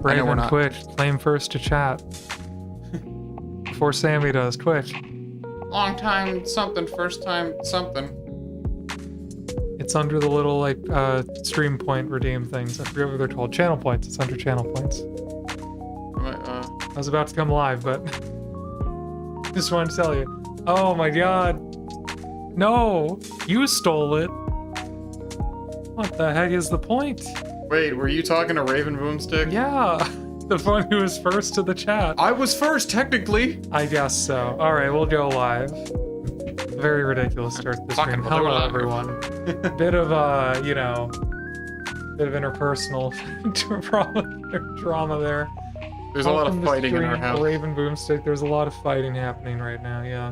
Brave we're and not. Twitch, claim first to chat. Before Sammy does, Twitch. Long time something, first time something. It's under the little, like, stream point redeem things. I forget what they're called. Channel points. It's under channel points. I was about to come live, but... just wanted to tell you. Oh my god. No! You stole it! What the heck is the point? Wait, were you talking to Raven Boomstick? Yeah! The one who was first to the chat. I was first, technically! I guess so. Alright, we'll go live. Very ridiculous start to the Fucking stream. we'll do it Hello, live. everyone. Bit of, you know... bit of interpersonal drama there. There's a lot of Welcome to fighting in our stream, house. Raven Boomstick. There's a lot of fighting happening right now, yeah.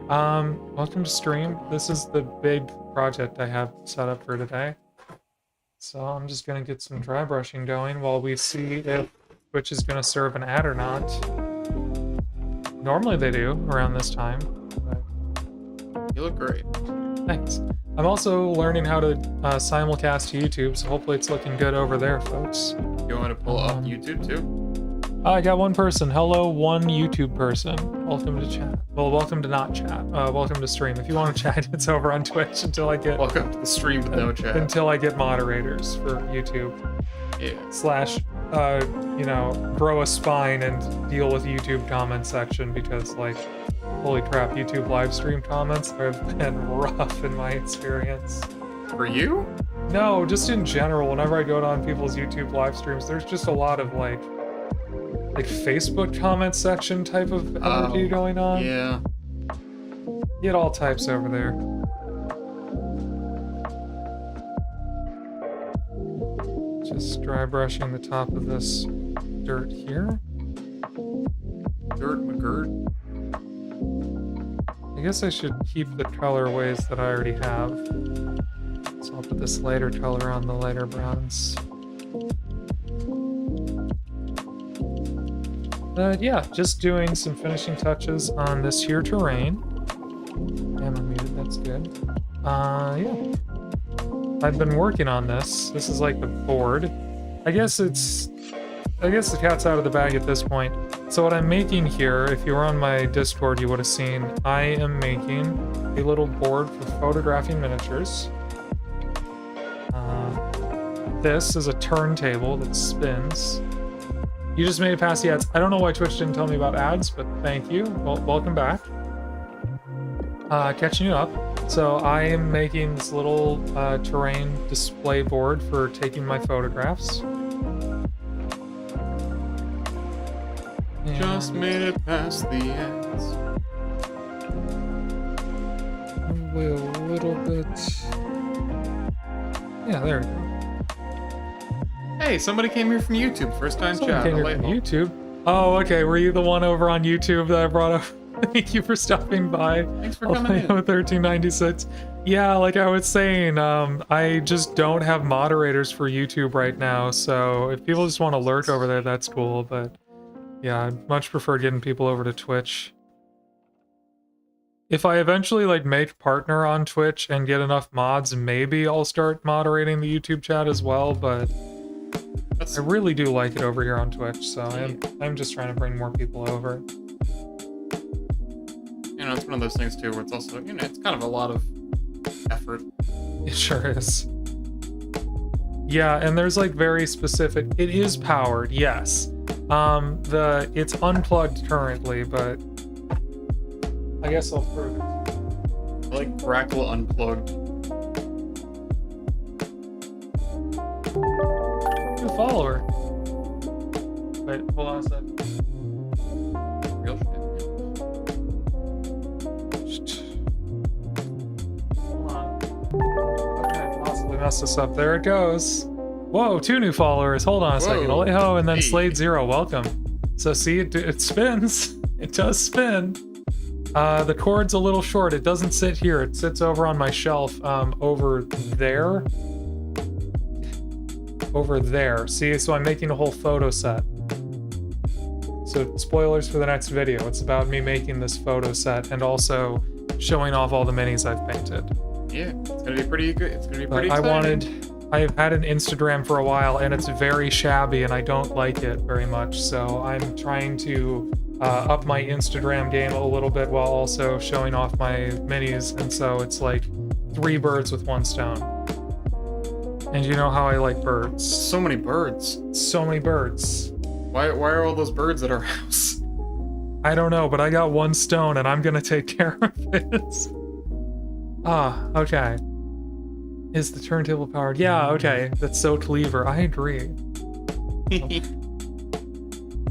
Welcome to stream. This is the big project I have set up for today. So I'm just gonna get some dry brushing going while we see if Twitch is gonna serve an ad or not. Normally they do around this time, but You look great. thanks. I'm also learning how to simulcast to YouTube, so hopefully it's looking good over there, folks. You want to pull up YouTube too? I got one person. Hello, one YouTube person. Welcome to chat. Well, welcome to not chat. Welcome to stream. If you want to chat, it's over on Twitch until I get Welcome to the stream with no chat. until I get moderators for YouTube. Yeah. Slash, you know, grow a spine and deal with YouTube comment section because, like, holy crap, YouTube live stream comments have been rough in my experience. For you? No, just in general. Whenever I go on people's YouTube live streams, there's just a lot of like Facebook comment section type of energy going on. Yeah. You get all types over there. Just dry brushing the top of this dirt here. Dirt McGirt. I guess I should keep the colorways that I already have. So I'll put this lighter color on the lighter browns. But yeah, just doing some finishing touches on this here terrain. Am I muted? That's good. Yeah. I've been working on this. This is like the board. I guess the cat's out of the bag at this point. So what I'm making here, if you were on my Discord, you would have seen, I am making a little board for photographing miniatures. This is a turntable that spins. You just made it past the ads. I don't know why Twitch didn't tell me about ads, but thank you. Well, welcome back. Catching you up. So I am making this little terrain display board for taking my photographs. Just made it past the ends. A little bit. Yeah, there we go. Hey, somebody came here from YouTube. First time Someone chat. came here from YouTube. Oh, okay. Were you the one over on YouTube that I brought up? Thank you for stopping by. Thanks for coming in. 1396. Yeah, like I was saying, I just don't have moderators for YouTube right now, so if people just want to lurk over there, that's cool, but yeah, I'd much prefer getting people over to Twitch. If I eventually like make partner on Twitch and get enough mods, maybe I'll start moderating the YouTube chat as well, but I really do like it over here on Twitch, so I'm just trying to bring more people over. You know, it's one of those things too where it's also, you know, it's kind of a lot of effort. It sure is. Yeah, and there's like very specific, it is powered, yes. It's unplugged currently, but I guess I'll prove it. I like Crackle Unplugged. New follower. Wait, hold on a sec. Real shit. Hold on. Okay, possibly messed this up. There it goes. Whoa, 2 new followers. Hold on a second. Whoa. Oh, and then Hey. Slade0, welcome. So see, it spins. It does spin. The cord's a little short. It doesn't sit here. It sits over on my shelf, over there. Over there. See, so I'm making a whole photo set. So spoilers for the next video. It's about me making this photo set and also showing off all the minis I've painted. Yeah, it's gonna be pretty good. It's gonna be But pretty I exciting. I've had an Instagram for a while, and it's very shabby, and I don't like it very much. So I'm trying to up my Instagram game a little bit while also showing off my minis, and so it's like 3 birds with 1 stone. And you know how I like birds. So many birds. So many birds. Why are all those birds at our house? I don't know, but I got 1 stone, and I'm gonna take care of it. Okay. Is the turntable powered? Yeah, okay. That's so clever. I agree.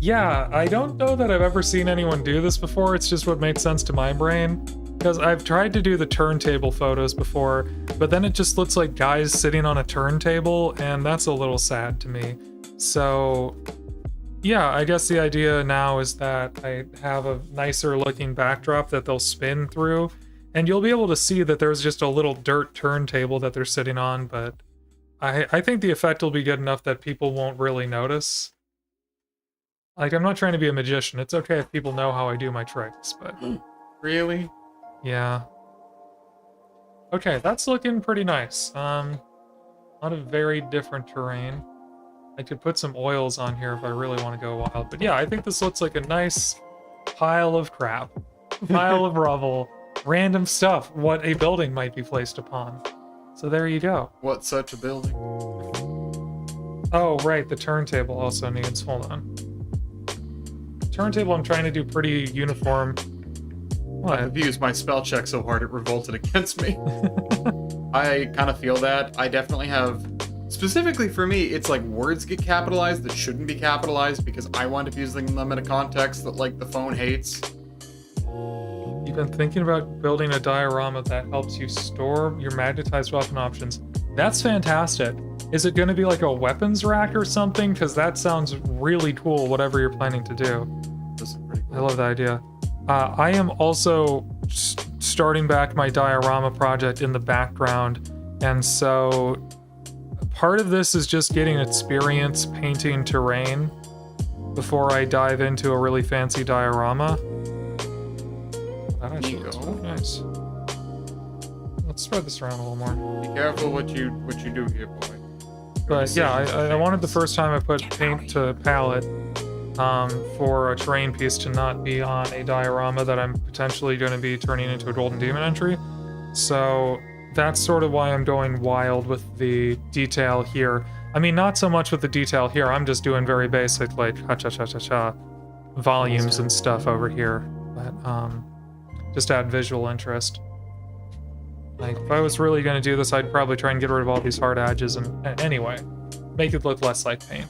Yeah, I don't know that I've ever seen anyone do this before. It's just what made sense to my brain. Because I've tried to do the turntable photos before, but then it just looks like guys sitting on a turntable, and that's a little sad to me. So, yeah, I guess the idea now is that I have a nicer looking backdrop that they'll spin through, and you'll be able to see that there's just a little dirt turntable that they're sitting on, but I think the effect will be good enough that people won't really notice. Like, I'm not trying to be a magician. It's okay if people know how I do my tricks, but... Really? Yeah. Okay, that's looking pretty nice. A lot of very different terrain. I could put some oils on here if I really want to go wild. But yeah, I think this looks like a nice pile of crap. Pile of rubble. Random stuff. What a building might be placed upon. So there you go. What's such a building? Oh, right, the turntable also needs... Hold on. Turntable I'm trying to do pretty uniform. What? I've used my spell check so hard it revolted against me. I kind of feel that. I definitely have... Specifically for me, it's like words get capitalized that shouldn't be capitalized because I wind up using them in a context that, like, the phone hates. You've been thinking about building a diorama that helps you store your magnetized weapon options. That's fantastic. Is it going to be like a weapons rack or something? Because that sounds really cool, whatever you're planning to do. This is pretty cool. I love the idea. I am also starting back my diorama project in the background, and so part of this is just getting experience painting terrain before I dive into a really fancy diorama. That actually looks really nice. Let's spread this around a little more. Be careful what you do here, boy. But yeah, I wanted the first time I put paint to palette for a terrain piece to not be on a diorama that I'm potentially going to be turning into a Golden Demon entry. So that's sort of why I'm going wild with the detail here. I mean, not so much with the detail here. I'm just doing very basic, like, ha-cha-cha-cha-cha volumes and stuff over here. But just add visual interest. Like, if I was really going to do this, I'd probably try and get rid of all these hard edges and anyway, make it look less like paint.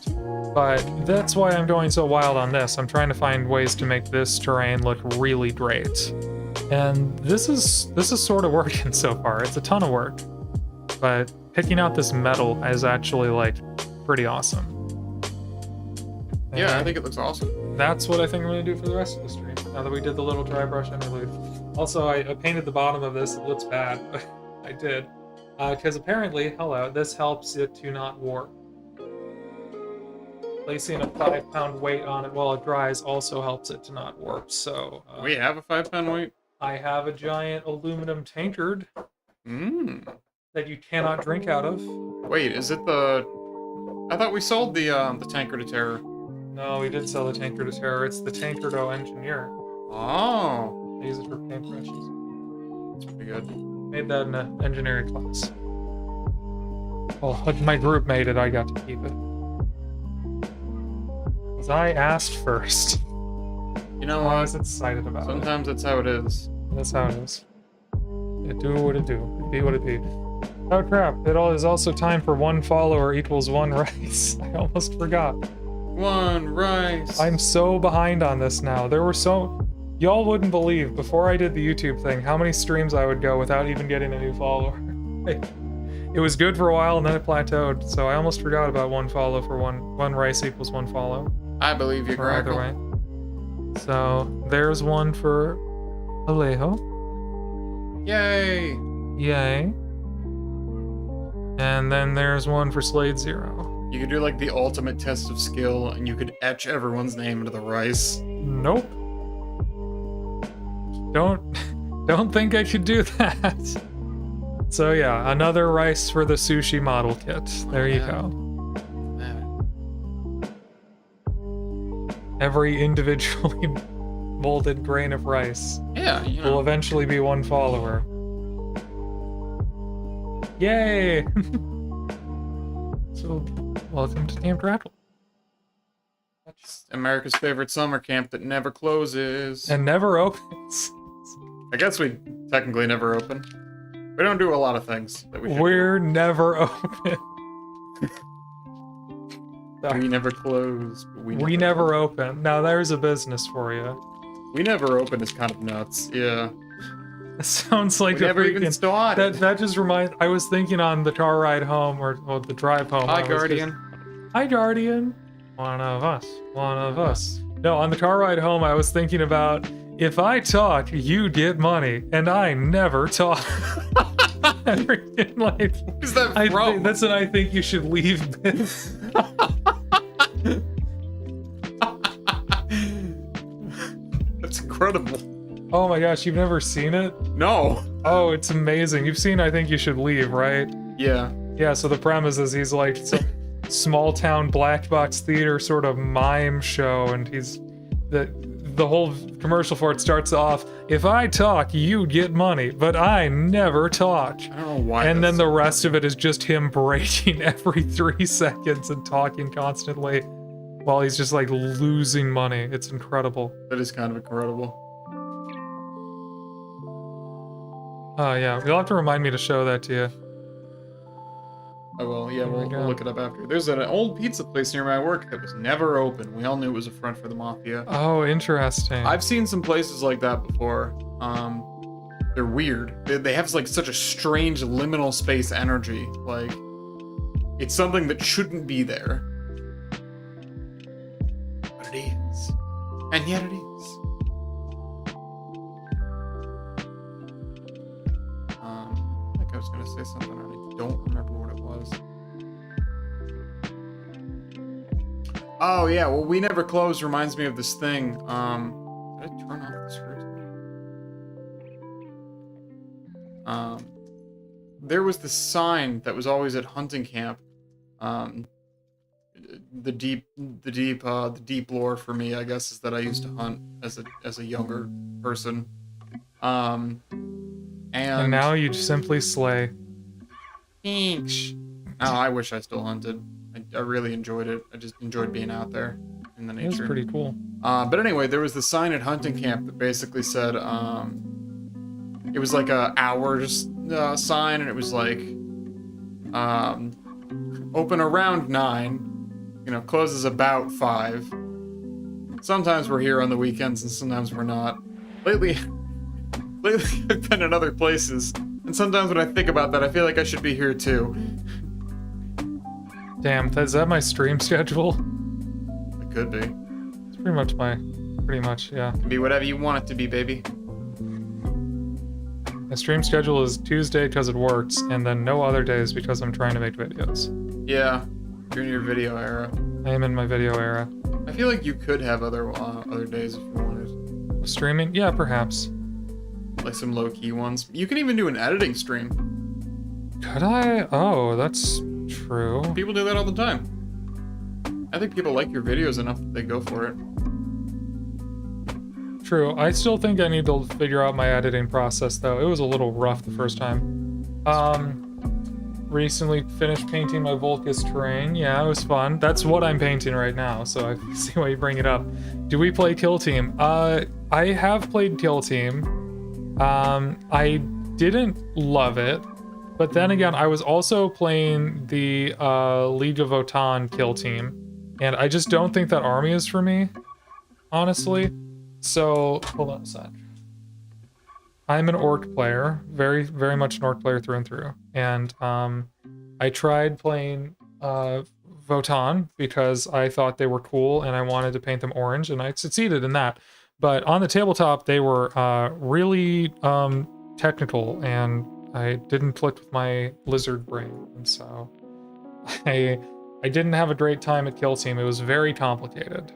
But that's why I'm going so wild on this. I'm trying to find ways to make this terrain look really great. And this is sort of working so far. It's a ton of work. But picking out this metal is actually, like, pretty awesome. Yeah, I think it looks awesome. That's what I think I'm going to do for the rest of the stream, now that we did the little dry brush interlude. Also, I painted the bottom of this. It looks bad, but I did. Because apparently, hello, this helps it to not warp. Placing a 5-pound weight on it while it dries also helps it to not warp, so... we have a 5-pound weight? I have a giant aluminum tankard that you cannot drink out of. Wait, is it the... I thought we sold the tankard to Terror. No, we did sell the tankard to Terror. It's the Tankardo Engineer. Oh. I use it for paintbrushes. That's pretty good. Made that in an engineering class. Well, my group made it, I got to keep it. Because I asked first. You know I what? was excited about it. Sometimes that's how it is. That's how it is. It do what it do. It be what it be. Oh crap, it is also time for 1 follower equals 1 rice. I almost forgot. 1 rice. I'm so behind on this now. There were so... Y'all wouldn't believe, before I did the YouTube thing, how many streams I would go without even getting a new follower. It was good for a while and then it plateaued, so I almost forgot about 1 follow for 1 rice equals 1 follow. I believe you, or either Grackle. way. So, there's 1 for Alejo. Yay! Yay. And then there's 1 for Slade Zero. You could do like the ultimate test of skill and you could etch everyone's name into the rice. Nope. Don't think I could do that. So yeah, another rice for the sushi model kit. There you go. Every individually molded grain of rice Yeah, you know. will eventually be one follower. Yay! So, welcome to Camp Rattle. America's favorite summer camp that never closes. And never opens. I guess we technically never open. We don't do a lot of things that we should We're never open. We never close, but we never open. Now there's a business for you. We never open is kind of nuts. Yeah. It sounds like we never even started. That just reminds. I was thinking on the car ride home or the drive home. Hi, Guardian. Hi, Guardian. One of us. One of us. No, on the car ride home, I was thinking about if I talk, you get money, and I never talk. Like, who's that from? That's what I think you should leave this. That's incredible. Oh my gosh, you've never seen it? No. Oh, it's amazing. You've seen I Think You Should Leave, right? Yeah. Yeah, so the premise is he's like some small town black box theater sort of mime show, and he's the whole commercial for it starts off, if I talk, you get money, but I never talk. I don't know why. And then the rest of it is just him breaking every 3 seconds and talking constantly while he's just like losing money. It's incredible. That is kind of incredible. Oh yeah, you'll have to remind me to show that to you. Oh well, yeah, we'll look it up after. There's an old pizza place near my work that was never open. We all knew it was a front for the mafia. Oh, interesting. I've seen some places like that before. They're weird. They have like such a strange liminal space energy. Like, it's something that shouldn't be there. But it is. And yet it is. I think I was gonna say something and I don't remember what it was. Oh yeah, well, we never close reminds me of this thing. Did I turn off the screws? There was this sign that was always at hunting camp. The deep lore for me, I guess, is that I used to hunt as a younger person. And now you simply slay. Thanks. Oh, I wish I still hunted. I really enjoyed it. I just enjoyed being out there in the nature. It was pretty cool. But anyway, there was this sign at hunting camp that basically said, it was like a hours sign, and it was like, open around 9, closes about 5. Sometimes we're here on the weekends, and sometimes we're not. Lately I've been in other places, and sometimes when I think about that, I feel like I should be here too. Damn, is that my stream schedule? It could be. It's pretty much, yeah. It can be whatever you want it to be, baby. My stream schedule is Tuesday because it works, and then no other days because I'm trying to make videos. Yeah, you're in your video era. I am in my video era. I feel like you could have other days if you wanted. Streaming? Yeah, perhaps. Like some low-key ones. You can even do an editing stream. Could I? Oh, that's true. People do that all the time. I think people like your videos enough that they go for it. True. I still think I need to figure out my editing process, though. It was a little rough the first time. Recently finished painting my Volcus terrain. Yeah, it was fun. That's what I'm painting right now, so I see why you bring it up. Do we play Kill Team? I have played Kill Team. I didn't love it, but then again, I was also playing the League of Votann Kill Team, and I just don't think that army is for me, honestly. So, hold on a sec. I'm an orc player, very, very much an orc player through and through. And I tried playing Votann because I thought they were cool and I wanted to paint them orange, and I succeeded in that. But on the tabletop, they were really technical, and I didn't click with my lizard brain. And so I didn't have a great time at Kill Team. It was very complicated.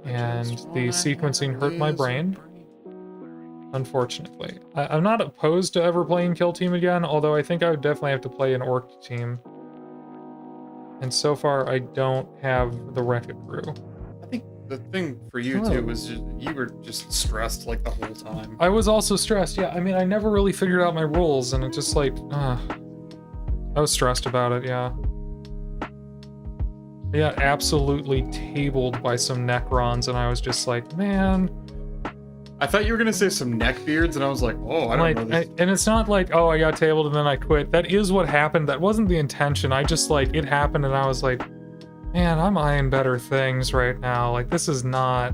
And the sequencing hurt my brain. unfortunately. I'm not opposed to ever playing Kill Team again, although I think I would definitely have to play an Orc team. And so far, I don't have the Wreck-It crew. I think the thing for you, too, was you were just stressed, like, the whole time. I was also stressed, yeah. I mean, I never really figured out my rules, and it just, like, I was stressed about it, yeah. I got absolutely tabled by some Necrons, and I was just like, man. I thought you were gonna say some neckbeards, and I was like, oh, I don't know this. And it's not like, oh, I got tabled and then I quit. That is what happened. That wasn't the intention. I just, like, it happened, and I was like, man, I'm eyeing better things right now. Like, this is not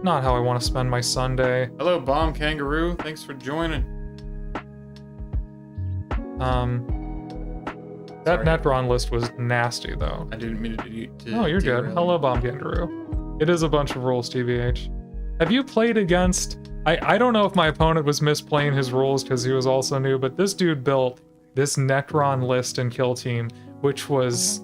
how I want to spend my Sunday. Hello, Bomb Kangaroo. Thanks for joining. That Netron list was nasty, though. I didn't mean to oh, you're good. Hello, Bomb Kangaroo. It is a bunch of rules, TBH. Have you played against... I don't know if my opponent was misplaying his rules because he was also new, but this dude built this Necron list in Kill Team, which was...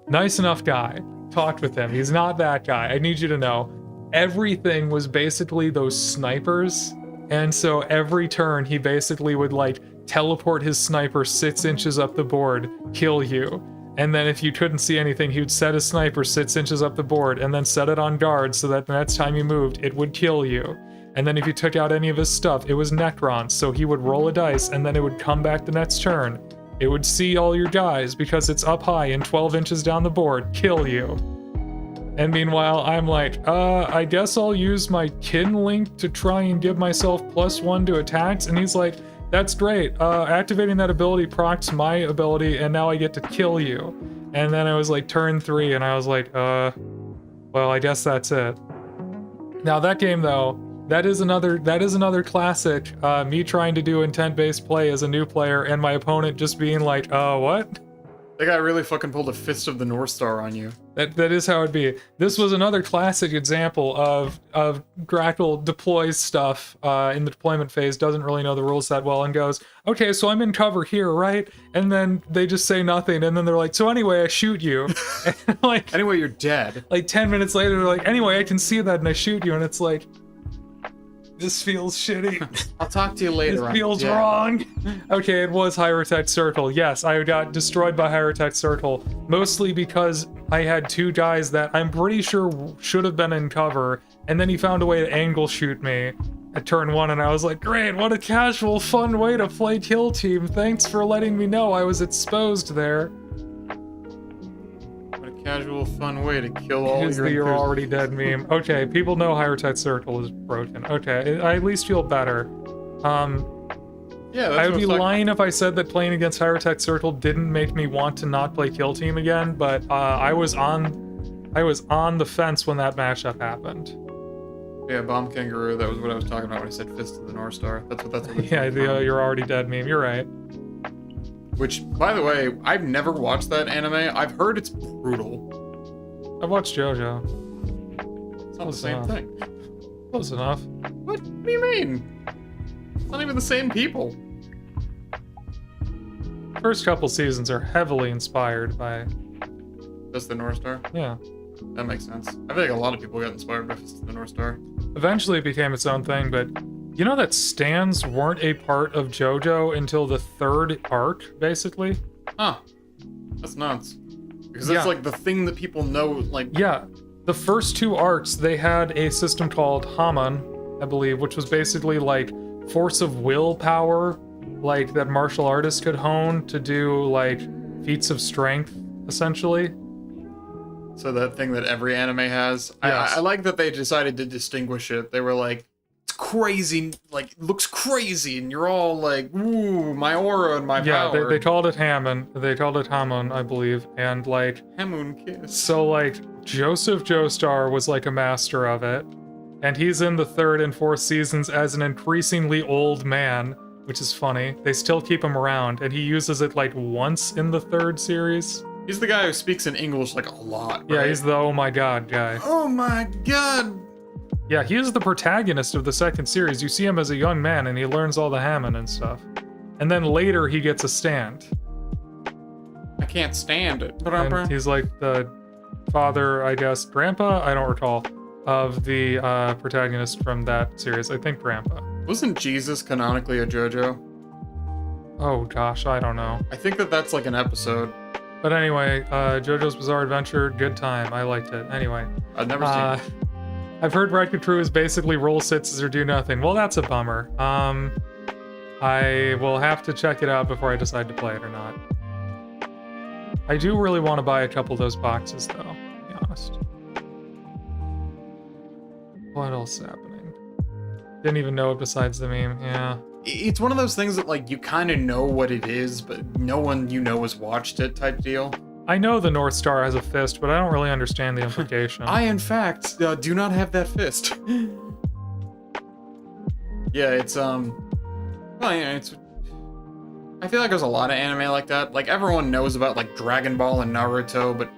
nice enough guy. Talked with him. He's not that guy. I need you to know. Everything was basically those snipers, and so every turn he basically would, like, teleport his sniper 6 inches up the board, kill you. And then if you couldn't see anything, he would set his sniper 6 inches up the board and then set it on guard so that the next time you moved, it would kill you. And then if you took out any of his stuff, it was Necrons, so he would roll a dice and then it would come back the next turn. It would see all your guys because it's up high and 12 inches down the board, kill you. And meanwhile, I'm like, I guess I'll use my kin link to try and give myself +1 to attacks. And he's like, that's great. Activating that ability procs my ability, and now I get to kill you. And then it was like turn 3, and I was like, well, I guess that's it. Now that game though, that is another classic. Me trying to do intent-based play as a new player, and my opponent just being like, what? That guy really fucking pulled a Fist of the North Star on you. That is how it'd be. This was another classic example of Grackle deploys stuff in the deployment phase, doesn't really know the rules that well, and goes, okay, so I'm in cover here, right? And then they just say nothing, and then they're like, so anyway, I shoot you. And like, anyway, you're dead. Like 10 minutes later, they're like, anyway, I can see that, and I shoot you, and it's like, this feels shitty. I'll talk to you later. This feels wrong. Okay, it was Hyrotech Circle. Yes, I got destroyed by Hyrotech Circle, mostly because I had 2 guys that I'm pretty sure should have been in cover, and then he found a way to angle shoot me at turn 1, and I was like, great, what a casual, fun way to play Kill Team. Thanks for letting me know I was exposed there. Casual, fun way to kill all your You're already dead meme. Okay, people know Hyrotech Circle is broken. Okay, I at least feel better. Yeah, I would be lying if I said that playing against Hyrotech Circle didn't make me want to not play Kill Team again, but I was on the fence when that matchup happened. Yeah, Bomb Kangaroo, that was what I was talking about when I said Fist of the North Star. That's what yeah, the you're already dead meme, you're right. Which, by the way, I've never watched that anime. I've heard it's brutal. I've watched JoJo. It's not the same thing. Close enough. What do you mean? It's not even the same people. First couple seasons are heavily inspired by... Fist of the North Star? Yeah. That makes sense. I feel like a lot of people got inspired by Fist of the North Star. Eventually it became its own thing, but... You know that stands weren't a part of JoJo until the 3rd arc, basically? Huh. That's nuts. Because that's like the thing that people know, like... Yeah. The first 2 arcs, they had a system called Haman, I believe, which was basically like force of willpower, like that martial artists could hone to do like feats of strength, essentially. So that thing that every anime has. Yes. I like that they decided to distinguish it. They were like, crazy, like, looks crazy, and you're all like, ooh, my aura and my power. Yeah, they called it Hammon. They called it Hammon, I believe, and like... Hammon kiss. So, like, Joseph Joestar was like a master of it, and he's in the 3rd and 4th seasons as an increasingly old man, which is funny. They still keep him around, and he uses it like once in the 3rd series. He's the guy who speaks in English like a lot, right? Yeah, he's the oh my god guy. Oh my god! Yeah, he is the protagonist of the 2nd series. You see him as a young man, and he learns all the Hammon and stuff. And then later, he gets a stand. I can't stand it. And he's like the father, I guess, grandpa? I don't recall. Of the protagonist from that series. I think grandpa. Wasn't Jesus canonically a JoJo? Oh gosh, I don't know. I think that's like an episode. But anyway, JoJo's Bizarre Adventure, good time. I liked it. Anyway. I've never seen it. I've heard Red Crew is basically roll sixes or do nothing. Well, that's a bummer. I will have to check it out before I decide to play it or not. I do really want to buy a couple of those boxes, though, to be honest. What else is happening? Didn't even know it besides the meme, yeah. It's one of those things that, like, you kind of know what it is, but no one you know has watched it type deal. I know the North Star has a fist, but I don't really understand the implication. I, in fact, do not have that fist. Yeah, it's, well, yeah, it's... I feel like there's a lot of anime like that. Like, everyone knows about, like, Dragon Ball and Naruto, but,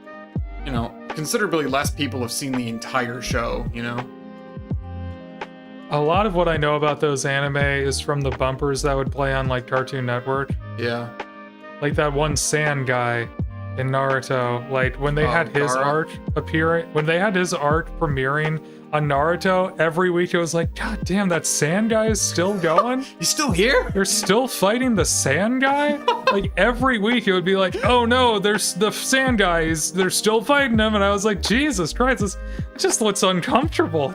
you know, considerably less people have seen the entire show, you know? A lot of what I know about those anime is from the bumpers that would play on, like, Cartoon Network. Yeah. Like that one sand guy in Naruto. Like, when they had his arc appearing, when they had his arc premiering on Naruto, every week it was like, God damn, that sand guy is still going? He's still here? They're still fighting the sand guy? Like, every week it would be like, oh no, there's the sand guys, they're still fighting him. And I was like, Jesus Christ, this just looks uncomfortable.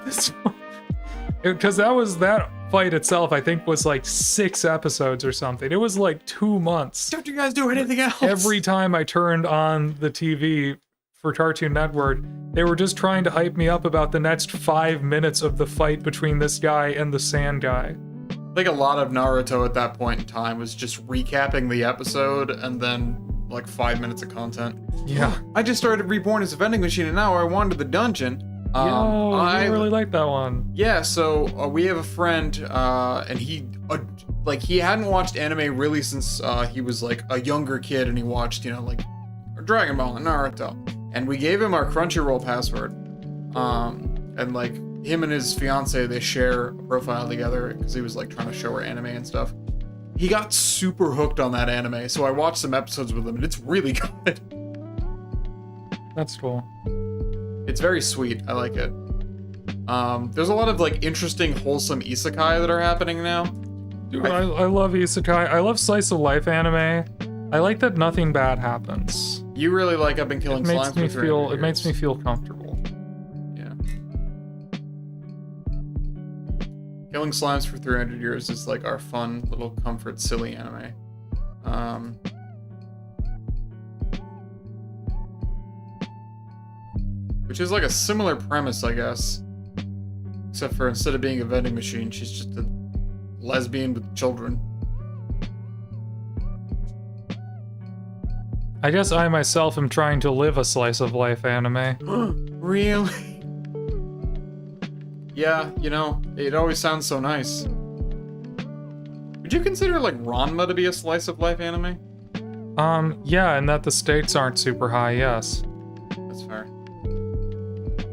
Because that fight itself, I think, was like 6 episodes or something. It was like 2 months. Don't you guys do anything else? Every time I turned on the TV for Cartoon Network, they were just trying to hype me up about the next 5 minutes of the fight between this guy and the sand guy. I think a lot of Naruto at that point in time was just recapping the episode and then like 5 minutes of content. Yeah. I just started Reborn as a vending machine and now I wanted the dungeon. I really like that one. Yeah, so we have a friend, and he hadn't watched anime really since he was like a younger kid, and he watched, you know, like Dragon Ball and Naruto. And we gave him our Crunchyroll password, and like him and his fiance, they share a profile together because he was like trying to show her anime and stuff. He got super hooked on that anime, so I watched some episodes with him, and it's really good. That's cool. It's very sweet. I like it. There's a lot of like interesting, wholesome isekai that are happening now. Dude, I love isekai. I love slice of life anime. I like that nothing bad happens. You really like I've been killing slimes for 300 years. It makes me feel comfortable. Yeah. Killing slimes for 300 years is like our fun little comfort silly anime. Which is like a similar premise, I guess. Except for instead of being a vending machine, she's just a lesbian with children. I guess I myself am trying to live a slice of life anime. Really? Yeah, you know, it always sounds so nice. Would you consider like Ranma to be a slice of life anime? Yeah, and that the stakes aren't super high, yes. That's fair.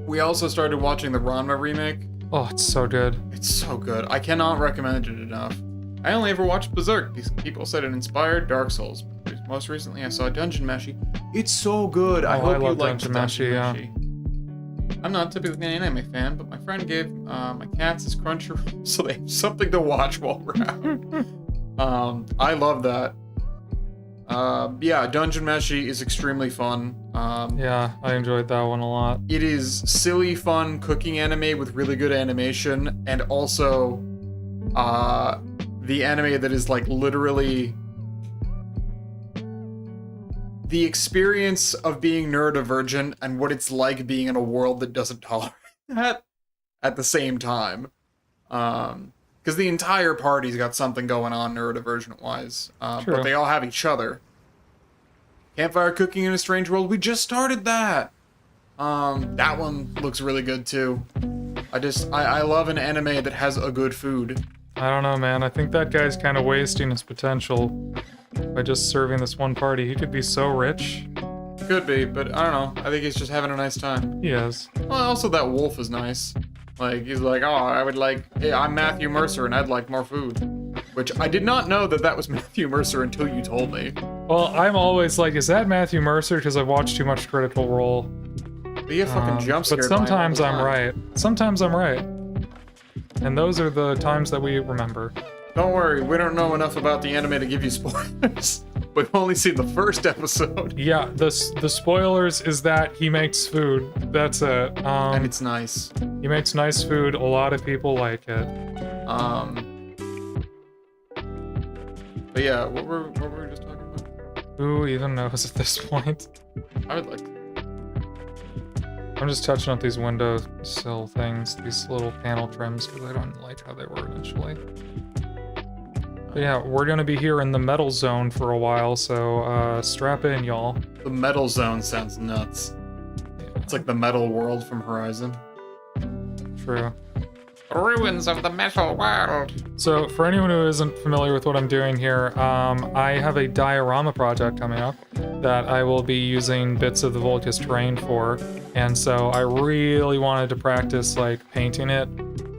We also started watching the Ranma remake. Oh, it's so good. It's so good. I cannot recommend it enough. I only ever watched Berserk because people said it inspired Dark Souls. Most recently, I saw Dungeon Meshi. It's so good. I hope you like Dungeon Meshi. Yeah. I'm not typically an anime fan, but my friend gave my cats his Crunchyroll, so they have something to watch while we're out. I love that. Yeah, Dungeon Meshi is extremely fun. Yeah, I enjoyed that one a lot. It is silly, fun cooking anime with really good animation, and also the anime that is like literally the experience of being neurodivergent and what it's like being in a world that doesn't tolerate that at the same time. Because the entire party's got something going on neurodivergent-wise, but they all have each other. Campfire cooking in a strange world. We just started that. That one looks really good too. I love an anime that has a good food. I don't know, man. I think that guy's kind of wasting his potential by just serving this one party. He could be so rich. Could be, but I don't know. I think he's just having a nice time. He is. Well, also that wolf is nice. Like, he's like, oh, I would like, hey, I'm Matthew Mercer and I'd like more food. Which I did not know that was Matthew Mercer until you told me. Well, I'm always like, is that Matthew Mercer? Because I've watched too much Critical Role. But you get fucking jump scared. But sometimes I'm right. Sometimes I'm right. And those are the times that we remember. Don't worry, we don't know enough about the anime to give you spoilers. We've only seen the first episode. Yeah, the spoilers is that he makes food. That's it. And it's nice. He makes nice food. A lot of people like it. But yeah, what were we just talking about? Who even knows at this point? I would like to. I'm just touching up these windowsill things, these little panel trims, because I don't like how they were initially. But yeah, we're gonna be here in the metal zone for a while, so strap in, y'all. The metal zone sounds nuts. Yeah. It's like the metal world from Horizon. True. Ruins of the metal world. So, for anyone who isn't familiar with what I'm doing here, I have a diorama project coming up that I will be using bits of the Volcus terrain for, and so I really wanted to practice, like, painting it.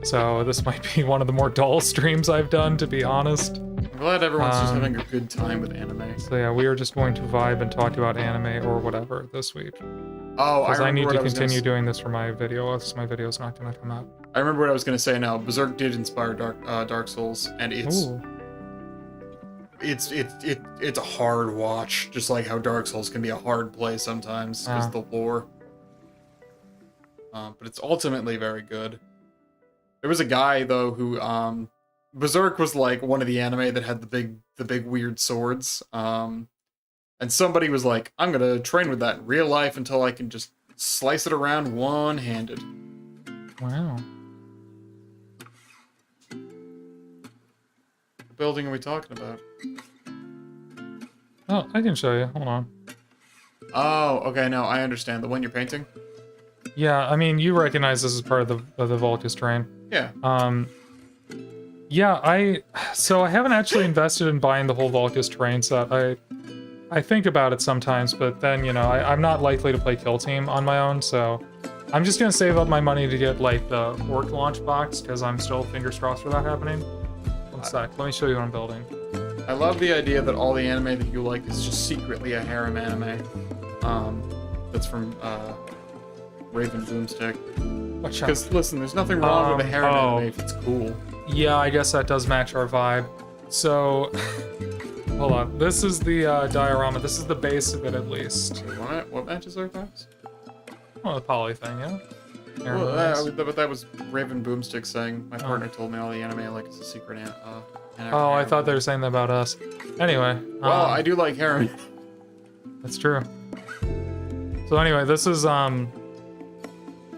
So this might be one of the more dull streams I've done, to be honest. I'm glad everyone's just having a good time with anime. So yeah, we are just going to vibe and talk about anime or whatever this week. Oh, because I need to continue doing this for my video, else my video's not going to come out. I remember what I was going to say now. Berserk did inspire Dark Souls, and it's a hard watch, just like how Dark Souls can be a hard play sometimes because of the lore. But it's ultimately very good. There was a guy though who Berserk was like one of the anime that had the big weird swords. And somebody was like, I'm gonna train with that in real life until I can just slice it around one-handed. Wow. What building are we talking about? Oh, I can show you. Hold on. Oh, okay, no, I understand. The one you're painting? Yeah, I mean, you recognize this as part of the Volcus terrain. Yeah. Yeah, I haven't actually invested in buying the whole Volcus terrain set. I think about it sometimes, but then, you know, I'm not likely to play Kill Team on my own, so I'm just gonna save up my money to get, like, the Orc launch box, because I'm still fingers crossed for that happening. One sec, let me show you what I'm building. I love the idea that all the anime that you like is just secretly a harem anime. That's from, Raven Boomstick. Watch out. Because, listen, there's nothing wrong with a harem anime if it's cool. Yeah, I guess that does match our vibe. So, hold on. This is the diorama. This is the base of it, at least. What matches our vibes? Oh, the poly thing, yeah. Well, but that was Raven Boomstick saying, my partner told me all the anime I like is a secret anime. Oh, I thought they were saying that about us. Anyway. Well, I do like harem. That's true. So anyway, this is,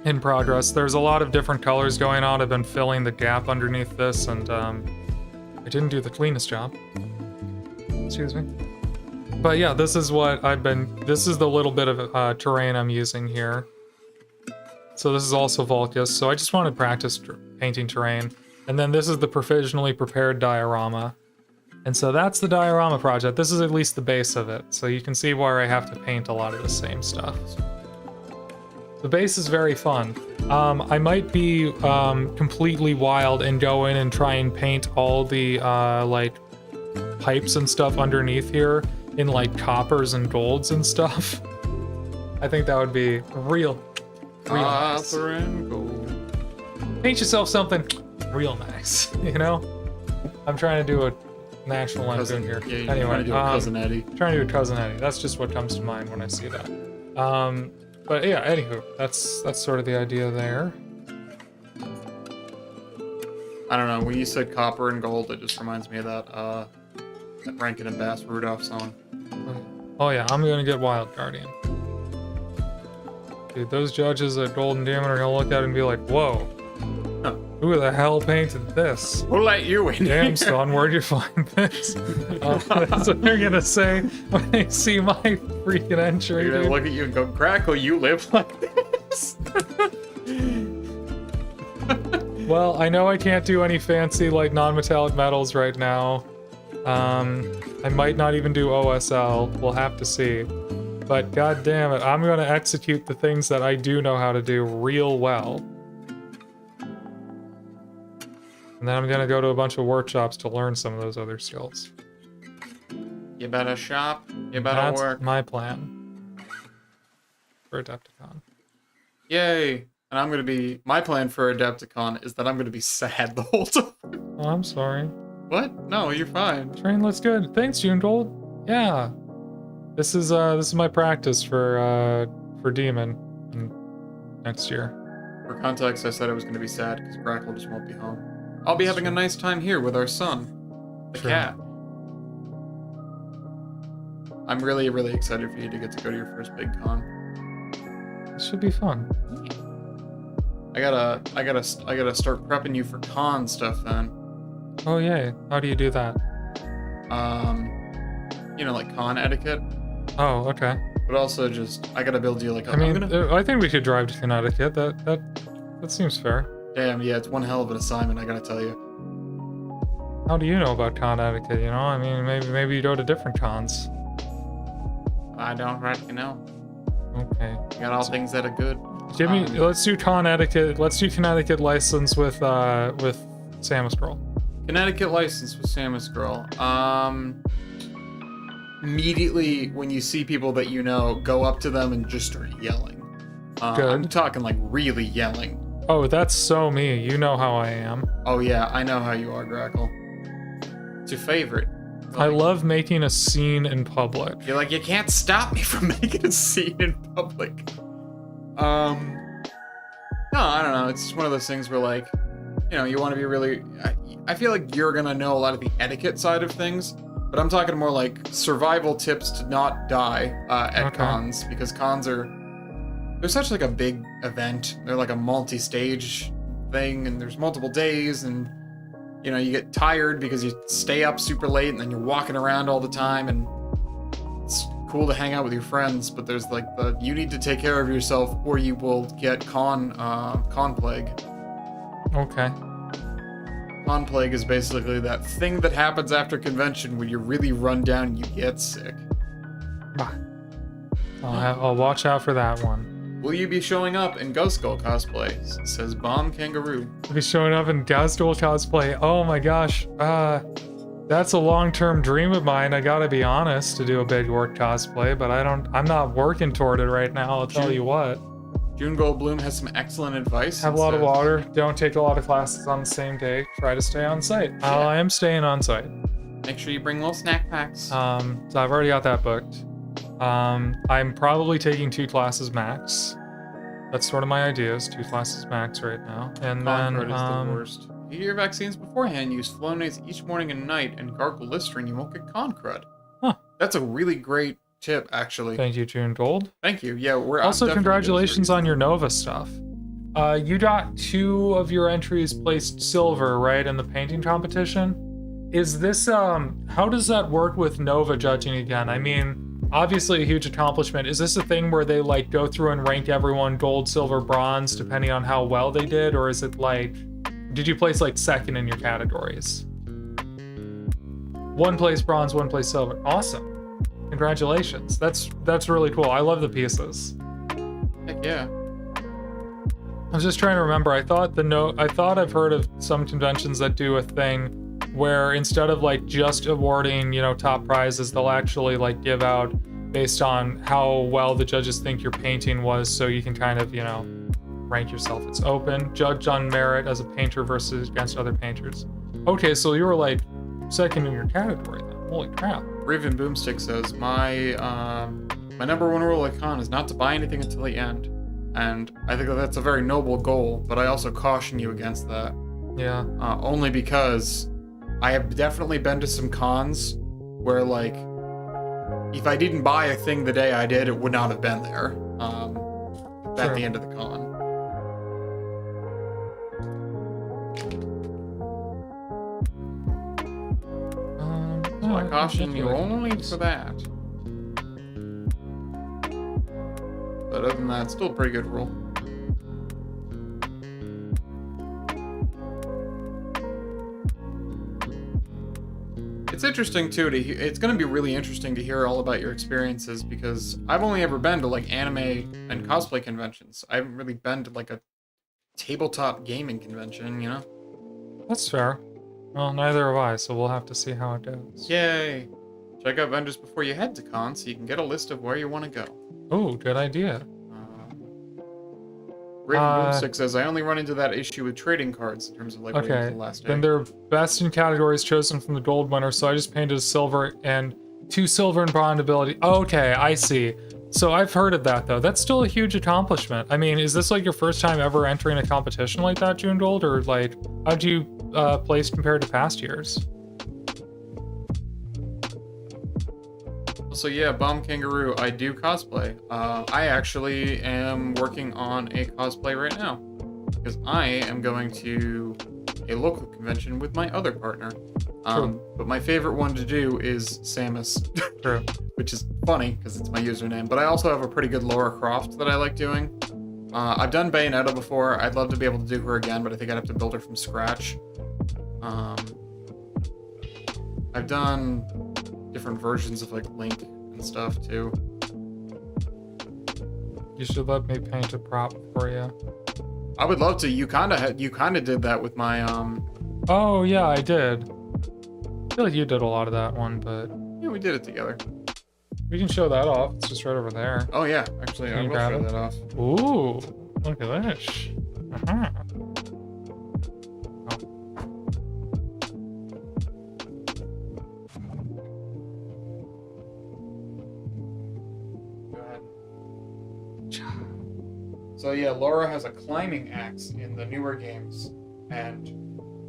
in progress. There's a lot of different colors going on. I've been filling the gap underneath this, and I didn't do the cleanest job. Excuse me. But yeah, this is what this is the little bit of terrain I'm using here. So this is also Volcus, so I just want to practice painting terrain. And then this is the provisionally prepared diorama. And so that's the diorama project. This is at least the base of it, so you can see where I have to paint a lot of the same stuff. The base is very fun. I might be completely wild and go in and try and paint all the like pipes and stuff underneath here in like coppers and golds and stuff. I think that would be real nice. And gold. Paint yourself something real nice, you know? I'm trying to do a National Lampoon here. Yeah, anyway, trying to do a Cousin Eddie. Trying to do a Cousin Eddie. That's just what comes to mind when I see that. But yeah, anywho, that's sort of the idea there. I don't know, when you said copper and gold, it just reminds me of that Rankin and Bass Rudolph song. Oh yeah, I'm gonna get Wild Guardian. Dude, those judges at Golden Demon are gonna look at it and be like, whoa. Huh. Who the hell painted this? We'll let you in. Damn, son, where'd you find this? That's what they're gonna say when they see my freaking entry. They're gonna look at you and go, Crackle, you live like this? Well, I know I can't do any fancy, like, non-metallic metals right now. I might not even do OSL. We'll have to see. But god damn it, I'm gonna execute the things that I do know how to do real well. And then I'm gonna go to a bunch of workshops to learn some of those other skills. You better shop, you better work. That's my plan. For Adepticon. Yay. And I'm gonna be, my plan for Adepticon is that I'm gonna be sad the whole time. Oh, I'm sorry. What? No, you're fine. Train looks good. Thanks, June Gold. Yeah. This is my practice for Demon next year. For context, I said I was gonna be sad because Grackle just won't be home. I'll be having a nice time here with our son, the True. cat. I'm really, really excited for you to get to go to your first big con. It should be fun. I gotta start prepping you for con stuff then. Oh yay! How do you do that? You know, like con etiquette, Oh, okay. but also just I gotta build you like a. I mean, I'm gonna, I think we could drive to Connecticut. That seems fair. damn, yeah, it's one hell of an assignment. I gotta tell you. How do you know about con etiquette? You know, I mean, maybe you go to different cons. I don't reckon know. Okay. You got all things that are good. Give me. Let's do con etiquette. Let's do Connecticut license with Samus Girl. Connecticut license with Samus Girl. Immediately when you see people that you know, go up to them and just start yelling. Good. I'm talking like really yelling. Oh, that's so me. You know how I am. Oh yeah, I know how you are, Grackle. It's your favorite. I love making a scene in public. You're like, you can't stop me from making a scene in public. No, I don't know. It's just one of those things where, like, you know, you want to be really. I feel like you're gonna know a lot of the etiquette side of things, but I'm talking more like survival tips to not die at cons, because cons they're such like a big event. They're like a multi-stage thing, and there's multiple days, and you know, you get tired because you stay up super late, and then you're walking around all the time, and it's cool to hang out with your friends, but there's like you need to take care of yourself or you will get con plague. Okay. Con plague is basically that thing that happens after convention when you really run down and you get sick. I'll watch out for that one. Will you be showing up in Ghost Skull cosplay? Says Bomb Kangaroo. I'll be showing up in Gazdol cosplay. Oh my gosh. That's a long-term dream of mine, I gotta be honest, to do a big work cosplay, but I'm not working toward it right now, I'll tell you what. June Goldblum has some excellent advice. Have a lot of water, don't take a lot of classes on the same day, try to stay on site. Yeah. I am staying on site. Make sure you bring little snack packs. So I've already got that booked. I'm probably taking 2 classes max. That's sort of my idea, is 2 classes max right now. And Concord then, is the worst. Get your vaccines beforehand. Use Flonase each morning and night, and gargle Listerine. You won't get con crud. Huh. That's a really great tip, actually. Thank you, June Gold. Thank you. Yeah, we're Also, congratulations on your Nova stuff. You got 2 of your entries placed silver, right, in the painting competition? Is this, how does that work with Nova judging again? I mean, obviously a huge accomplishment. Is this a thing where they, like, go through and rank everyone gold, silver, bronze, depending on how well they did? Or is it, like, did you place, like, second in your categories? 1 place bronze, 1 place silver. Awesome. Congratulations. That's really cool. I love the pieces. Heck yeah. I was just trying to remember. I thought I've heard of some conventions that do a thing where instead of like just awarding, you know, top prizes, they'll actually like give out based on how well the judges think your painting was, so you can kind of, you know, rank yourself. It's open. Judge on merit as a painter versus against other painters. Okay, so you were like second in your category then. Holy crap. Raven Boomstick says, my number 1 rule at con is not to buy anything until the end. And I think that that's a very noble goal, but I also caution you against that. Yeah. Only because I have definitely been to some cons where, like, if I didn't buy a thing the day I did, it would not have been there at the end of the con. So I caution you only for that. But other than that, it's still a pretty good rule. It's interesting too it's going to be really interesting to hear all about your experiences, because I've only ever been to like anime and cosplay conventions. I haven't really been to like a tabletop gaming convention, you know? That's fair. Well, neither have I, so we'll have to see how it goes. Yay! Check out vendors before you head to con so you can get a list of where you want to go. Oh, good idea. Raven Boomstick says, I only run into that issue with trading cards in terms of like waiting Okay, for the last day. then they're best in categories chosen from the gold winner, so I just painted a silver and 2 silver and bronze ability. Okay, I see. So I've heard of that though. That's still a huge accomplishment. I mean, is this like your first time ever entering a competition like that, June Gold, or like how'd you place compared to past years? So yeah, Bomb Kangaroo, I do cosplay. I actually am working on a cosplay right now because I am going to a local convention with my other partner. But my favorite one to do is Samus, True. which is funny because it's my username. But I also have a pretty good Lara Croft that I like doing. I've done Bayonetta before. I'd love to be able to do her again, but I think I'd have to build her from scratch. I've done different versions of like Link and stuff too. You should let me paint a prop for you. I would love to. You kind of did that with my Oh yeah, I did. I feel like you did a lot of that one, but yeah, we did it together. we can show that off. It's just right over there. Oh yeah, actually, Can I you will grab show it? that off. Ooh, look at this. Uh-huh. Go ahead. So yeah, Laura has a climbing axe in the newer games, and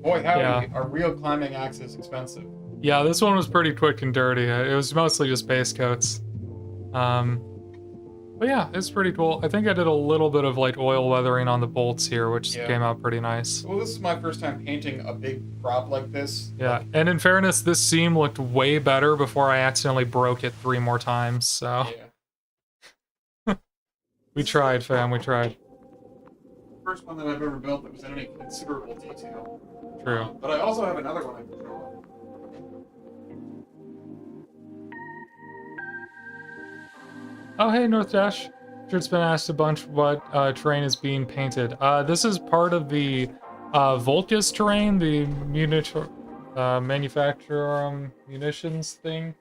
boy howdy, Yeah. a real climbing axe is expensive. Yeah, this one was pretty quick and dirty. It was mostly just base coats. But yeah, it's pretty cool. I think I did a little bit of like oil weathering on the bolts here, which Yeah. came out pretty nice. Well, this is my first time painting a big prop like this. Yeah, and in fairness, this seam looked way better before I accidentally broke it 3 more times, so Yeah. we tried, fam, we tried. First one that I've ever built that was in any considerable detail. True. But I also have another one I can show off. Oh, hey, North Dash. Sure, it's been asked a bunch what terrain is being painted. This is part of the Volkus terrain, the manufacturer munitions thing.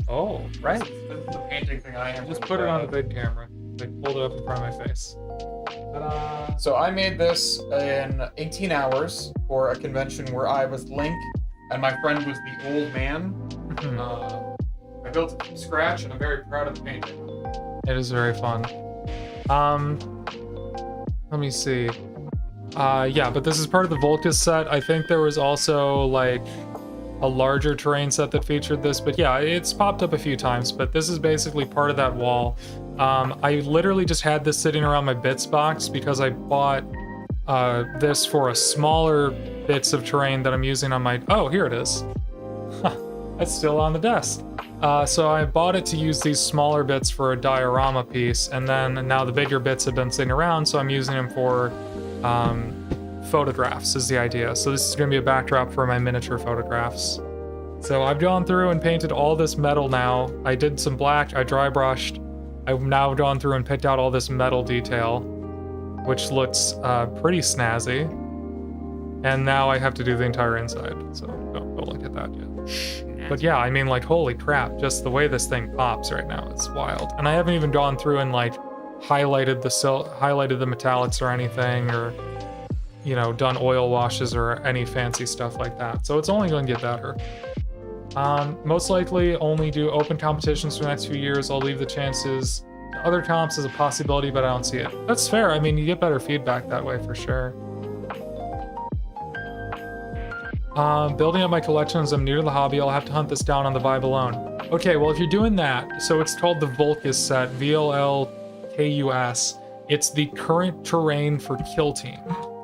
Oh, right. This is the painting thing I am. Just put it on the big camera. Like, hold it up in front of my face. Ta-da! So I made this in 18 hours for a convention where I was Link and my friend was the old man. I built it from scratch and I'm very proud of the painting. It is very fun. Let me see. Yeah, but this is part of the Volkus set. I think there was also like a larger terrain set that featured this, but yeah, it's popped up a few times, but this is basically part of that wall. I literally just had this sitting around my bits box because I bought this for a smaller bits of terrain that I'm using on my... Oh, here it is. That's still on the desk. So I bought it to use these smaller bits for a diorama piece, and then now the bigger bits have been sitting around, so I'm using them for photographs is the idea. So this is going to be a backdrop for my miniature photographs. So I've gone through and painted all this metal now. I did some black, I dry brushed. I've now gone through and picked out all this metal detail, which looks pretty snazzy. And now I have to do the entire inside, so don't look at that yet. But yeah, I mean, like, holy crap, just the way this thing pops right now, it's wild. And I haven't even gone through and like highlighted the metallics or anything, or you know, done oil washes or any fancy stuff like that. So it's only going to get better. Most likely only do open competitions for the next few years. I'll leave the chances to other comps as a possibility, but I don't see it. That's fair. I mean, you get better feedback that way for sure. Building up my collections. I'm new to the hobby. I'll have to hunt this down on the Vibe alone. Okay, well, if you're doing that, so it's called the Volkus set, VLLKUS. It's the current terrain for Kill Team.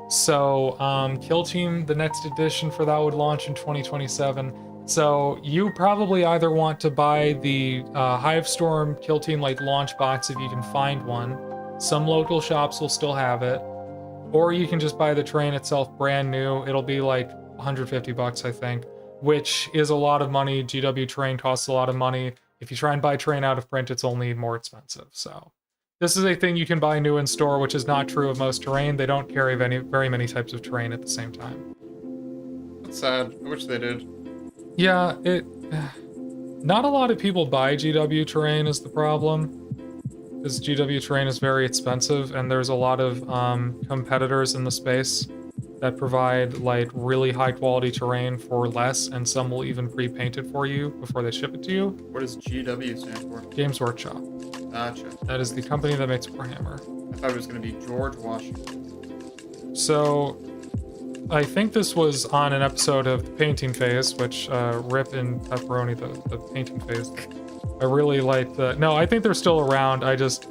So, Kill Team, the next edition for that would launch in 2027. So you probably either want to buy the Hivestorm Kill Team like launch box if you can find one. Some local shops will still have it. Or you can just buy the terrain itself brand new. It'll be like 150 bucks, I think, which is a lot of money. GW terrain costs a lot of money. If you try and buy terrain out of print, it's only more expensive. So this is a thing you can buy new in store, which is not true of most terrain. They don't carry very many types of terrain at the same time. That's sad. I wish they did. Yeah, not a lot of people buy GW terrain is the problem. because GW terrain is very expensive, and there's a lot of competitors in the space that provide like really high quality terrain for less, and some will even pre-paint it for you before they ship it to you. What does GW stand for? Games Workshop. Gotcha. That is the company that makes Warhammer. I thought it was going to be George Washington. So, I think this was on an episode of the painting phase, which Rip and Pepperoni, the painting phase. I really like the. No, I think they're still around. I just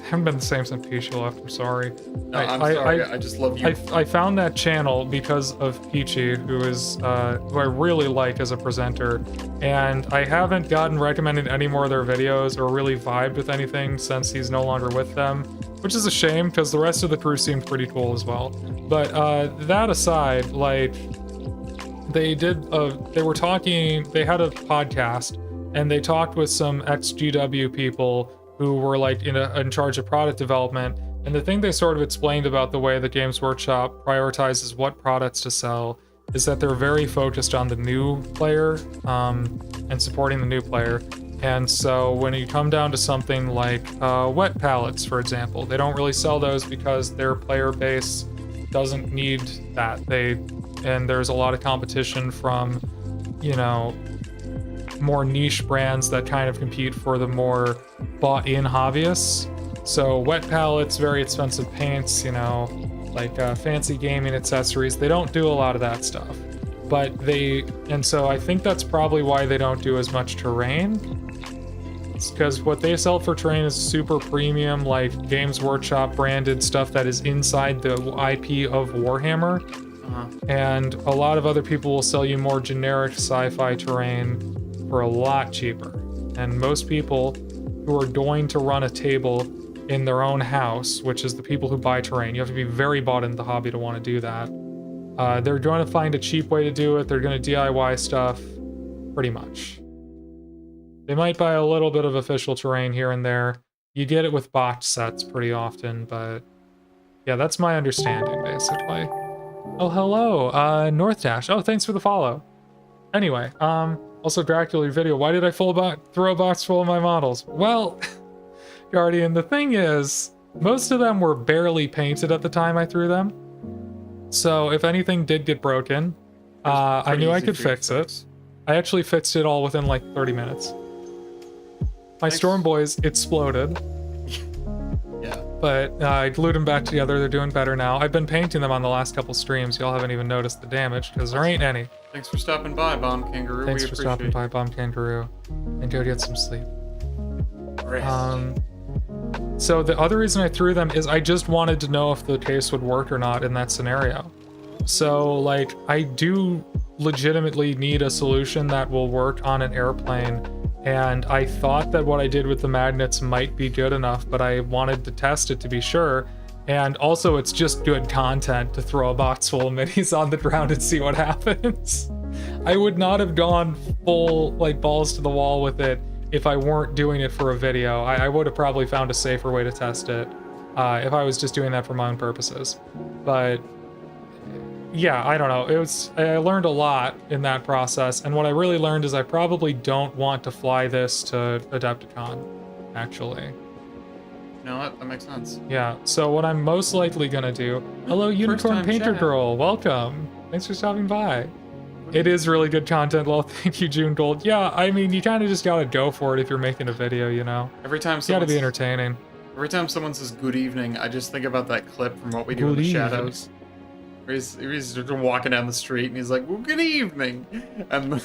haven't been the same since Peachy left. I'm sorry. No, I'm sorry. I just love you. I found that channel because of Peachy, who I really like as a presenter, and I haven't gotten recommended any more of their videos or really vibed with anything since he's no longer with them, which is a shame because the rest of the crew seemed pretty cool as well. But that aside, like they were talking. They had a podcast and they talked with some ex-GW people who were like in charge of product development. And the thing they sort of explained about the way the Games Workshop prioritizes what products to sell is that they're very focused on the new player and supporting the new player. And so when you come down to something like wet palettes, for example, they don't really sell those because their player base doesn't need that. And there's a lot of competition from, you know, more niche brands that kind of compete for the more bought-in hobbyists. So wet palettes, very expensive paints, you know, like fancy gaming accessories, they don't do a lot of that stuff. And so I think that's probably why they don't do as much terrain. It's because what they sell for terrain is super premium, like Games Workshop branded stuff that is inside the IP of Warhammer. And a lot of other people will sell you more generic sci-fi terrain for a lot cheaper. And most people who are going to run a table in their own house, which is the people who buy terrain, you have to be very bought into the hobby to want to do that. They're going to find a cheap way to do it. They're going to DIY stuff, pretty much. They might buy a little bit of official terrain here and there. You get it with box sets pretty often, but yeah, that's my understanding, basically. Oh, hello, North Dash. Oh, thanks for the follow. Anyway, also Dracula video. Why did I throw a box full of my models? Well, Guardian, the thing is, most of them were barely painted at the time I threw them. So if anything did get broken, I knew I could fix it. I actually fixed it all within like 30 minutes. My Storm Boys exploded. Yeah. But I glued them back together. They're doing better now. I've been painting them on the last couple streams. Y'all haven't even noticed the damage because there ain't any. Thanks for stopping by, Bomb Kangaroo. Thanks for stopping by, Bomb Kangaroo. And go get some sleep. Rest. So the other reason I threw them is I just wanted to know if the case would work or not in that scenario. So, like, I do legitimately need a solution that will work on an airplane, and I thought that what I did with the magnets might be good enough, but I wanted to test it to be sure. And also, it's just good content to throw a box full of minis on the ground and see what happens. I would not have gone full, like, balls to the wall with it if I weren't doing it for a video. I would have probably found a safer way to test it if I was just doing that for my own purposes. But yeah, I don't know. I learned a lot in that process, and what I really learned is I probably don't want to fly this to Adepticon, actually. No, that makes sense. Yeah, so what I'm most likely gonna do... Hello, Unicorn Painter Girl, welcome. Thanks for stopping by. It is really good content. Well, thank you, June Gold. Yeah, I mean, you kind of just gotta go for it if you're making a video, you know? Every time it's gotta be entertaining. Every time someone says good evening, I just think about that clip from What We Do in the Shadows. Where he's just walking down the street and he's like, well, good evening. And the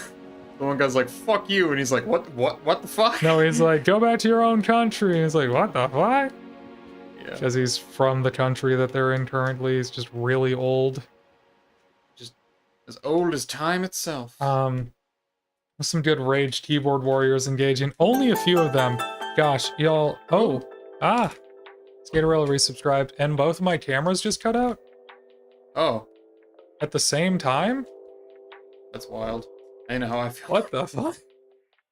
one guy's like, fuck you. And he's like, what the fuck? No, he's like, go back to your own country. And he's like, what the fuck? Yeah. Because he's from the country that they're in currently. He's just really old. As old as time itself. Some good raged keyboard warriors engaging. Only a few of them. Gosh, y'all. Oh, Skaterella resubscribed, and both of my cameras just cut out. Oh. At the same time? That's wild. I know how I feel. What the fuck?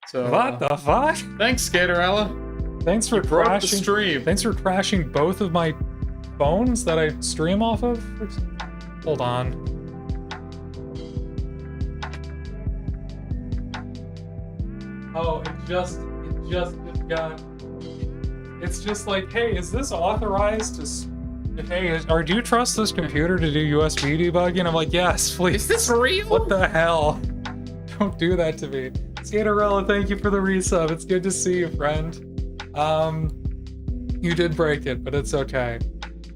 So. What the fuck? Thanks, Skaterella. Thanks for crashing the stream. Thanks for crashing both of my phones that I stream off of. Hold on. Oh, it just got... It's just like, hey, is this authorized hey, do you trust this computer to do USB debugging? I'm like, yes, please. Is this real? What the hell? Don't do that to me. Skaterella, thank you for the resub. It's good to see you, friend. You did break it, but it's okay.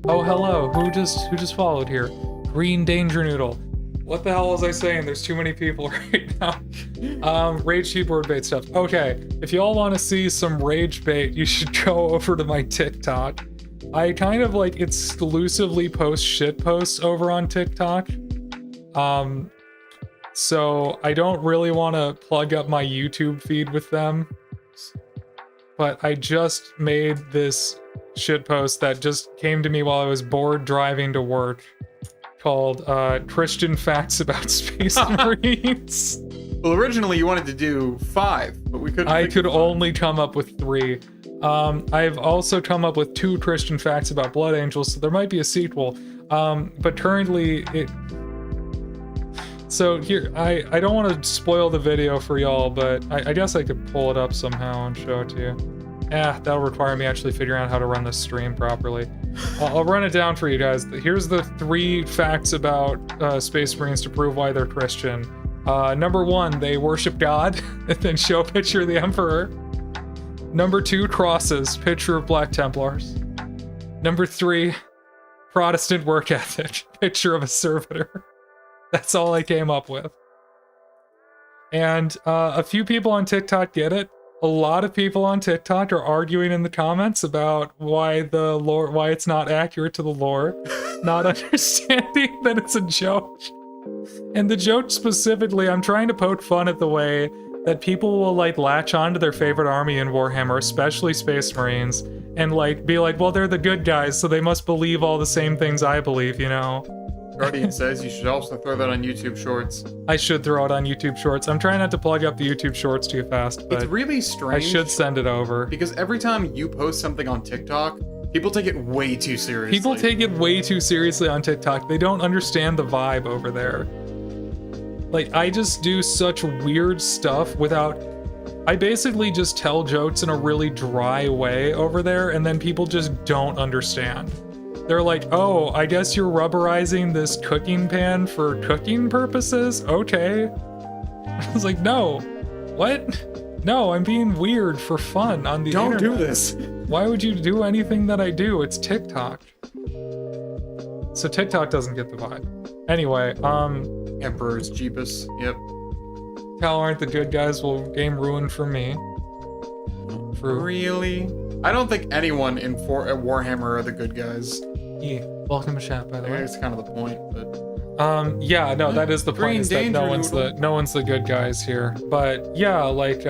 Oh, hello. Who just followed here? Green Danger Noodle. What the hell was I saying? There's too many people right now. Rage keyboard bait stuff. Okay, if y'all want to see some rage bait, you should go over to my TikTok. I kind of like exclusively post shit posts over on TikTok. So I don't really want to plug up my YouTube feed with them. But I just made this shit post that just came to me while I was bored driving to work, called Christian Facts About Space Marines. Well, originally you wanted to do 5, but we couldn't. I could only come up with 3. I've also come up with 2 Christian facts about Blood Angels, so there might be a sequel. But currently so here, I don't want to spoil the video for y'all, but I guess I could pull it up somehow and show it to you. That'll require me actually figuring out how to run this stream properly. I'll run it down for you guys. Here's the 3 facts about Space Marines to prove why they're Christian. Number 1, they worship God, and then show a picture of the Emperor. Number 2, crosses, picture of Black Templars. Number 3, Protestant work ethic, picture of a servitor. That's all I came up with. And a few people on TikTok get it. A lot of people on TikTok are arguing in the comments about why it's not accurate to the lore, not understanding that it's a joke. And the joke specifically, I'm trying to poke fun at the way that people will like latch onto their favorite army in Warhammer, especially Space Marines, and like be like, well, they're the good guys, so they must believe all the same things I believe, you know? Guardian says you should also throw that on YouTube Shorts. I should throw it on YouTube Shorts. I'm trying not to plug up the YouTube Shorts too fast, but it's really strange. I should send it over. Because every time you post something on TikTok, people take it way too seriously. People take it way too seriously on TikTok. They don't understand the vibe over there. Like, I just do such weird stuff I basically just tell jokes in a really dry way over there, and then people just don't understand. They're like, oh, I guess you're rubberizing this cooking pan for cooking purposes? Okay. I was like, no. What? No, I'm being weird for fun on the internet. Don't do this. Why would you do anything that I do? It's TikTok. So TikTok doesn't get the vibe. Anyway, Emperor's Jeepus. Yep. Cal aren't the good guys. Well, game ruined for me. Really? I don't think anyone in Warhammer are the good guys. Yeah. Welcome to chat, by the way. That's kind of the point, but yeah, no, that is the point, is that no one's the good guys here. But yeah, like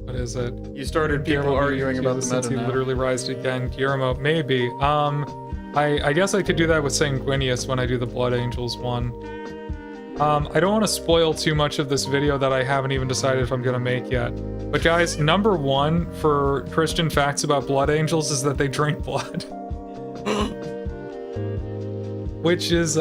what is it? You started people arguing about the meta now. He literally rised again. Guillermo, maybe. I guess I could do that with Sanguinius when I do the Blood Angels one. I don't want to spoil too much of this video that I haven't even decided if I'm gonna make yet. But guys, number 1 for Christian facts about Blood Angels is that they drink blood. Which is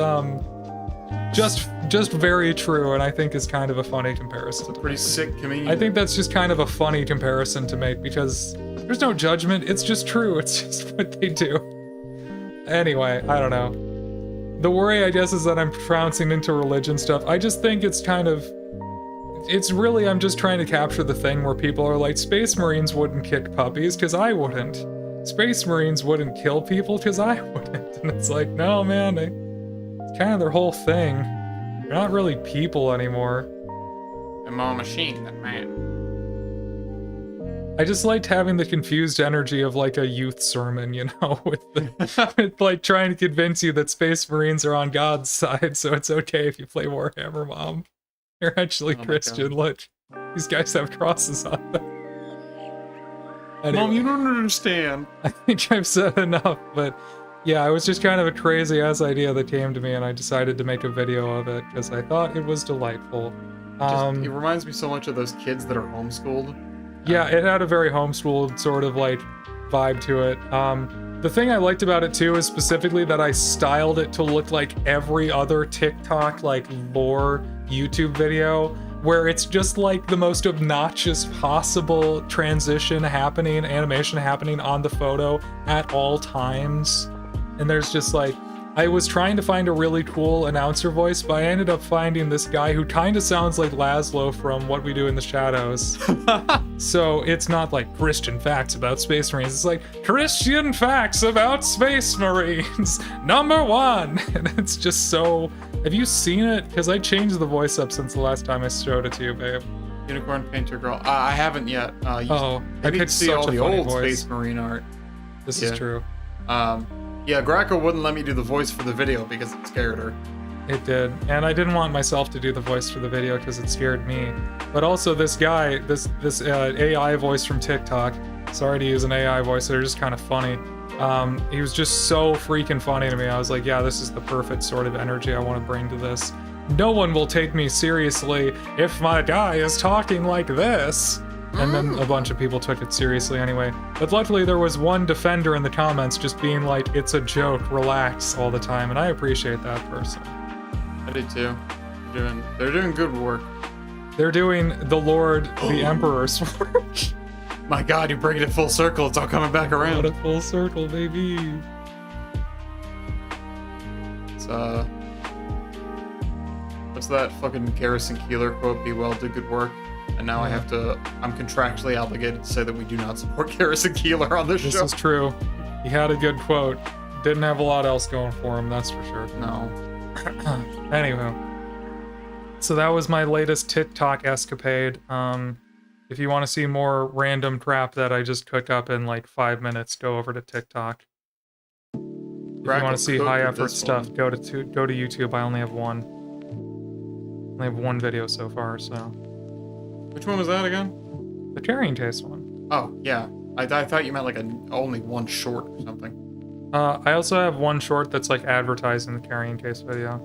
just very true, and I think is kind of a funny comparison. Pretty sick comedian. I think that's just kind of a funny comparison to make, because there's no judgment, it's just true, it's just what they do. Anyway, I don't know. The worry, I guess, is that I'm trouncing into religion stuff. I just think it's kind of... It's really, I'm just trying to capture the thing where people are like, Space Marines wouldn't kick puppies, because I wouldn't. Space Marines wouldn't kill people, because I wouldn't. And it's like, no, man, it's kind of their whole thing. They're not really people anymore. I'm all machine, that man. I just liked having the confused energy of like a youth sermon, you know, with like trying to convince you that Space Marines are on God's side, so it's okay if you play Warhammer, Mom. You're actually Christian. Look, these guys have crosses on them. Anyway, Mom, you don't understand. I think I've said enough, but yeah, it was just kind of a crazy-ass idea that came to me, and I decided to make a video of it because I thought it was delightful. It reminds me so much of those kids that are homeschooled. Yeah, it had a very homeschooled sort of like vibe to it. The thing I liked about it too is specifically that I styled it to look like every other TikTok like lore YouTube video. where it's just like the most obnoxious possible animation happening on the photo at all times. And there's just like, I was trying to find a really cool announcer voice, but I ended up finding this guy who kind of sounds like Laszlo from What We Do in the Shadows. So it's not like Christian facts about Space Marines. It's like Christian facts about Space Marines, #1. And it's just so... Have you seen it? Because I changed the voice up since the last time I showed it to you, babe. Unicorn Painter Girl. I haven't yet. I need to picked see such all a the funny old voice. Space Marine art. This is true. Yeah, Graco wouldn't let me do the voice for the video because it scared her. It did, and I didn't want myself to do the voice for the video because it scared me. But also this guy, this AI voice from TikTok, sorry to use an AI voice, they're just kind of funny. He was just so freaking funny to me. I was like, yeah, this is the perfect sort of energy I want to bring to this. No one will take me seriously if my guy is talking like this. And then a bunch of people took it seriously anyway. But luckily there was one defender in the comments just being like, it's a joke, relax all the time, and I appreciate that person. I did too. They're doing good work. They're doing the Lord, the Emperor's work. My God, you're bringing it full circle. It's all coming back around. What a full circle, baby. It's what's that fucking Garrison Keeler quote? Be well, do good work. And now I'm contractually obligated to say that we do not support Garrison Keeler on this show. This is true. He had a good quote. Didn't have a lot else going for him, that's for sure. No. Anywho. So that was my latest TikTok escapade. If you want to see more random crap that I just cook up in like 5 minutes, go over to TikTok. If you want to see high effort stuff, go to YouTube. I only have one. I have one video so far, so. Which one was that again? The carrying case one. Oh, yeah. I thought you meant like only one short or something. I also have one short that's like advertising the carrying case video.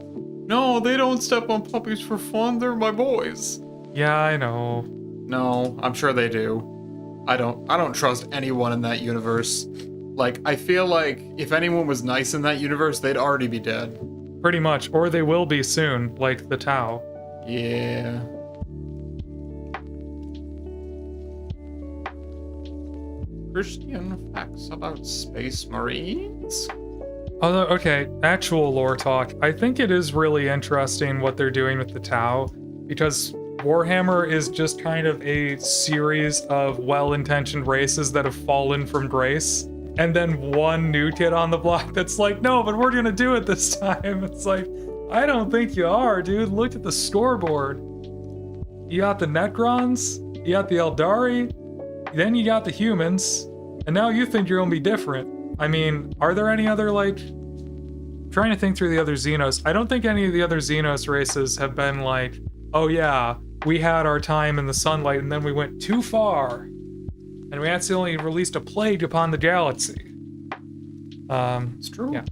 No, they don't step on puppies for fun. They're my boys. Yeah, I know. No, I'm sure they do. I don't trust anyone in that universe. Like, I feel like if anyone was nice in that universe, they'd already be dead. Pretty much, or they will be soon, like the Tau. Yeah. Christian facts about Space Marines? Although, okay, actual lore talk. I think it is really interesting what they're doing with the Tau, because Warhammer is just kind of a series of well-intentioned races that have fallen from grace, and then one new kid on the block that's like, no, but we're gonna do it this time. It's like, I don't think you are, dude. Look at the scoreboard. You got the Necrons, you got the Eldari, then you got the humans, and now you think you're gonna be different. I mean, are there any other, like... I'm trying to think through the other Xenos. I don't think any of the other Xenos races have been like, oh yeah, we had our time in the sunlight and then we went too far. And we accidentally released a plague upon the galaxy. It's true. Yeah.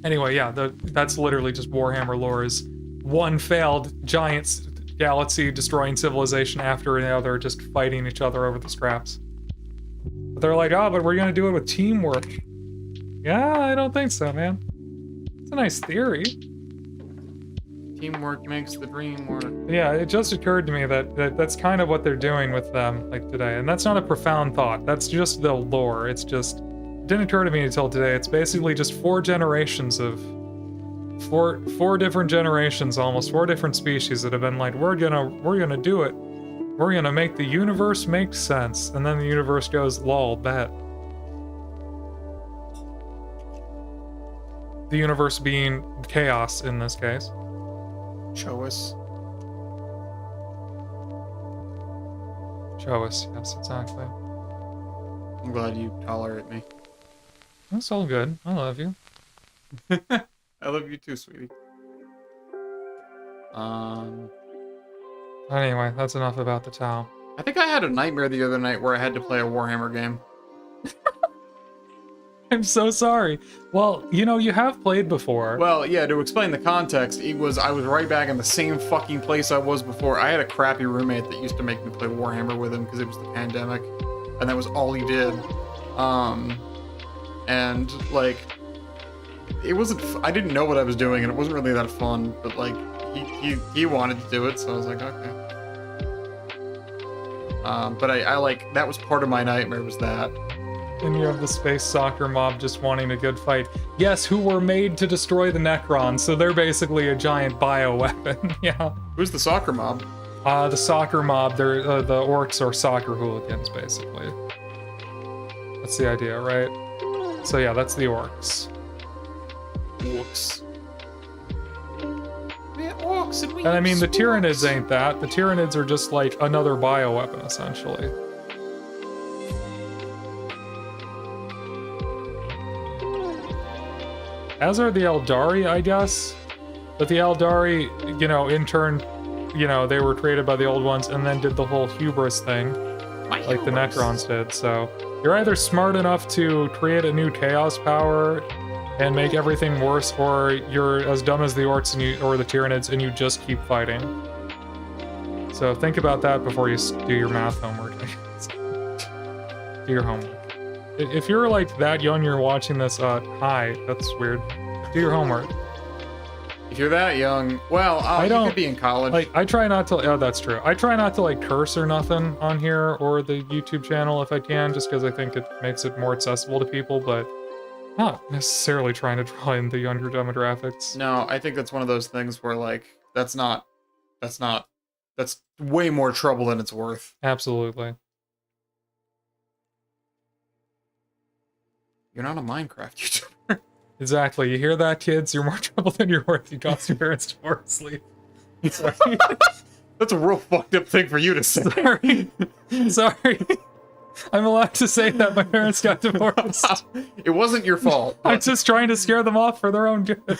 Anyway, yeah, that's literally just Warhammer lore is one failed giant galaxy destroying civilization after another, just fighting each other over the scraps. But they're like, oh, but we're gonna do it with teamwork. Yeah, I don't think so, man. It's a nice theory. Teamwork makes the dream work. Yeah, it just occurred to me that that's kind of what they're doing with them, like today. And that's not a profound thought. That's just the lore. It's just, it didn't occur to me until today. It's basically just four generations of, four different generations, almost four different species that have been like, we're gonna do it. We're gonna make the universe make sense. And then the universe goes, lol, bet. The universe being chaos in this case. Show us. Show us, yes, exactly. I'm glad you tolerate me. That's all good. I love you. I love you too, sweetie. Anyway, that's enough about the Tau. I think I had a nightmare the other night where I had to play a Warhammer game. I'm so sorry. Well, you know, you have played before. Well, yeah, to explain the context, I was right back in the same fucking place I was before. I had a crappy roommate that used to make me play Warhammer with him because it was the pandemic, and that was all he did. And, like, it wasn't... I didn't know what I was doing, and it wasn't really that fun, but, like, he wanted to do it, so I was like, okay. But I like, that was part of my nightmare, was that. And you have the space soccer mob just wanting a good fight. Yes, who were made to destroy the Necrons, so they're basically a giant bioweapon. Yeah. Who's the soccer mob? The soccer mob, they're the orcs are soccer hooligans, basically. That's the idea, right? So yeah, that's the orcs. Orcs. We're orcs and we And I mean, the use Tyranids orcs. ain't that. The Tyranids are just like another bioweapon, essentially. As are the Eldari, I guess. But the Eldari, you know, in turn, you know, they were created by the old ones and then did the whole hubris thing, like the Necrons did. So you're either smart enough to create a new chaos power and make everything worse, or you're as dumb as the orcs and or the Tyranids and you just keep fighting. So think about that before you do your math homework. Do your homework. If you're like that young, you're watching this, hi, that's weird. Do your homework. If you're that young, well, you could be in college. Like, I try not to, oh, that's true. I try not to, like, curse or nothing on here or the YouTube channel if I can, just because I think it makes it more accessible to people, but not necessarily trying to draw in the younger demographics. No, I think that's one of those things where, like, that's way more trouble than it's worth. Absolutely. You're not a Minecraft YouTuber. Exactly. You hear that, kids? You're more trouble than you're worth. You cost your parents divorce leave. Sorry. That's a real fucked up thing for you to say. Sorry. Sorry. I'm allowed to say that my parents got divorced. It wasn't your fault. I'm just trying to scare them off for their own good.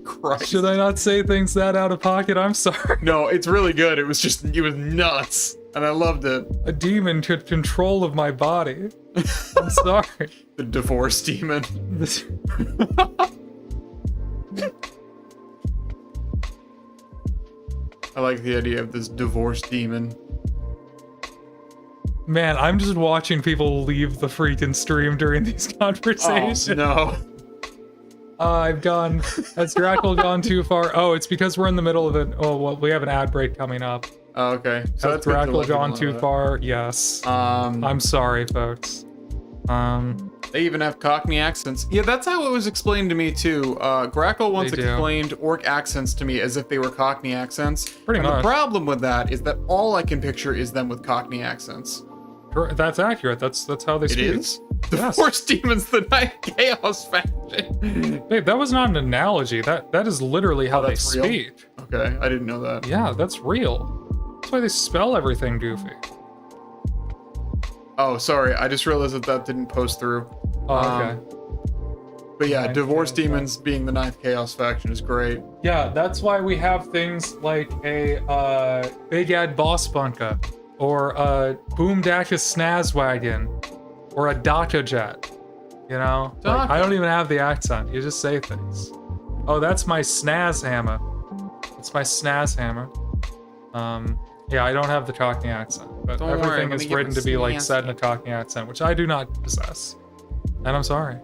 Christ. Should I not say things that out of pocket? I'm sorry. No, it's really good. It was nuts. And I loved it. A demon took control of my body. I'm sorry. The divorce demon. This... I like the idea of this divorce demon. Man, I'm just watching people leave the freaking stream during these conversations. Oh, no. I've gone... Has Drackle gone too far? Oh, it's because we're in the middle of it. Oh, well, we have an ad break coming up. Oh, okay. So that's good to Drackle let gone people know too that. far? Yes. I'm sorry, folks. They even have Cockney accents. Yeah, that's how it was explained to me too. Grackle once They do. explained orc accents to me as if they were Cockney accents. Pretty and much. The problem with that is that all I can picture is them with Cockney accents. That's accurate. That's how they It speak. is? The Yes. Force Demons, the Night Chaos faction. Babe, that was not an analogy. That is literally how they that's real? speak. Okay, I didn't know that. Yeah, that's real. That's why they spell everything goofy. Oh, sorry. I just realized that didn't post through. Oh, okay. But yeah, Ninth Divorce Chaos Demons being the Ninth Chaos faction is great. Yeah, that's why we have things like a Big Ad Boss Bunka, or a Boomdacus Snazwagon, or a Daka Jet. You know? Like, I don't even have the accent. You just say things. Oh, that's my Snaz Hammer. It's my Snaz Hammer. Yeah, I don't have the Cockney accent, but Don't worry, everything let is me get written my to be like Snaz said in a Cockney accent, which I do not possess. And I'm sorry.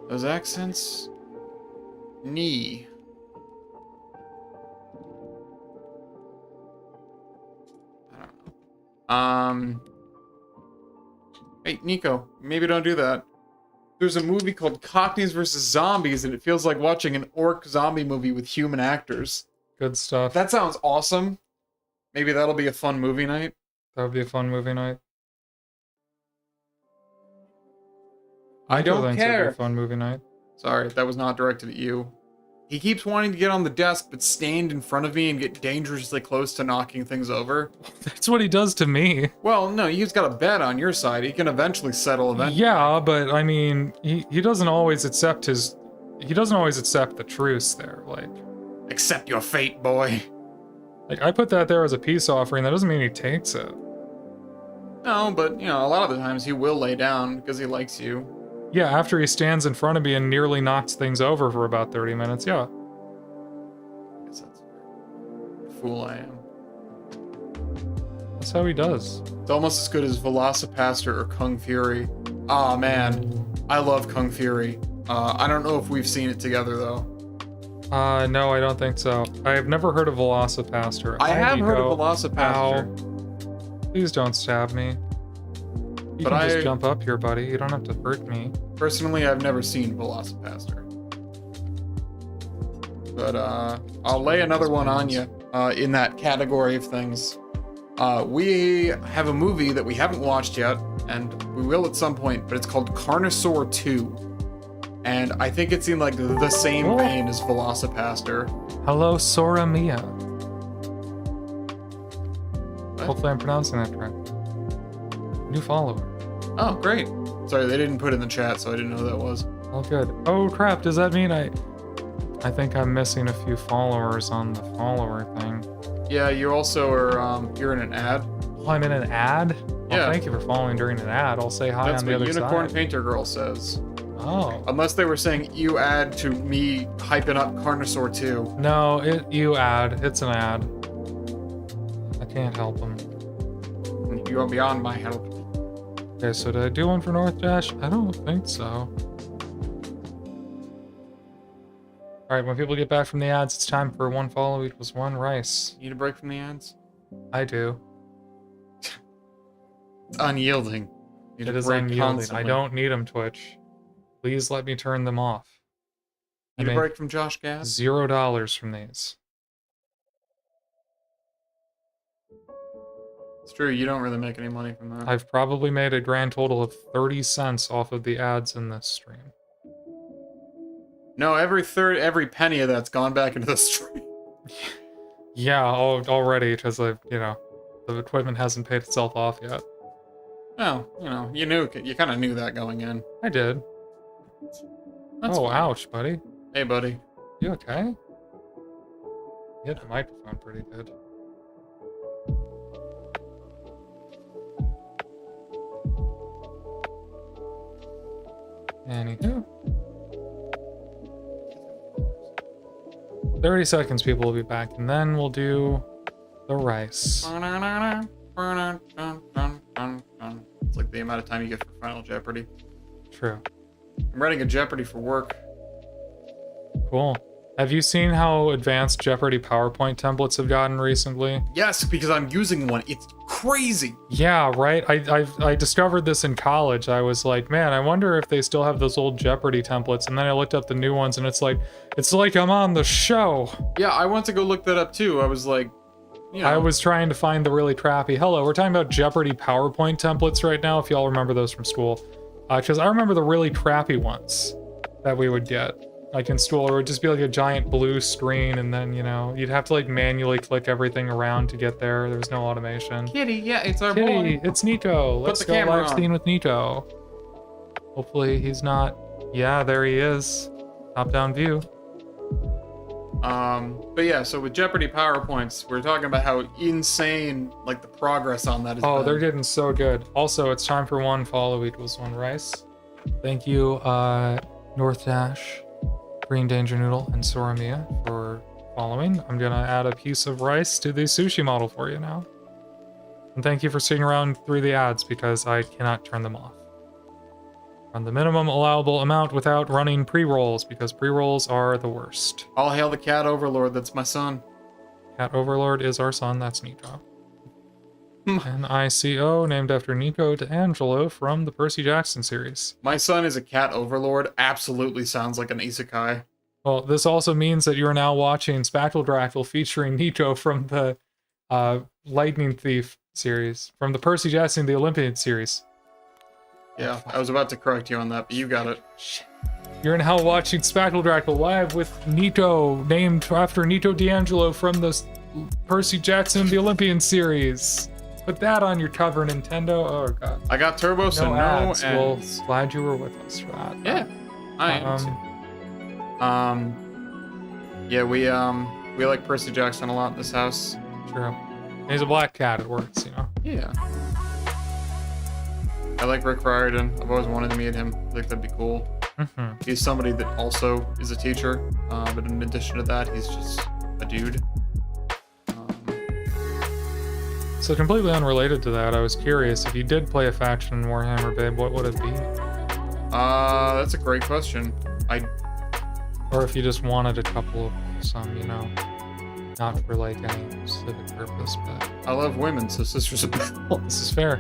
Those accents? Knee. I don't know. Hey, Nico, maybe don't do that. There's a movie called Cockneys vs. Zombies, and it feels like watching an orc zombie movie with human actors. Good stuff. That sounds awesome. Maybe that'll be a fun movie night. That would be a fun movie night. I Nico don't thinks it'd be care. a fun movie night. Sorry, that was not directed at you. He keeps wanting to get on the desk, but stand in front of me and get dangerously close to knocking things over. That's what he does to me. Well, no, he's got a bet on your side. He can eventually settle eventually. Yeah, but I mean, he doesn't always accept the truce there. Like Accept your fate, boy. I put that there as a peace offering. That doesn't mean he takes it. No, but, you know, a lot of the times he will lay down because he likes you. Yeah, after he stands in front of me and nearly knocks things over for about 30 minutes, yeah. I guess that's the fool I am. That's how he does. It's almost as good as Velocipaster or Kung Fury. Aw, man. I love Kung Fury. I don't know if we've seen it together though. No, I don't think so. I've never heard of Velocipaster. I have heard of Ow. Velocipaster. Please don't stab me. You But can just jump up here, buddy. You don't have to hurt me. Personally, I've never seen Velocipaster. But I'll lay another one on you in that category of things. We have a movie that we haven't watched yet, and we will at some point, but it's called Carnosaur 2. And I think it's in like the same vein as Velocipaster. Hello, Sora Mia. What? Hopefully I'm pronouncing that correct. New follower. Oh, great. Sorry, they didn't put it in the chat, so I didn't know who that was. All good. Oh crap, does that mean I think I'm missing a few followers on the follower thing. Yeah, you also are, you're in an ad. Oh, I'm in an ad? Well, Yeah. thank you for following during an ad. I'll say hi That's on the what other Unicorn side. Painter Girl says. Oh. Unless they were saying you add to me hyping up Carnosaur 2. No, you ad. It's an ad. I can't help them. You are beyond my help. Okay, so did I do one for North Dash? I don't think so. Alright, when people get back from the ads, it's time for one follow equals one rice. Need a break from the ads? I do. It's unyielding. Need It a is break unyielding. constantly. I don't need them, Twitch. Please let me turn them off. I Need a made break from Josh Gad? $0 from these. It's true, you don't really make any money from that. I've probably made a grand total of 30 cents off of the ads in this stream. No, every penny of that's gone back into the stream. Yeah, already, because the equipment hasn't paid itself off yet. Well, you kind of knew that going in. I did. That's Oh, fine. ouch, buddy. Hey, buddy. You okay? You hit the microphone pretty good. Anywho. 30 seconds, people will be back, and then we'll do the rice. It's like the amount of time you get for Final Jeopardy. True. I'm writing a Jeopardy for work. Cool. Have you seen how advanced Jeopardy PowerPoint templates have gotten recently? Yes, because I'm using one. It's crazy. Yeah, right? I discovered this in college. I was like, man, I wonder if they still have those old Jeopardy templates. And then I looked up the new ones, and it's like I'm on the show. Yeah, I went to go look that up too. I was like, I was trying to find the really crappy. Hello, we're talking about Jeopardy PowerPoint templates right now, if y'all remember those from school. Because I remember the really crappy ones that we would get. Like in school, it would just be like a giant blue screen, and then, you'd have to like manually click everything around to get there. There was no automation. Kitty, yeah, it's our Kitty, boy. it's Nico. Let's the go camera live on. scene with Nico. Hopefully he's not. Yeah, there he is. Top-down view. But yeah, so with Jeopardy PowerPoints, we're talking about how insane, like, the progress on that is. Oh, they're getting so good. Also, it's time for one follow equals one rice. Thank you, North Dash, Green Danger Noodle, and Soramia for following. I'm gonna add a piece of rice to the sushi model for you now. And thank you for sticking around through the ads, because I cannot turn them off. Run the minimum allowable amount without running pre-rolls, because pre-rolls are the worst. All hail the cat overlord, that's my son. Cat Overlord is our son, that's Nico. N-I-C-O, named after Nico D'Angelo from the Percy Jackson series. My son is a cat overlord, absolutely sounds like an isekai. Well, this also means that you're now watching Spackle Drackle featuring Nico from the Lightning Thief series, from the Percy Jackson the Olympian series. Yeah, I was about to correct you on that, but you got it. You're now watching Spackle Drackle live with Nico, named after Nico D'Angelo from the Percy Jackson the Olympian series. Put that on your cover, Nintendo. Oh god. I got Turbo, so No no, ads. and Well, glad you were with us for that. yeah, I am. Yeah, we like Percy Jackson a lot in this house. True. He's a black cat, it works, Yeah. I like Rick Riordan. I've always wanted to meet him. I think that'd be cool. Mm-hmm. He's somebody that also is a teacher, but in addition to that, he's just a dude. So completely unrelated to that, I was curious, if you did play a faction in Warhammer, babe, what would it be? That's a great question. Or if you just wanted a couple of some, you know, not for like any specific purpose, but I love women, so Sisters of Battle. this is fair.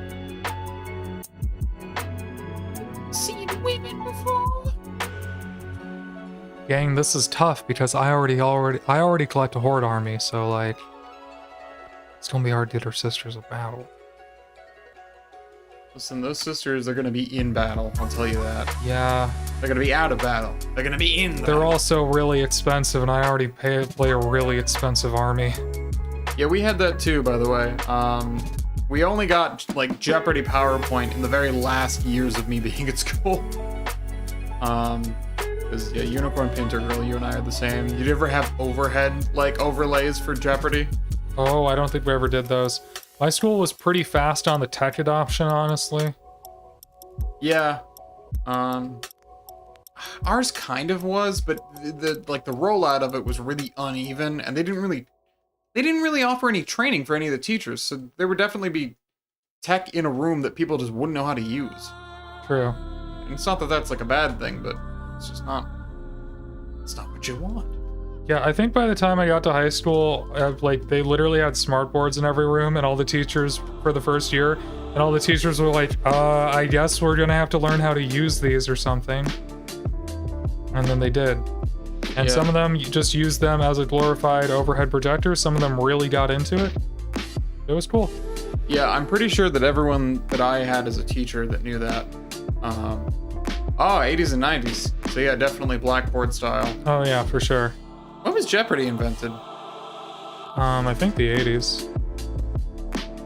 Seen women before. Gang, this is tough because I already collect a horde army, so like it's gonna be hard to get our Sisters of Battle. Listen, those sisters are gonna be in battle, I'll tell you that. Yeah. They're gonna be out of battle. They're gonna be in They're also really expensive, and I already play a really expensive army. Yeah, we had that too, by the way. We only got like Jeopardy PowerPoint in the very last years of me being at school. Because yeah, Unicorn Painter Girl, you and I are the same. Did you ever have overhead like overlays for Jeopardy? Oh, I don't think we ever did those. My school was pretty fast on the tech adoption, honestly. Yeah. Ours kind of was, but the rollout of it was really uneven, and they didn't really offer any training for any of the teachers. So there would definitely be tech in a room that people just wouldn't know how to use. True. And it's not that that's like a bad thing, but it's just not. It's not what you want. Yeah, I think by the time I got to high school, like they literally had smart boards in every room, and all the teachers for the first year, and all the teachers were like, I guess we're gonna have to learn how to use these or something. And then they did. And Yeah. some of them just used them as a glorified overhead projector. Some of them really got into it. It was cool. Yeah, I'm pretty sure that everyone that I had as a teacher that knew that. 80s and 90s. So yeah, definitely blackboard style. Oh yeah, for sure. When was Jeopardy invented? I think the 80s.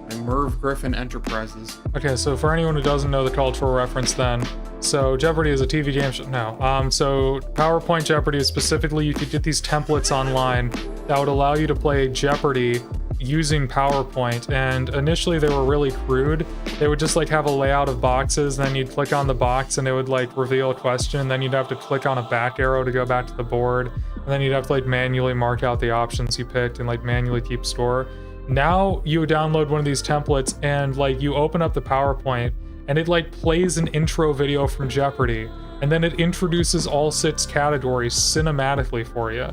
By Merv Griffin Enterprises. Okay, so for anyone who doesn't know the cultural reference then, so Jeopardy is a TV game show. No. So PowerPoint Jeopardy is specifically, you could get these templates online that would allow you to play Jeopardy using PowerPoint, and initially they were really crude. They would just like have a layout of boxes, then you'd click on the box and it would like reveal a question, then you'd have to click on a back arrow to go back to the board, and then you'd have to like manually mark out the options you picked and like manually keep score. Now you download one of these templates and like you open up the PowerPoint and it like plays an intro video from Jeopardy, and then it introduces all 6 categories cinematically for you.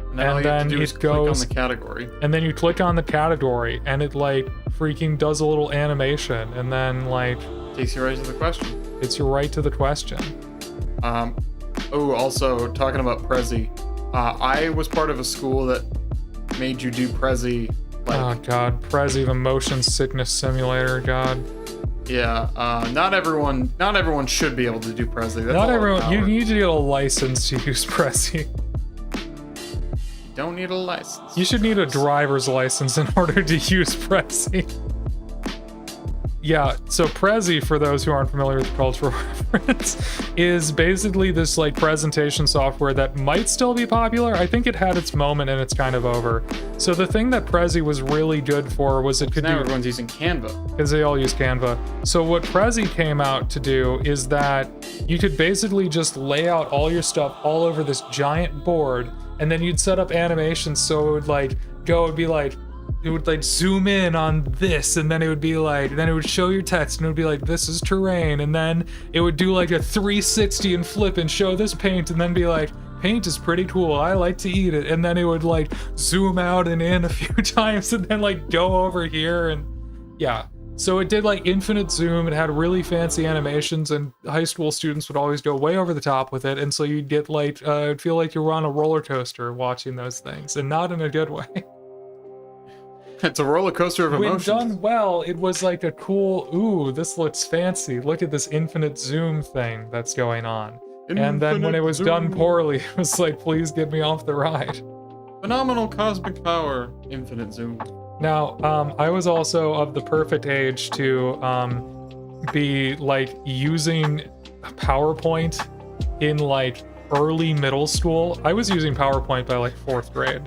And then all you have to do is click on the category. And then you click on the category and it like freaking does a little animation, and then like Takes you right to the question. it's you right to the question. Also talking about Prezi, I was part of a school that made you do Prezi. Oh god, Prezi, the motion sickness simulator, god. Yeah, not everyone should be able to do Prezi. That's Not all everyone, you power. need to get a license to use Prezi. You don't need a license. You should need a driver's license in order to use Prezi. Yeah, so Prezi, for those who aren't familiar with the cultural reference, is basically this like presentation software that might still be popular. I think it had its moment and it's kind of over. So the thing that Prezi was really good for was it could Now do, everyone's using Canva. because they all use Canva. So what Prezi came out to do is that you could basically just lay out all your stuff all over this giant board, and then you'd set up animations so it would like go, it'd be like, it would like zoom in on this, and then it would be like, then it would show your text and it would be like, this is terrain, and then it would do like a 360 and flip and show this paint, and then be like, paint is pretty cool, I like to eat it, and then it would like zoom out and in a few times and then like go over here, and yeah. So it did like infinite zoom, it had really fancy animations, and high school students would always go way over the top with it, and so you'd get like, it'd feel like you were on a roller coaster watching those things, and not in a good way. It's a roller coaster of emotions. When done well, it was like a cool, ooh, this looks fancy. Look at this infinite zoom thing that's going on. And then when it was done poorly, it was like, please get me off the ride. Phenomenal cosmic power, infinite zoom. Now, I was also of the perfect age to be like using PowerPoint in like early middle school. I was using PowerPoint by like 4th grade,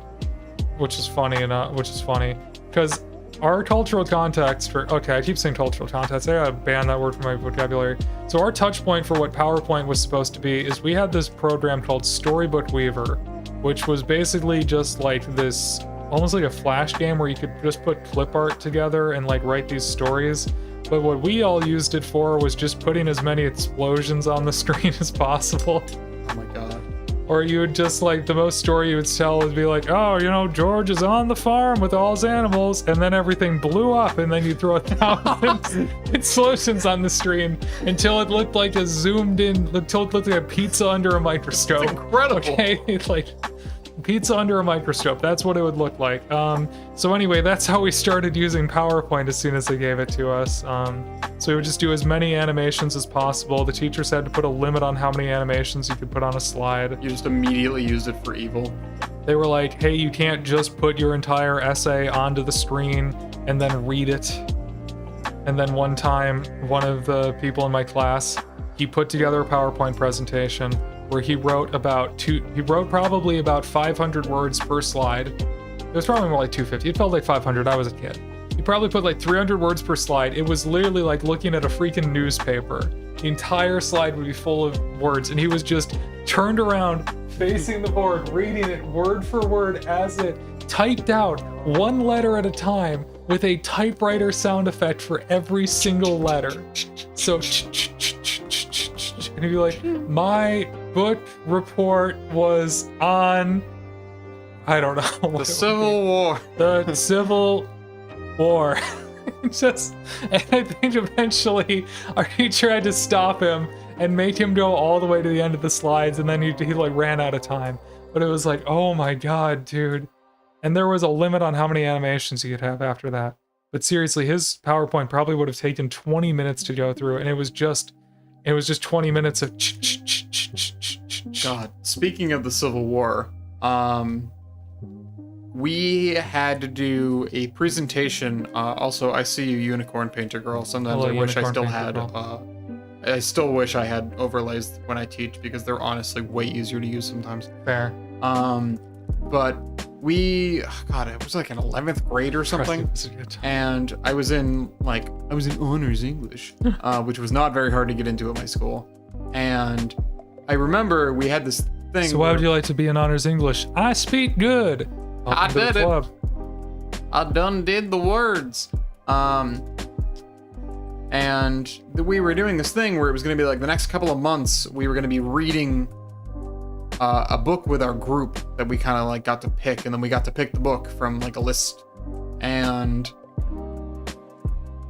which is funny because our cultural context for, okay, I keep saying cultural context, I gotta ban that word from my vocabulary. So our touch point for what PowerPoint was supposed to be is we had this program called Storybook Weaver, which was basically just like this, almost like a flash game where you could just put clip art together and like write these stories. But what we all used it for was just putting as many explosions on the screen as possible. Oh my god. Or you would just like, the most story you would tell would be like, oh, you know, George is on the farm with all his animals, and then everything blew up, and then you throw 1,000 explosions on the screen until it looked like a zoomed in, until it looked like a pizza under a microscope. It's incredible. Okay, like pizza under a microscope. That's what it would look like. So anyway, that's how we started using PowerPoint as soon as they gave it to us. So we would just do as many animations as possible. The teachers had to put a limit on how many animations you could put on a slide. You just immediately used it for evil. They were like, hey, you can't just put your entire essay onto the screen and then read it. And then one time, one of the people in my class, he put together a PowerPoint presentation where he wrote probably about 500 words per slide. It was probably more like 250. It felt like 500. I was a kid. He probably put like 300 words per slide. It was literally like looking at a freaking newspaper. The entire slide would be full of words, and he was just turned around, facing the board, reading it word for word as it typed out, one letter at a time, with a typewriter sound effect for every single letter. So, and he'd be like, my book report was on, I don't know. The Civil War. The Civil War. Just, and I think eventually our teacher had to stop him and make him go all the way to the end of the slides, and then he like ran out of time. But it was like, oh my god, dude. And there was a limit on how many animations you could have after that. But seriously, his PowerPoint probably would have taken 20 minutes to go through, and it was just 20 minutes of God, speaking of the Civil War, we had to do a presentation. Also, I see you, Unicorn Painter Girl. Sometimes Hello, I wish I Unicorn still Painter had. Girl. I still wish I had overlays when I teach, because they're honestly way easier to use sometimes. Fair. But God, it was like in 11th grade or something. And I was in honors English, which was not very hard to get into at my school. And I remember we had this thing. So why would you like to be in honors English? I speak good. I did it. I done did the words. And we were doing this thing where it was going to be like the next couple of months, we were going to be reading a book with our group that we kind of like got to pick, and then we got to pick the book from like a list. And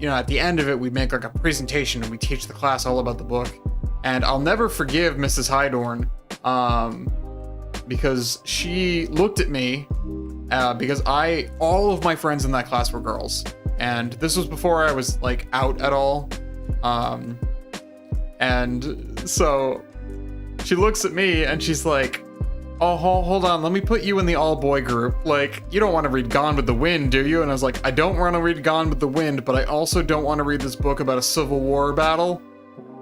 you know, at the end of it, we'd make like a presentation and we teach the class all about the book. And I'll never forgive Mrs. Hydorn, because she looked at me, because all of my friends in that class were girls. And this was before I was like out at all. And so she looks at me and she's like, oh, hold on, let me put you in the all-boy group. Like, you don't want to read Gone with the Wind, do you? And I was like, I don't want to read Gone with the Wind, but I also don't want to read this book about a Civil War battle.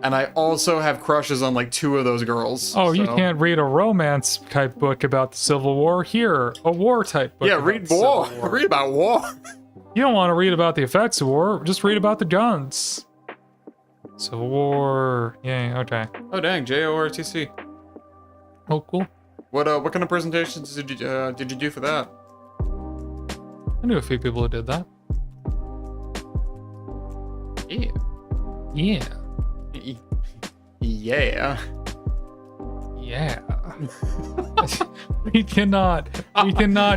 And I also have crushes on like 2 of those girls. Oh, so. You can't read a romance type book about the Civil War. Here, a war type book. Yeah, read war. Read about war. You don't want to read about the effects of war. Just read about the guns. Civil War. Yay. Okay. Oh dang, JORTC. Oh, cool. What kind of presentations did you do for that? I knew a few people who did that. Yeah. Yeah. Yeah. Yeah. We cannot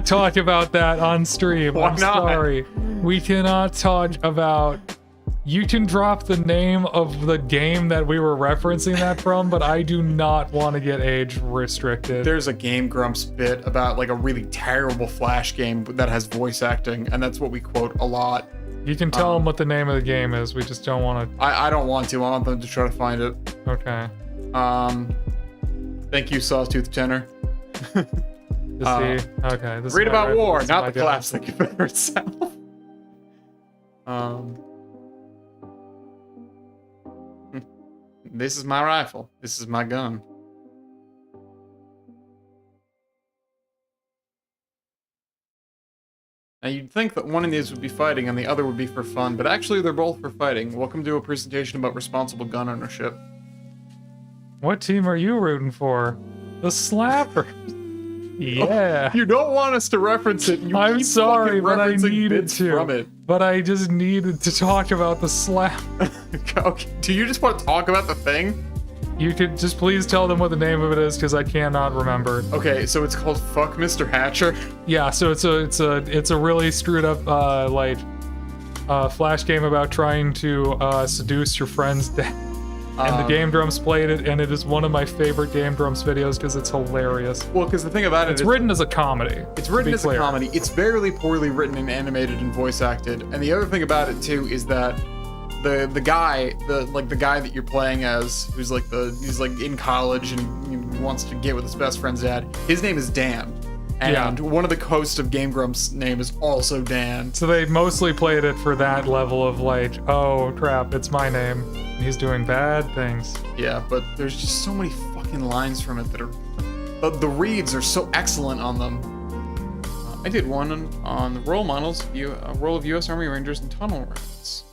talk about that on stream. Why I'm not? sorry. We cannot talk about. You can drop the name of the game that we were referencing that from, but I do not want to get age restricted. There's a Game Grumps bit about like a really terrible Flash game that has voice acting, and that's what we quote a lot. You can tell them what the name of the game is. We just don't want to. I don't want to. I want them to try to find it. Okay. Thank you, Sawtooth Tenor. Okay. This read about war, this not the collapse that could better itself. This is my rifle. This is my gun. Now you'd think that one of these would be fighting and the other would be for fun, but actually they're both for fighting. Welcome to a presentation about responsible gun ownership. What team are you rooting for? The Slapper. Yeah. Oh, you don't want us to reference it. I'm sorry, but I needed to. From it. But I just needed to talk about the Slap. Okay. Do you just want to talk about the thing? You could just please tell them what the name of it is, because I cannot remember. Okay, so it's called Fuck Mr. Hatcher. Yeah, so it's a really screwed up flash game about trying to seduce your friend's dad. And the Game Drums played it, and it is one of my favorite Game Drums videos because it's hilarious. Well, because the thing about it's written as a comedy. It's written as a comedy. It's very poorly written and animated and voice acted. And the other thing about it too is that the guy that you're playing as, he's like in college and he wants to get with his best friend's dad. His name is Dan. And one of the hosts of Game Grumps' name is also Dan. So they mostly played it for that level of like, oh crap, it's my name. And he's doing bad things. Yeah, but there's just so many fucking lines from it that are... But the reads are so excellent on them. I did one on the role models, role of U.S. Army Rangers and tunnel rats.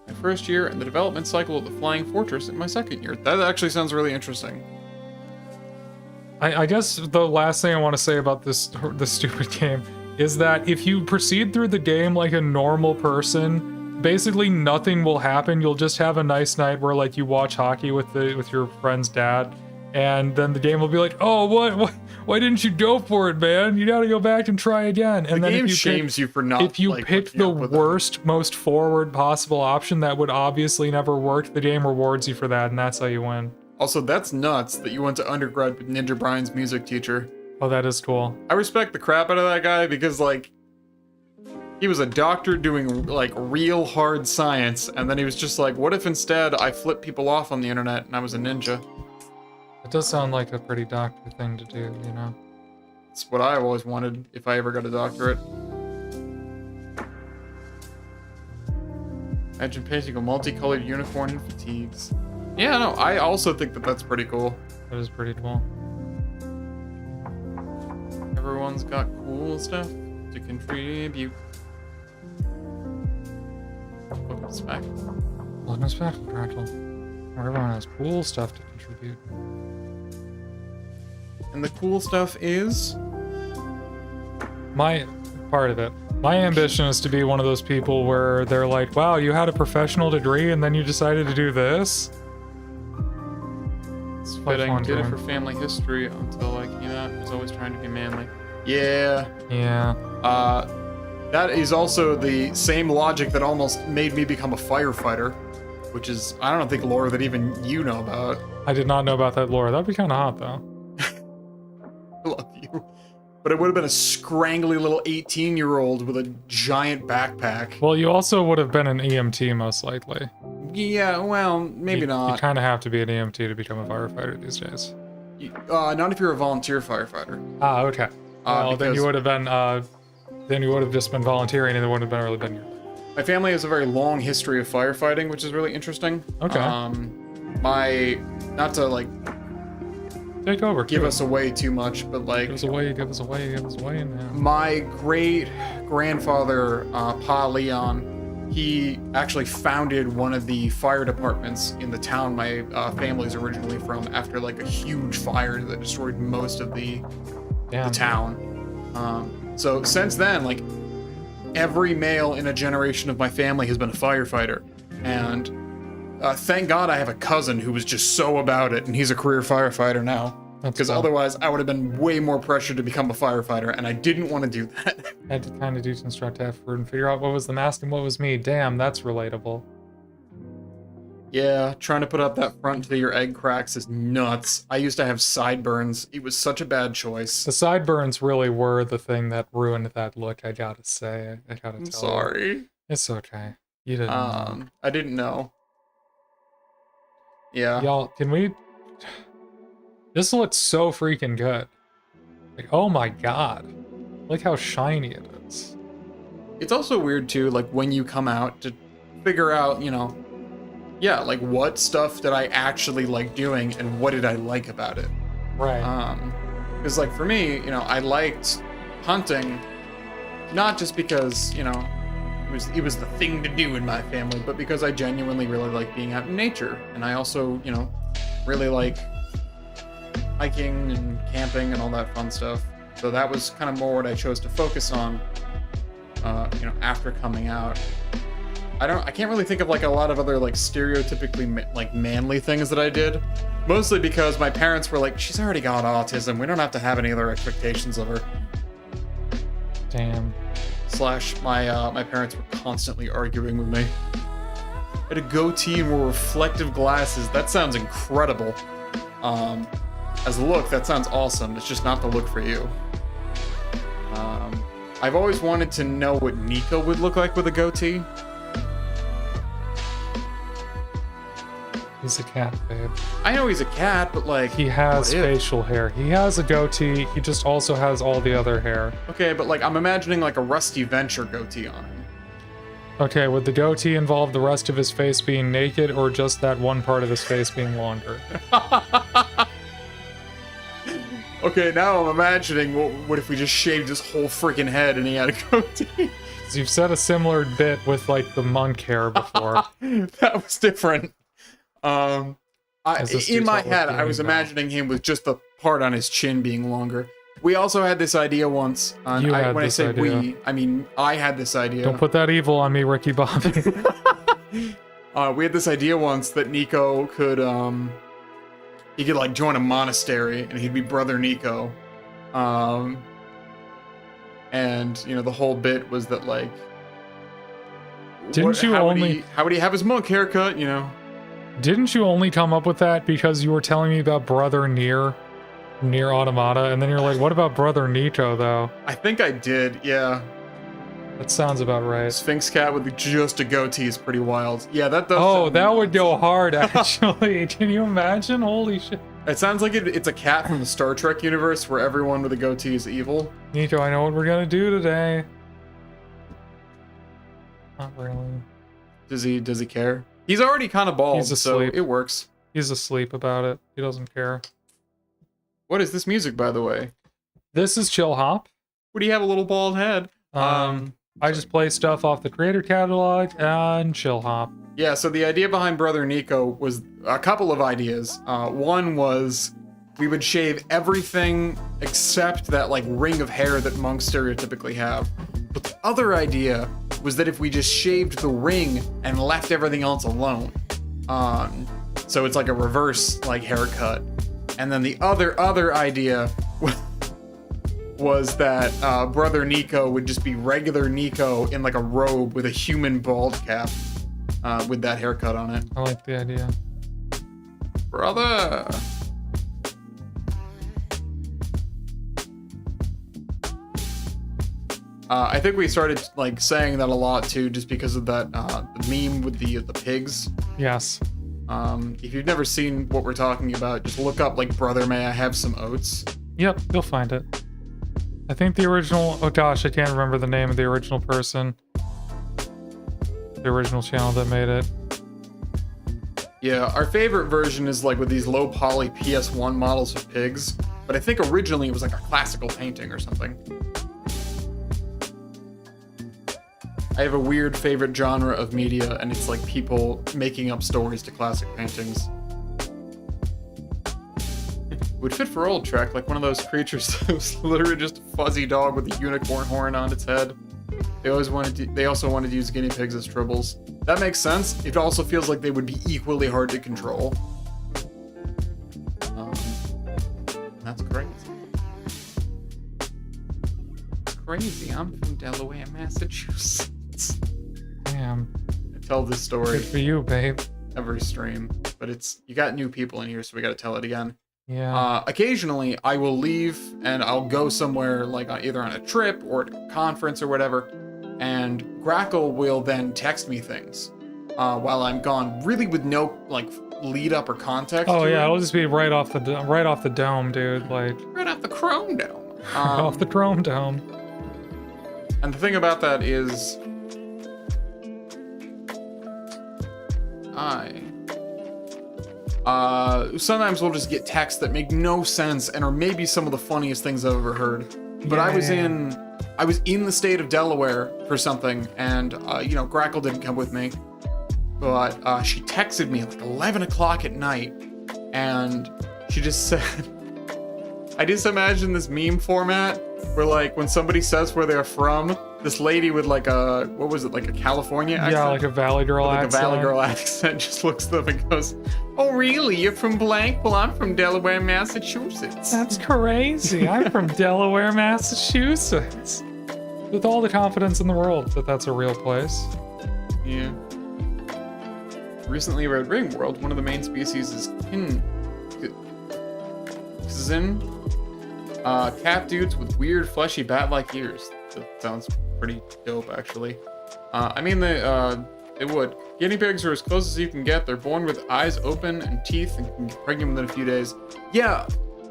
My first year and the development cycle of the Flying Fortress in my second year. That actually sounds really interesting. I guess the last thing I want to say about this stupid game is that if you proceed through the game like a normal person, basically nothing will happen. You'll just have a nice night where like you watch hockey with your friend's dad, and then the game will be like, oh, why didn't you go for it, man? You got to go back and try again. And the then game shames you for not. If you pick the worst, most forward possible option that would obviously never work, the game rewards you for that, and that's how you win. Also, that's nuts that you went to undergrad with Ninja Brian's music teacher. Oh, that is cool. I respect the crap out of that guy because, like, he was a doctor doing, like, real hard science, and then he was just like, what if instead I flip people off on the internet and I was a ninja? It does sound like a pretty doctor thing to do, you know? It's what I always wanted if I ever got a doctorate. Imagine painting a multicolored unicorn in fatigues. Yeah, no, I also think that that's pretty cool. That is pretty cool. Everyone's got cool stuff to contribute. Welcome to Spackle. Welcome to Spackle, Crackle. Where everyone has cool stuff to contribute. And the cool stuff is? My part of it. My ambition is to be one of those people where they're like, wow, you had a professional degree and then you decided to do this? Fitting. Did it for family history until I came out. Was always trying to be manly. Yeah. Yeah. That is also the same logic that almost made me become a firefighter, which is, I don't think, lore that even you know about. I did not know about that lore. That'd be kind of hot, though. I love you. But it would have been a scrangly little 18-year-old with a giant backpack. Well, you also would have been an EMT, most likely. Yeah, well, maybe not. You kind of have to be an EMT to become a firefighter these days. Not if you're a volunteer firefighter. Ah, okay. Well, then you would have been, then you would have just been volunteering and it wouldn't have really been your... My family has a very long history of firefighting, which is really interesting. Okay. Not to, like... Take over. Give us away too much, but, like... Give us away now. My great-grandfather, Pa Leon, he actually founded one of the fire departments in the town my family's originally from after, like, a huge fire that destroyed most of the town. So since then, like, every male in a generation of my family has been a firefighter. And thank God I have a cousin who was just so about it, and he's a career firefighter now. Because otherwise, I would have been way more pressured to become a firefighter, and I didn't want to do that. I had to kind of deconstruct effort and figure out what was the mask and what was me. Damn, that's relatable. Yeah, trying to put up that front to your egg cracks is nuts. I used to have sideburns. It was such a bad choice. The sideburns really were the thing that ruined that look, I gotta say. I gotta tell you. I'm sorry. It's okay. You didn't know. I didn't know. Yeah. Y'all, can we... This looks so freaking good. Like, oh my god. Look how shiny it is. It's also weird, too, like, when you come out to figure out, you know... Yeah, like, what stuff did I actually like doing, and what did I like about it? Right. Because, like, for me, you know, I liked hunting, not just because, you know, it was the thing to do in my family, but because I genuinely really like being out in nature. And I also, you know, really like hiking and camping and all that fun stuff. So that was kind of more what I chose to focus on, you know, after coming out. I can't really think of like a lot of other like stereotypically like manly things that I did. Mostly because my parents were like, she's already got autism. We don't have to have any other expectations of her. Damn. Slash, my parents were constantly arguing with me. I had a goatee and wore reflective glasses. That sounds incredible. As a look, that sounds awesome. It's just not the look for you. I've always wanted to know what Nico would look like with a goatee. He's a cat, babe. I know he's a cat, but like... He has what if? facial hair. He has a goatee. He just also has all the other hair. Okay, but like, I'm imagining like a Rusty Venture goatee on him. Okay, would the goatee involve the rest of his face being naked, or just that one part of his face being longer? Okay, now I'm imagining what if we just shaved his whole freaking head and he had a goatee? You've said a similar bit with like the monk hair before. That was different. In my head, I was now? imagining him with just the part on his chin being longer. We also had this idea once. You had when I this say idea. we, I mean I had this idea. Don't put that evil on me, Ricky Bobby. We had this idea once that Nico could he could like join a monastery and he'd be Brother Nico. And you know the whole bit was that like how would he have his monk haircut, you know? Didn't you only come up with that because you were telling me about Brother Nier Automata, and then you're like, what about Brother Nico, though? I think I did, yeah. That sounds about right. Sphinx cat with just a goatee is pretty wild. Yeah, that does. Oh, that would go hard, actually. Can you imagine? Holy shit. It sounds like it's a cat from the Star Trek universe where everyone with a goatee is evil. Nico, I know what we're gonna do today. Not really. Does he care? He's already kind of bald, He's so asleep. it works. He's asleep about it. He doesn't care. What is this music, by the way? This is Chill Hop. Would he have a little bald head? I just play stuff off the creator catalog and Chill Hop. Yeah, so the idea behind Brother Nico was a couple of ideas. One was we would shave everything except that like ring of hair that monks stereotypically have. But the other idea was that if we just shaved the ring and left everything else alone. So it's like a reverse like haircut. And then the other idea was that Brother Nico would just be regular Nico in like a robe with a human bald cap with that haircut on it. I like the idea. Brother! I think we started like saying that a lot too, just because of that the meme with the pigs. Yes. If you've never seen what we're talking about, just look up like "Brother, may I have some oats?" Yep, you'll find it. I think the original. Oh gosh, I can't remember the name of the original person. The original channel that made it. Yeah, our favorite version is like with these low poly PS1 models of pigs, but I think originally it was like a classical painting or something. I have a weird favorite genre of media, and it's like people making up stories to classic paintings. Would fit for old Trek, like one of those creatures that was literally just a fuzzy dog with a unicorn horn on its head. They also wanted to use guinea pigs as tribbles. That makes sense. It also feels like they would be equally hard to control. That's crazy. It's crazy. I'm from Delaware, Massachusetts. Damn. I tell this story Good for you, babe. every stream, but you got new people in here, so we got to tell it again. Yeah. Occasionally, I will leave and I'll go somewhere, like either on a trip or at a conference or whatever, and Grackle will then text me things while I'm gone, really with no like lead up or context. Oh to yeah, it. it'll just be right off the dome, dude. Like Right off the Chrome Dome. right off the Chrome Dome. And the thing about that is, sometimes we'll just get texts that make no sense and are maybe some of the funniest things I've ever heard. But Yeah. I was in the state of Delaware for something, and Grackle didn't come with me, but she texted me at like 11 o'clock at night, and she just said, I just imagine this meme format where like when somebody says where they're from, this lady with like a, what was it, like a California accent? Yeah, like a Valley Girl like accent. a Valley Girl accent just looks at them and goes, "Oh, really? You're from blank? Well, I'm from Delaware, Massachusetts." That's crazy. I'm from Delaware, Massachusetts. With all the confidence in the world that that's a real place. Yeah. Recently read Ring World. One of the main species is cat dudes with weird, fleshy, bat-like ears. That sounds pretty dope, actually. I mean, they would. Guinea pigs are as close as you can get. They're born with eyes open and teeth and can get pregnant within a few days. Yeah,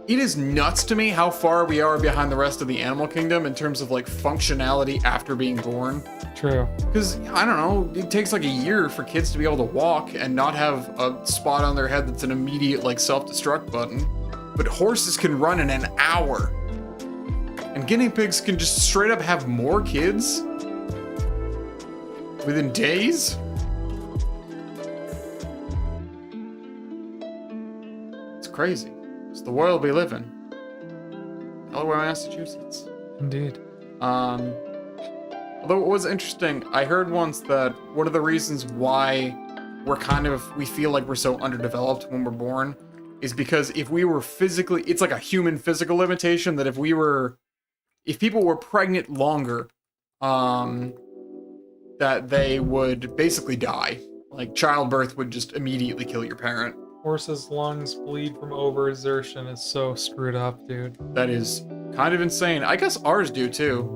it is nuts to me how far we are behind the rest of the animal kingdom in terms of, like, functionality after being born. True. Because, I don't know, it takes like a year for kids to be able to walk and not have a spot on their head that's an immediate, like, self-destruct button. But horses can run in an hour. And guinea pigs can just straight up have more kids within days? It's crazy. It's the world we live in. Delaware, Massachusetts. Indeed. Although it was interesting, I heard once that one of the reasons why we feel like we're so underdeveloped when we're born is because if we were physically, it's like a human physical limitation that if people were pregnant longer, that they would basically die. Like childbirth would just immediately kill your parent. Horses' lungs bleed from overexertion. It's so screwed up, dude. That is kind of insane. I guess ours do too.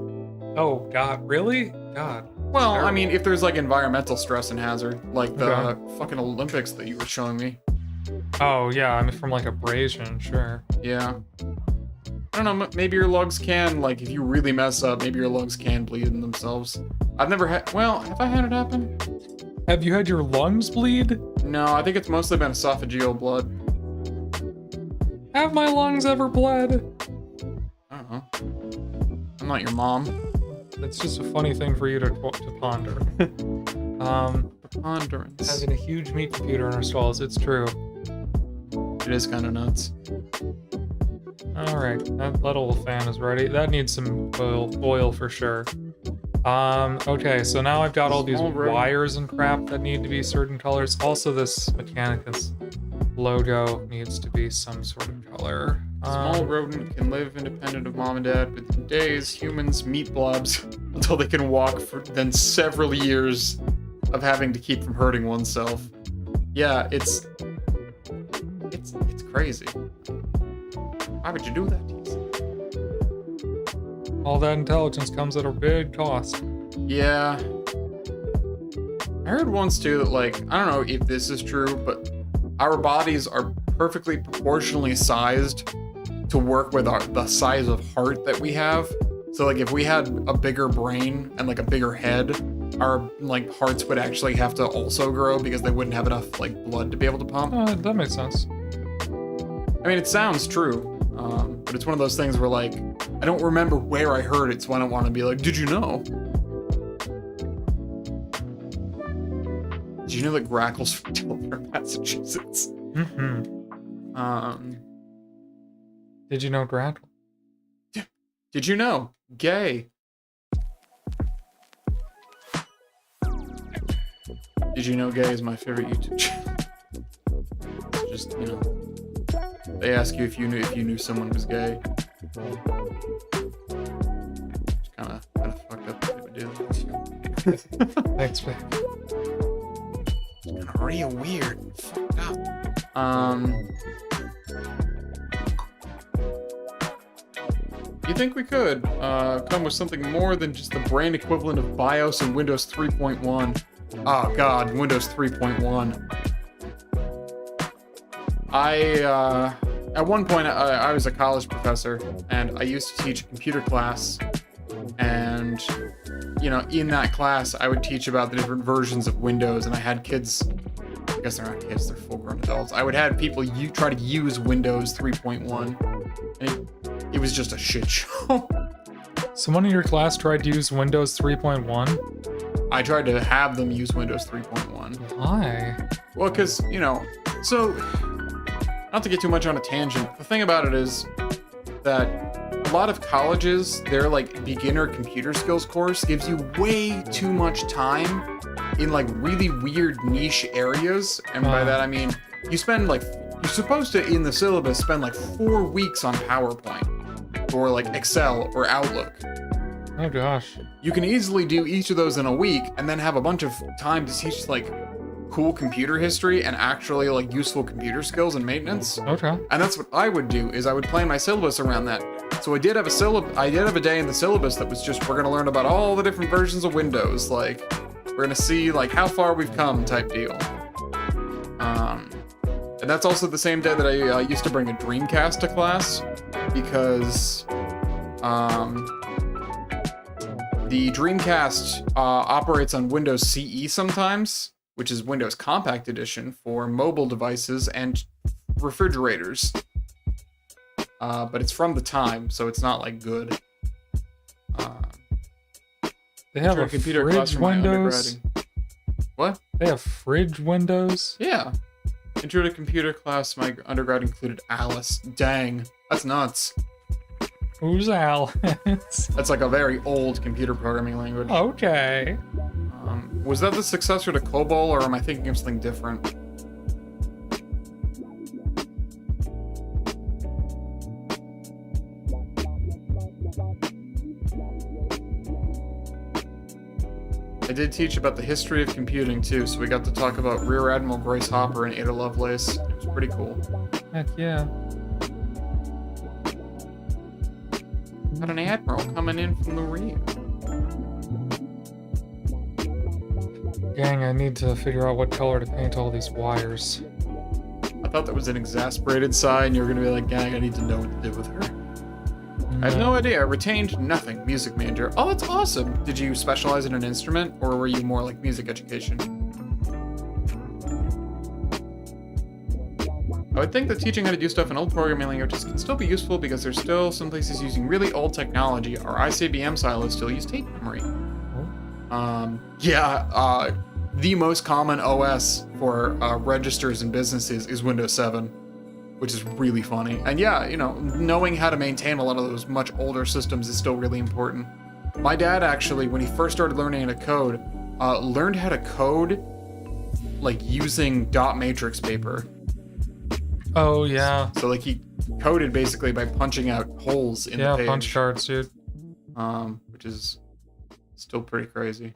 Oh, God, really? God. Well, Terrible. I mean, if there's like environmental stress and hazard, like the fucking Olympics that you were showing me. Oh, yeah, I mean, from like abrasion, sure. Yeah. I don't know, maybe your lungs can, like, if you really mess up, maybe your lungs can bleed in themselves. I've never had, well, have I had it happen? Have you had your lungs bleed? No, I think it's mostly been esophageal blood. Have my lungs ever bled? I don't know. I'm not your mom. It's just a funny thing for you to ponder. Ponderance. Having a huge meat computer in our stalls, it's true. It is kind of nuts. Alright, that little fan is ready. That needs some oil for sure. Okay, so now I've got all these wires and crap that need to be certain colors. Also, this Mechanicus logo needs to be some sort of color. Small rodent can live independent of mom and dad within days. Humans, meat blobs, until they can walk for then several years of having to keep from hurting oneself. Yeah, it's crazy. Why would you do that to yourself? All that intelligence comes at a big cost. Yeah. I heard once too that, like, I don't know if this is true, but our bodies are perfectly proportionally sized to work with the size of heart that we have. So, like, if we had a bigger brain and, like, a bigger head, our, like, hearts would actually have to also grow because they wouldn't have enough, like, blood to be able to pump. That makes sense. I mean, it sounds true, but it's one of those things where, like, I don't remember where I heard it, so I don't want to be like, did you know? Did you know that Grackle's from Delaware, Massachusetts? Mm-hmm. Did you know Grackle? Did you know? Gay. Did you know Gay is my favorite YouTube channel? It's just, you know, they ask you if you knew someone was gay. It's kind of fucked up that they would do that. Thanks, babe. It's kind of real weird and fucked up. You think we could come with something more than just the brain equivalent of BIOS and Windows 3.1? Oh god, Windows 3.1. At one point, I was a college professor, and I used to teach a computer class, and, you know, in that class, I would teach about the different versions of Windows, and I had kids, I guess they're not kids, they're full-grown adults. I would have people try to use Windows 3.1, and it was just a shit show. Someone in your class tried to use Windows 3.1? I tried to have them use Windows 3.1. Why? Well, because, you know, so, not to get too much on a tangent, the thing about it is that lot of colleges, their like beginner computer skills course gives you way too much time in like really weird niche areas. And by that I mean you spend like, you're supposed to in the syllabus spend like 4 weeks on PowerPoint or like Excel or Outlook. Oh gosh. You can easily do each of those in a week and then have a bunch of time to teach like cool computer history and actually like useful computer skills and maintenance. Okay. And that's what I would do, is I would plan my syllabus around that. So I did have a day in the syllabus that was just, we're gonna learn about all the different versions of Windows. Like, we're gonna see like how far we've come type deal. And that's also the same day that I used to bring a Dreamcast to class, because the Dreamcast operates on Windows CE sometimes, which is Windows Compact Edition for mobile devices and refrigerators. But it's from the time, so it's not like good. They have a computer fridge class for my Windows. What? They have fridge Windows. Yeah. Intro to computer class, my undergrad included Alice. Dang, that's nuts. Who's Alice? That's like a very old computer programming language. Okay. Was that the successor to COBOL, or am I thinking of something different? I did teach about the history of computing too, so we got to talk about Rear Admiral Grace Hopper and Ada Lovelace. It was pretty cool. Heck yeah. Got an admiral coming in from the rear. Gang, I need to figure out what color to paint all these wires. I thought that was an exasperated sigh, and you were gonna be like, gang, I need to know what to do with her. I have no idea. I retained nothing. Music major. Oh, that's awesome. Did you specialize in an instrument, or were you more like music education? I would think that teaching how to do stuff in old programming languages can still be useful, because there's still some places using really old technology. Our ICBM silos still use tape memory. The most common OS for registers and businesses is Windows 7, which is really funny. And yeah, you know, knowing how to maintain a lot of those much older systems is still really important. My dad actually, when he first started learning how to code, learned how to code like using dot matrix paper. Oh yeah. So like he coded basically by punching out holes in the page. Yeah, punch cards, dude. Which is still pretty crazy.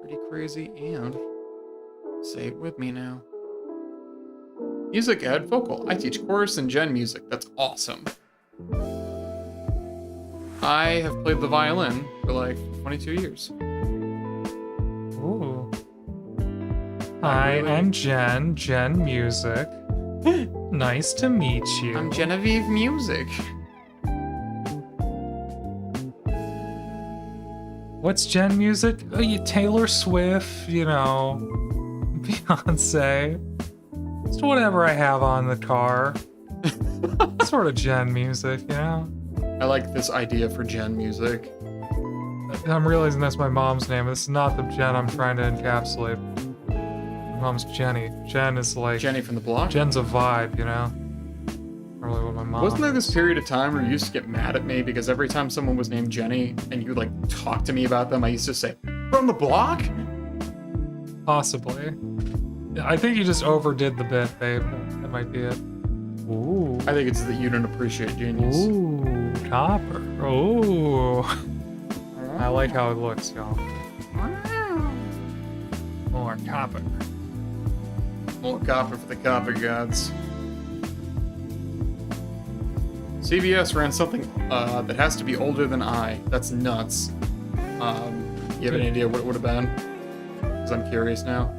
Pretty crazy, and say it with me now. Music ed vocal. I teach chorus and gen music. That's awesome. I have played the violin for like 22 years. Ooh. Hi, I'm Jen. Jen Music. Nice to meet you. I'm Genevieve Music. What's Jen Music? Oh, Taylor Swift, you know, Beyonce. Just whatever I have on the car. Sort of Jen Music, you know? I like this idea for Jen Music. I'm realizing that's my mom's name. This is not the Jen I'm trying to encapsulate. My mom's Jenny. Jen is like... Jenny from the block? Jen's a vibe, you know? Really what my mom Wasn't there this is. period of time where you used to get mad at me because every time someone was named Jenny and you like talk to me about them, I used to say, from the block? Possibly. Yeah, I think you just overdid the bit, babe. That might be it. Ooh. I think it's that you don't appreciate genius. Ooh, copper. Ooh. I like how it looks, y'all. More copper. More copper for the copper gods. CVS ran something that has to be older than I. That's nuts. You have any idea what it would have been? Because I'm curious now.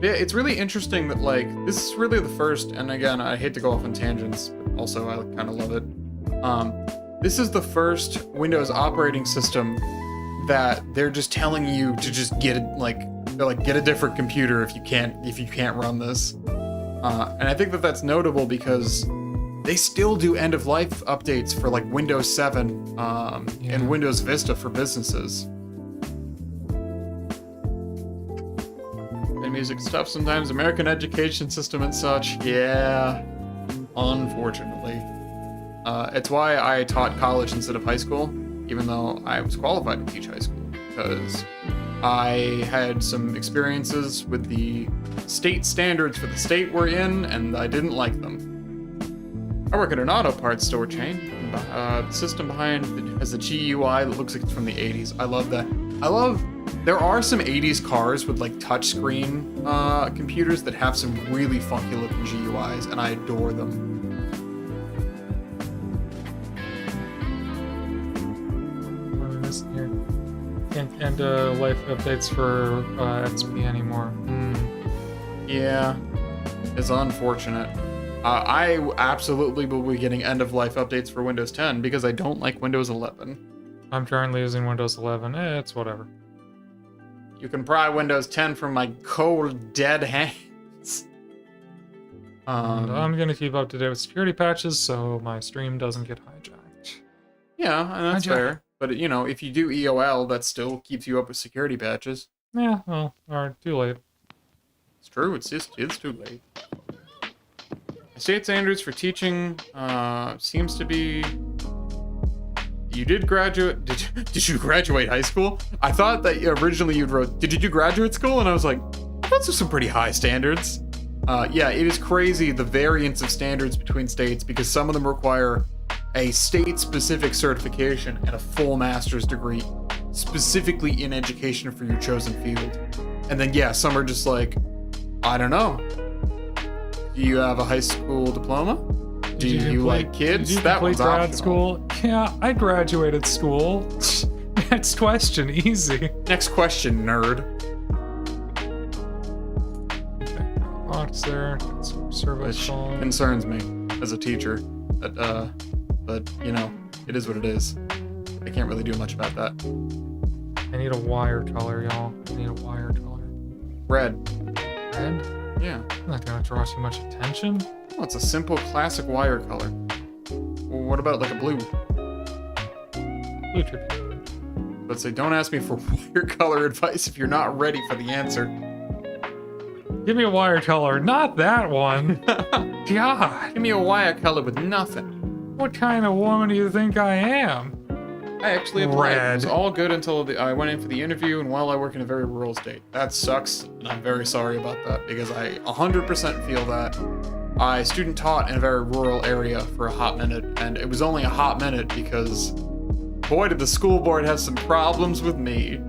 Yeah, it's really interesting that, like, this is really the first, and again, I hate to go off on tangents, but also I kind of love it. This is the first Windows operating system that they're just telling you to just get get a different computer if you can't run this. And I think that that's notable because they still do end-of-life updates for like Windows 7 and Windows Vista for businesses. music stuff sometimes. American education system and such. Yeah, unfortunately. It's why I taught college instead of high school, even though I was qualified to teach high school, because I had some experiences with the state standards for the state we're in, and I didn't like them. I work at an auto parts store chain. The system behind it has a GUI that looks like it's from the 80s. I love that. There are some 80s cars with like touchscreen computers that have some really funky looking GUIs, and I adore them. What am I missing here? And life updates for XP anymore. Yeah, it's unfortunate. I absolutely will be getting end-of-life updates for Windows 10 because I don't like Windows 11. I'm currently using Windows 11. It's whatever. You can pry Windows 10 from my cold, dead hands. And I'm going to keep up to date with security patches so my stream doesn't get hijacked. Yeah, and that's fair. But, you know, if you do EOL, that still keeps you up with security patches. Yeah, well, alright, too late. It's true, it's too late. State standards for teaching seems to be... You did graduate... Did you graduate high school? I thought that originally you'd wrote, did you do graduate school? And I was like, those are some pretty high standards. Yeah, it is crazy the variance of standards between states because some of them require a state-specific certification and a full master's degree specifically in education for your chosen field. And then, yeah, some are just like, I don't know. Do you have a high school diploma? Do you like kids? Did you complete grad school? Yeah, I graduated school. Next question, easy. Next question, nerd. Okay, locked there. Service call. Concerns me as a teacher. But you know, it is what it is. I can't really do much about that. I need a wire color, y'all. I need a wire color. Red. Red? Yeah. Not gonna draw too much attention. Well, it's a simple classic wire color. Well, what about like a blue? Blue tribute. Let's say, don't ask me for wire color advice if you're not ready for the answer. Give me a wire color, not that one. God. Give me a wire color with nothing. What kind of woman do you think I am? I actually applied. Red. It was all good until I went in for the interview, and while I work in a very rural state. That sucks, and I'm very sorry about that, because I 100% feel that. I student taught in a very rural area for a hot minute, and it was only a hot minute because, boy, did the school board have some problems with me.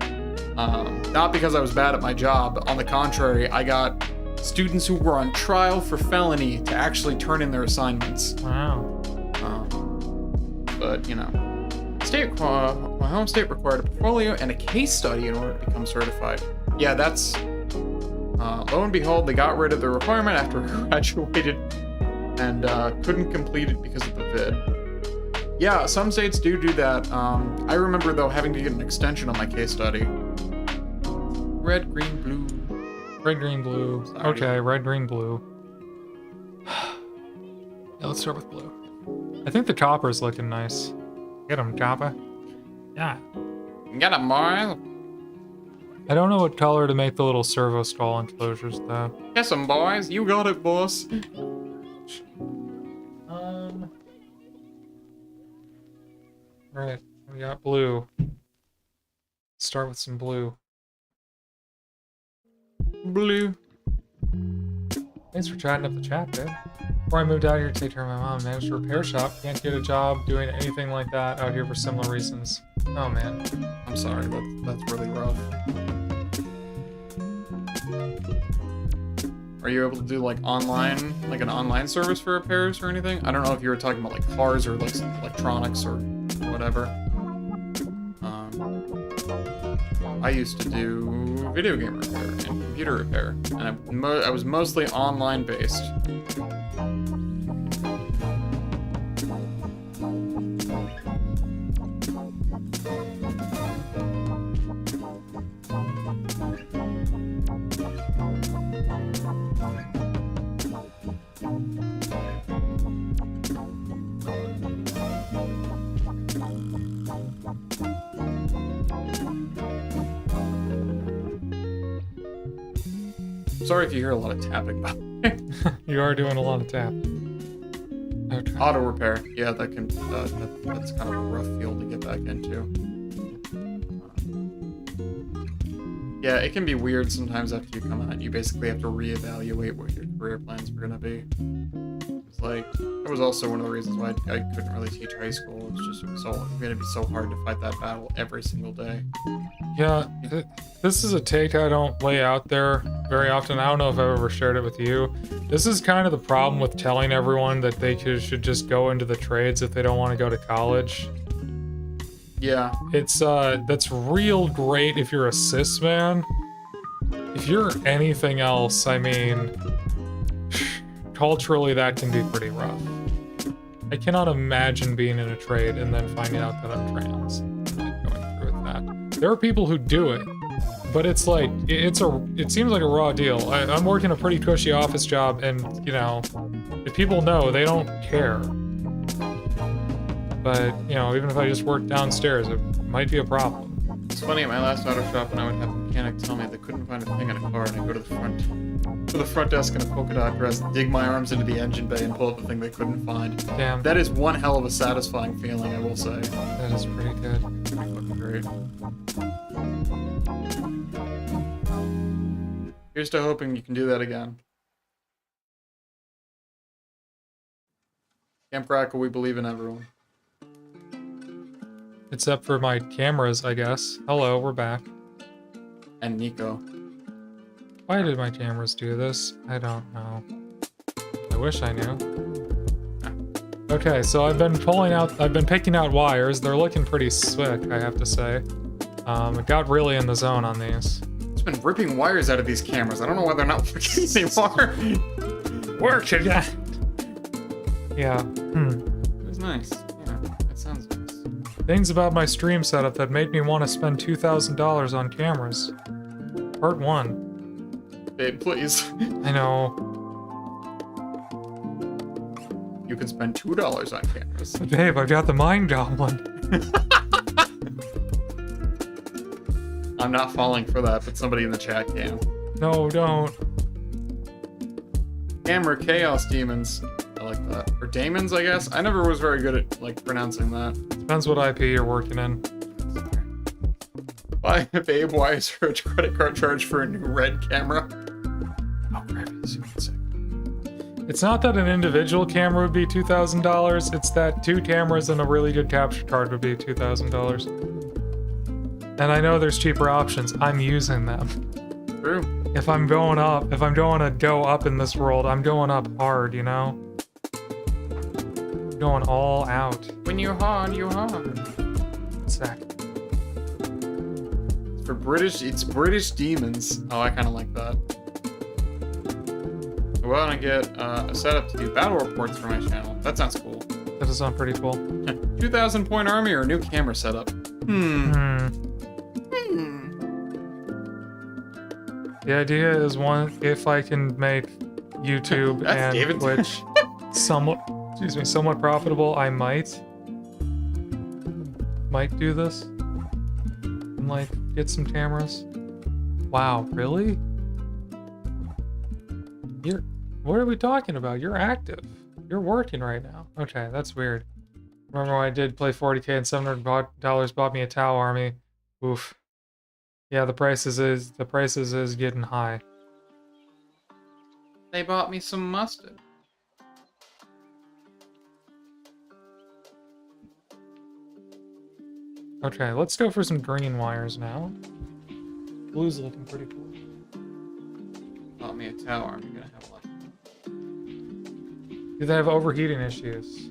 Not because I was bad at my job, on the contrary, I got students who were on trial for felony to actually turn in their assignments. Wow. But, you know. My home state required a portfolio and a case study in order to become certified. Yeah, that's... lo and behold, they got rid of the requirement after I graduated and couldn't complete it because of the vid. Yeah, some states do that. I remember, though, having to get an extension on my case study. Red, green, blue. Red, green, blue. Sorry. Okay, red, green, blue. Yeah, let's start with blue. I think the copper's looking nice. Get him, copper. Yeah. Get him, boy. I don't know what color to make the little servo stall enclosures, though. Yes, boys. You got it, boss. Right, we got blue. Start with some blue. Blue. Thanks for chatting up the chat, dude. Before I moved out here to take care of my mom, managed a repair shop. Can't get a job doing anything like that out here for similar reasons. Oh man. I'm sorry, that's really rough. Are you able to do like online, like an online service for repairs or anything? I don't know if you were talking about like cars or like some electronics or whatever. I used to do video game repair and computer repair, and I was mostly online based. Sorry if you hear a lot of tapping. You are doing a lot of tap. Okay. Auto repair. Yeah, that can. That's kind of a rough field to get back into. Yeah, it can be weird sometimes after you come out. You basically have to reevaluate what your career plans were gonna be. It's like, that was also one of the reasons why I couldn't really teach high school. It's just, it was gonna be so hard to fight that battle every single day. Yeah, this is a take I don't lay out there very often. I don't know if I've ever shared it with you. This is kind of the problem with telling everyone that they should just go into the trades if they don't want to go to college. Yeah. It's, that's real great if you're a cis man. If you're anything else, I mean, culturally that can be pretty rough. I cannot imagine being in a trade and then finding out that I'm trans. And like going through with that. There are people who do it, but it's like, it seems like a raw deal. I'm working a pretty cushy office job, and, you know, if people know, they don't care. But, you know, even if I just work downstairs, it might be a problem. It's funny, at my last auto shop, and I would have a mechanic tell me they couldn't find a thing in a car, and I go to the front desk in a polka dot dress, dig my arms into the engine bay, and pull up the thing they couldn't find. Damn. That is one hell of a satisfying feeling, I will say. That is pretty good. Pretty fucking great. Here's to hoping you can do that again. Camp Crackle, we believe in everyone. Except for my cameras, I guess. Hello, we're back. And Nico. Why did my cameras do this? I don't know. I wish I knew. Okay, so I've been picking out wires. They're looking pretty sick, I have to say. I got really in the zone on these. It's been ripping wires out of these cameras. I don't know why they're not working anymore. Work again! Yeah, It was nice. Yeah, that sounds nice. Things about my stream setup that made me want to spend $2,000 on cameras. Part 1. Babe, please. I know. You can spend $2 on cameras. Babe, I got the Mind Goblin. I'm not falling for that, but somebody in the chat can. No, don't. Camera Chaos Demons. I like that. Or Daemons, I guess. I never was very good at, like, pronouncing that. Depends what IP you're working in. Why, babe, why is there a credit card charge for a new red camera? Oh, crap, it's super sick. It's not that an individual camera would be $2,000, it's that 2 cameras and a really good capture card would be $2,000. And I know there's cheaper options. I'm using them. True. If I'm going to go up in this world, I'm going up hard, you know? Going all out. When you're hard, you're hard. Exactly. It's British Demons. Oh, I kind of like that. Go out and get a setup to do battle reports for my channel. That sounds cool. That does sound pretty cool. 2,000 point army or a new camera setup? The idea is if I can make YouTube and David. Twitch somewhat profitable, I might do this and like get some cameras. Wow, really? What are we talking about? You're active. You're working right now. Okay, that's weird. Remember when I did play 40k and $700 bought me a Tau army? Oof. Yeah, the prices is getting high. They bought me some mustard. Okay, let's go for some green wires now. Blue's looking pretty cool. Bought me a tower. I'm gonna have luck. Do they have overheating issues?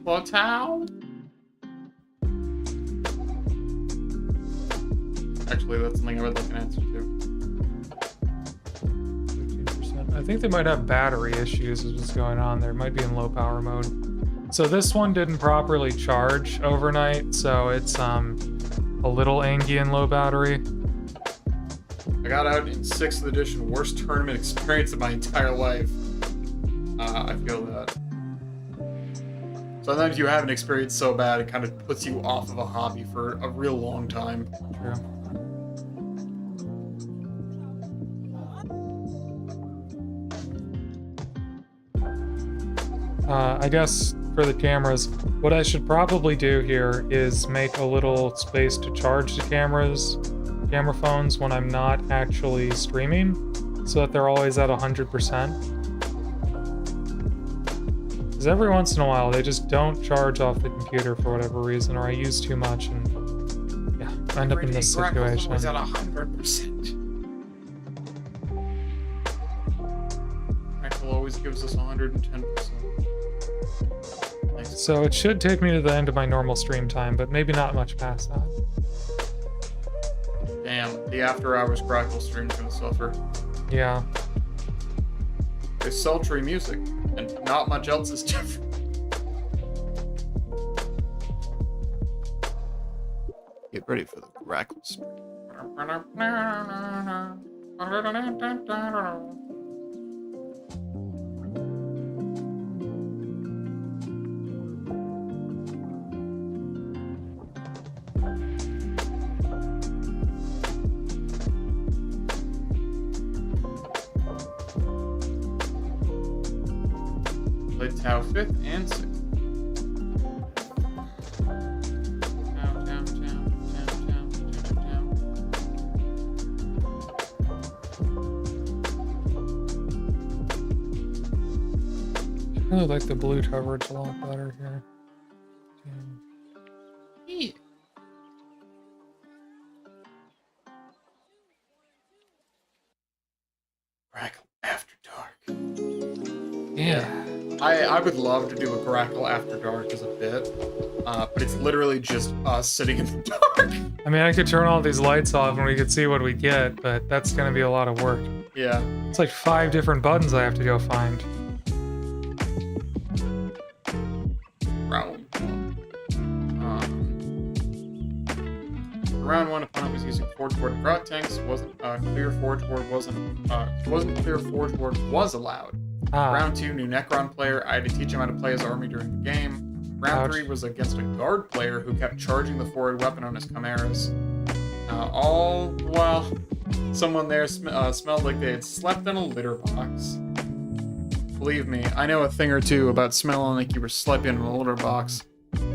Well, tower. Actually, that's something I would like an answer to. 15%. I think they might have battery issues is what's going on there. It might be in low power mode. So this one didn't properly charge overnight, so it's a little angy and low battery. I got out in 6th edition, worst tournament experience of my entire life. I feel that. Sometimes you have an experience so bad, it kind of puts you off of a hobby for a real long time. True. I guess for the cameras, what I should probably do here is make a little space to charge the camera phones when I'm not actually streaming, so that they're always at 100%. Because every once in a while, they just don't charge off the computer for whatever reason, or I use too much, and yeah, I end up in this situation. Always at 100%. Crackle always gives us 110%. Nice. So it should take me to the end of my normal stream time, but maybe not much past that. Damn, the after hours Crackle stream's gonna suffer. Yeah. There's sultry music, and not much else is different. Get ready for the Crackle stream. Played Tau 5th and 6th. I really like the blue coverage a lot better here. Yeah. Crackle After Dark. Yeah. I would love to do a Crackle After Dark as a bit, but it's literally just us sitting in the dark. I mean, I could turn all these lights off and we could see what we get, but that's gonna be a lot of work. Yeah. It's like 5 different buttons I have to go find. Round 1. Round 1, opponent was using Forge Ward Grot tanks. Wasn't clear Forge Ward wasn't clear Forge Ward was allowed. Round 2, new Necron player. I had to teach him how to play his army during the game. Round 3 was against a guard player who kept charging the forward weapon on his chimeras. All while someone there smelled like they had slept in a litter box. Believe me, I know a thing or two about smelling like you were sleeping in a litter box.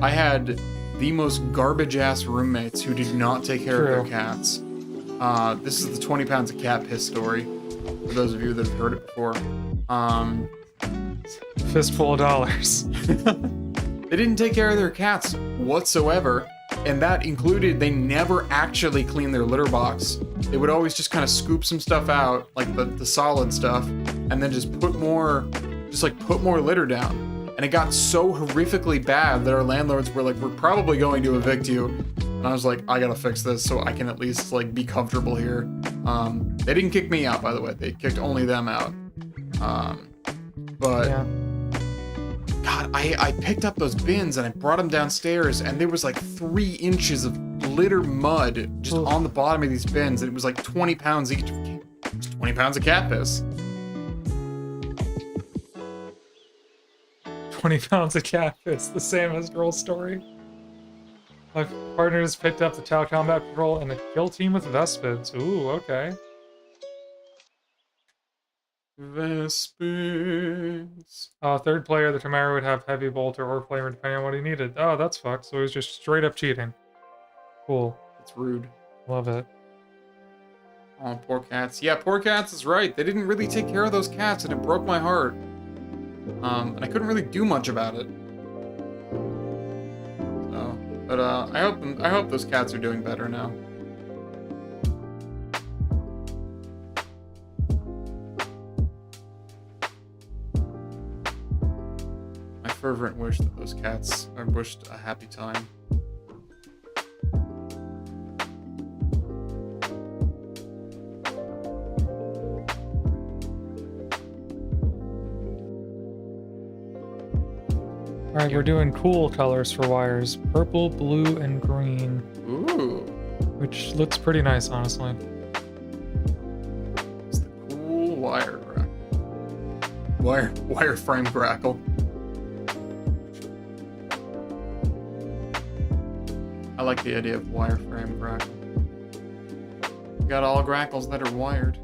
I had the most garbage-ass roommates who did not take care of their cats. This is the 20 pounds of cat piss story, for those of you that have heard it before. Fistful of dollars. They didn't take care of their cats whatsoever, and that included they never actually cleaned their litter box. They would always just kind of scoop some stuff out, like the solid stuff, and then just put more litter down. And it got so horrifically bad that our landlords were like, "We're probably going to evict you." And I was like, "I gotta fix this so I can at least like be comfortable here." They didn't kick me out, by the way. They kicked only them out. But Yeah. God, I picked up those bins and I brought them downstairs, and there was like 3 inches of litter mud just on the bottom of these bins, and it was like 20 pounds each. Just 20 pounds of cat piss. 20 pounds of cat piss, the same as girl's story. My partner just picked up the Tau Combat Patrol and a kill team with Vespids. Ooh, okay. Vespids. Third player, the Chimera would have Heavy Bolt or Flamer depending on what he needed. Oh, that's fucked. So he was just straight up cheating. Cool. It's rude. Love it. Oh, poor cats. Yeah, poor cats is right. They didn't really take care of those cats, and it broke my heart. And I couldn't really do much about it. So, but I hope those cats are doing better now. My fervent wish that those cats are wished a happy time. Alright, we're doing cool colors for wires. Purple, blue, and green. Ooh. Which looks pretty nice, honestly. It's the cool wireframe crackle. I like the idea of wireframe crackle. We got all grackles that are wired.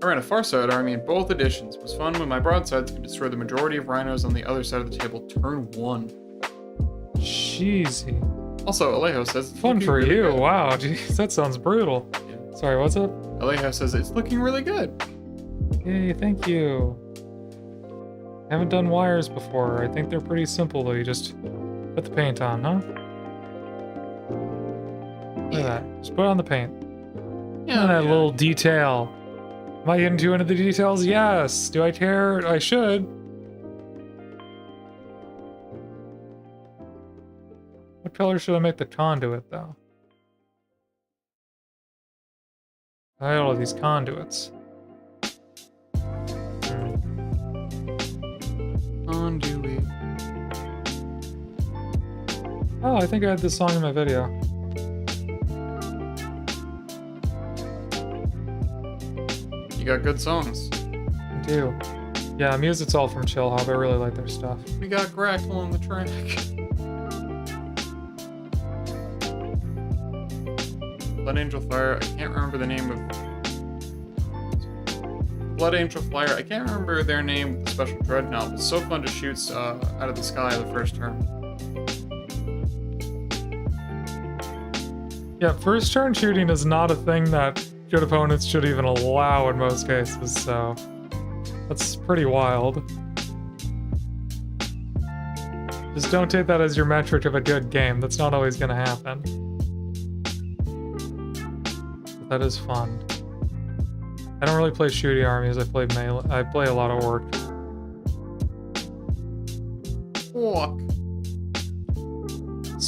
I ran a Farsight army in both editions. It was fun when my broadsides could destroy the majority of rhinos on the other side of the table turn 1. Cheesy. Also, Alejo says... Fun for really you. good. Wow, geez, that sounds brutal. Yeah. Sorry, what's up? Alejo says it's looking really good. Yay, thank you. Haven't done wires before. I think they're pretty simple though. You just put the paint on, huh? Look at that. Just put on the paint. Yeah, And that yeah. little detail. Am I getting too into the details? Yes. Do I care? I should. What color should I make the conduit, though? I got all these conduits. Conduit. Oh, I think I had this song in my video. You got good songs. I do. Yeah, music's all from Chill Hop. I really like their stuff. We got Grackle on the track. Blood Angel Fire, I can't remember the name of... Blood Angel Flyer, I can't remember their name with the special dreadnought. It's so fun to shoot out of the sky the first turn. Yeah, first turn shooting is not a thing that good opponents should even allow in most cases, so that's pretty wild. Just don't take that as your metric of a good game. That's not always going to happen. But that is fun. I don't really play shooty armies. I play melee. I play a lot of orc. Fuck.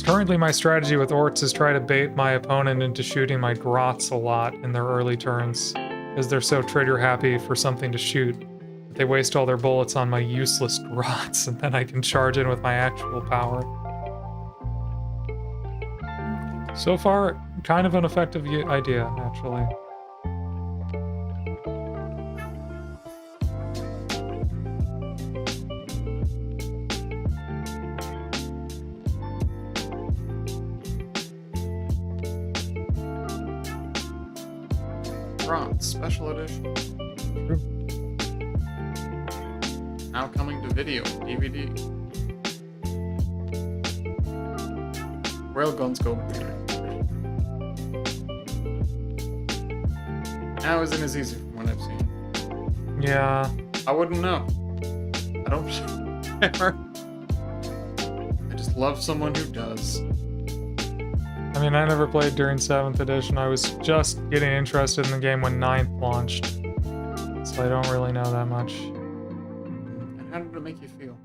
Currently, my strategy with orcs is try to bait my opponent into shooting my grots a lot in their early turns, because they're so trigger happy for something to shoot. They waste all their bullets on my useless grots, and then I can charge in with my actual power. So far, kind of an effective idea, actually. Special edition. True. Now coming to video, DVD. Railguns go. Now isn't as easy from what I've seen. Yeah. I wouldn't know. I don't care. I just love someone who does. I mean, I never played during 7th edition. I was just getting interested in the game when 9th launched. So I don't really know that much. And how did it make you feel?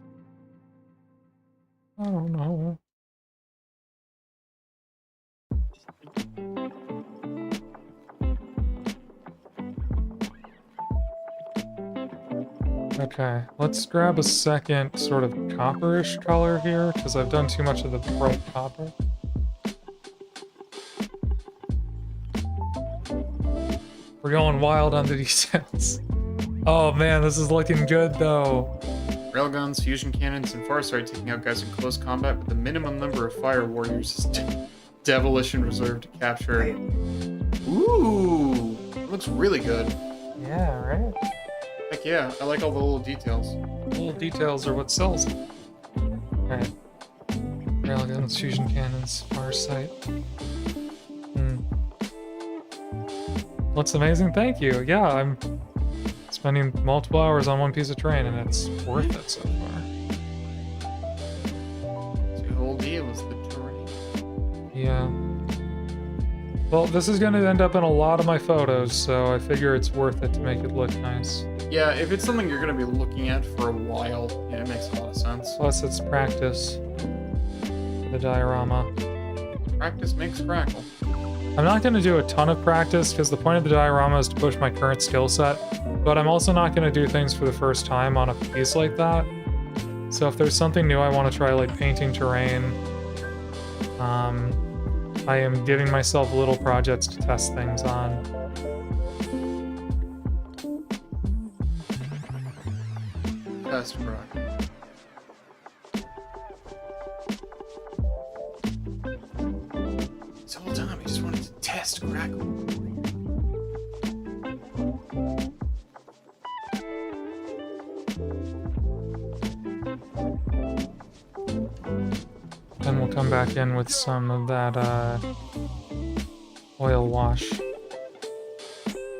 I don't know. Okay, let's grab a second sort of copperish color here, because I've done too much of the bright copper. We're going wild on the details. Oh man, this is looking good though. Railguns, fusion cannons, and Farsight taking out guys in close combat with the minimum number of fire warriors is devilish and reserved to capture. Ooh, it looks really good. Yeah, right? Heck yeah, I like all the little details. Little details are what sells it. Alright. Railguns, fusion cannons, Farsight. Looks amazing, thank you. Yeah, I'm spending multiple hours on one piece of terrain and it's worth it so far. The whole deal is the terrain. Yeah. Well, this is gonna end up in a lot of my photos, so I figure it's worth it to make it look nice. Yeah, if it's something you're gonna be looking at for a while, yeah, it makes a lot of sense. Plus, it's practice. The diorama. Practice makes crackle. I'm not going to do a ton of practice because the point of the diorama is to push my current skill set, but I'm also not going to do things for the first time on a piece like that. So if there's something new I want to try, like painting terrain, I am giving myself little projects to test things on. Test crackle. This whole time I just wanted to test crackle. back in with some of that oil wash.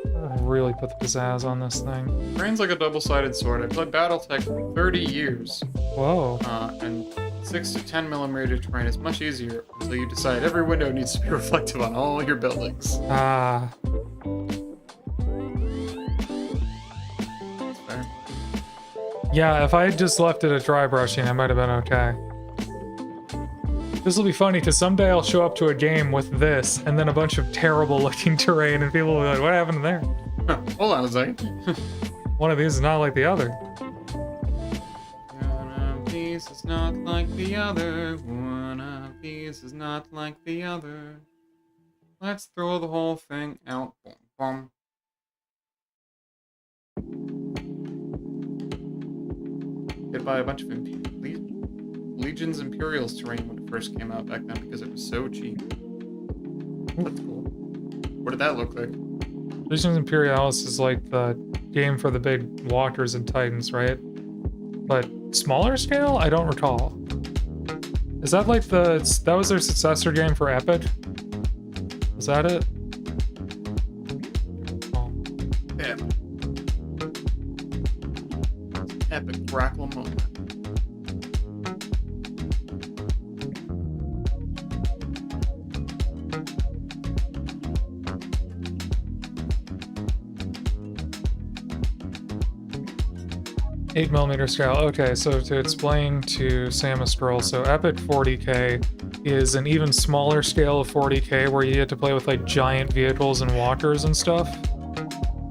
That'll really put the pizzazz on this thing. Terrain's like a double-sided sword. I played BattleTech for 30 years. Whoa. And 6 to 10 millimeter terrain is much easier until you decide every window needs to be reflective on all your buildings. Ah. That's fair. Yeah, if I had just left it at dry brushing, I might have been okay. This will be funny, because someday I'll show up to a game with this, and then a bunch of terrible looking terrain, and people will be like, what happened there? Huh, hold on a second. One of these is not like the other. One of these is not like the other. One of these is not like the other. Let's throw the whole thing out. Boom, boom. Hit by a bunch of Legion's Imperials terrain when it first came out back then because it was so cheap. That's cool. What did that look like? Legion's Imperialis is like the game for the big walkers and titans, right? But smaller scale? I don't recall. Is that like that was their successor game for Epic? Is that it? Oh. Yeah. Epic crackle moment. Eight millimeter scale. Okay, so to explain to Samus Girl, so Epic 40K is an even smaller scale of 40K where you get to play with like giant vehicles and walkers and stuff. I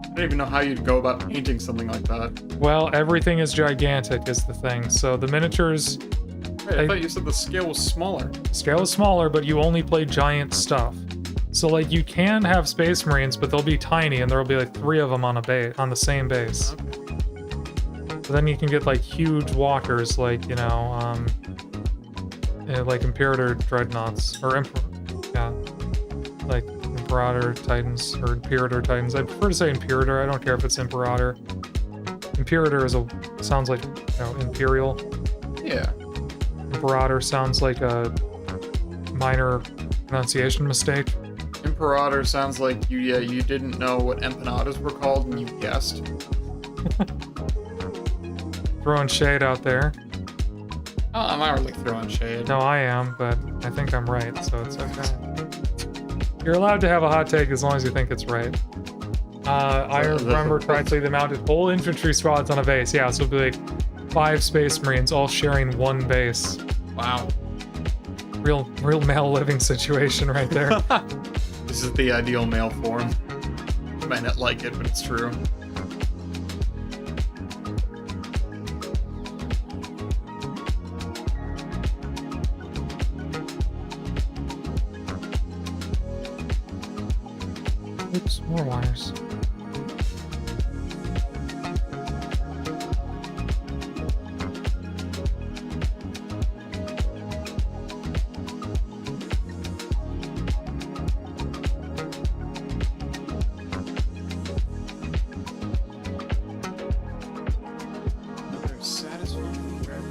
don't even know how you'd go about painting something like that. Well, everything is gigantic is the thing. So the miniatures... Wait, I thought you said the scale was smaller. Scale is smaller, but you only play giant stuff. So like you can have Space Marines, but they'll be tiny and there'll be like 3 of them on the same base. Okay. So then you can get like huge walkers, like, you know, like Imperator Dreadnoughts, or like Imperator Titans, or Imperator Titans. I prefer to say Imperator, I don't care if it's Imperator. Imperator sounds like, you know, Imperial. Yeah. Imperator sounds like a minor pronunciation mistake. Imperator sounds like you didn't know what empanadas were called and you guessed. Throwing shade out there. Oh, I'm not really throwing shade. No, I am, but I think I'm right, so it's okay. You're allowed to have a hot take as long as you think it's right. I remember correctly, they mounted whole infantry squads on a base. Yeah, so it'd be like 5 Space Marines all sharing one base. Wow. Real male living situation right there. This is the ideal male form. You might not like it, but it's true. Oops, more wires. Another satisfying grab.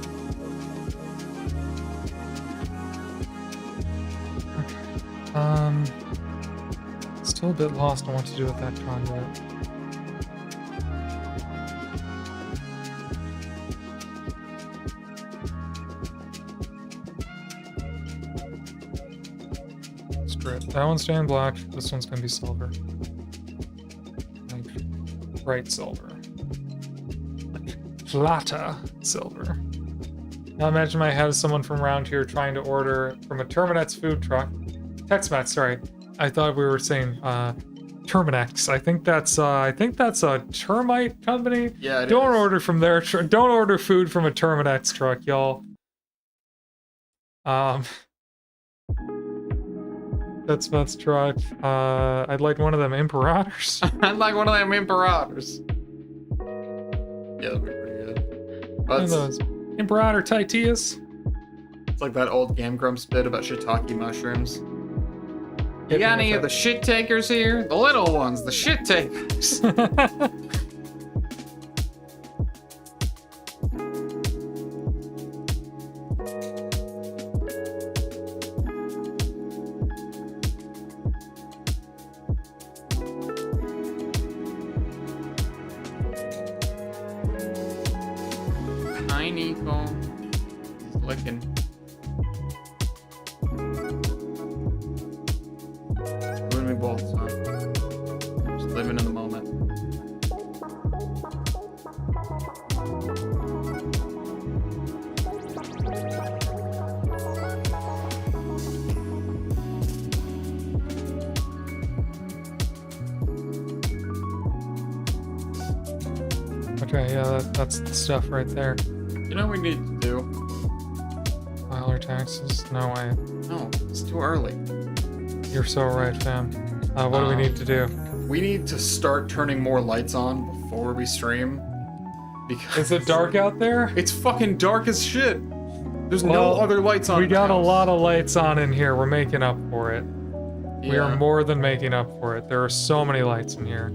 Still a bit lost on what to do with that conduit. Strip. That one's staying black. This one's gonna be silver. Like bright silver. Like plata silver. Now imagine my head as someone from around here trying to order from a Terminet's food truck. Tex-Mex, sorry. I thought we were saying Terminex. I think that's a termite company. Yeah, it Don't is. order from their don't order food from a Terminex truck, y'all. That's truck. I'd like one of them Imperators. I'd like one of them Imperators. Yeah, that'd be pretty good. One of those Imperator Titius. It's like that old Game Grumps bit about shiitake mushrooms. You Hit got me any with of the shit takers here? The little ones, the shit takers. Hi, Nico. He's licking. You and me both, son. Just living in the moment. Okay, yeah, that's the stuff right there. You know what we need to do? File our taxes? No way. No, it's too early. You're so right, fam. What do we need to do? We need to start turning more lights on before we stream. Because Is it dark out there? it's fucking dark as shit. There's Well, no other lights on. We in the got a house. lot of lights on in here. We're making up for it. We Yeah. are more than making up for it. There are so many lights in here.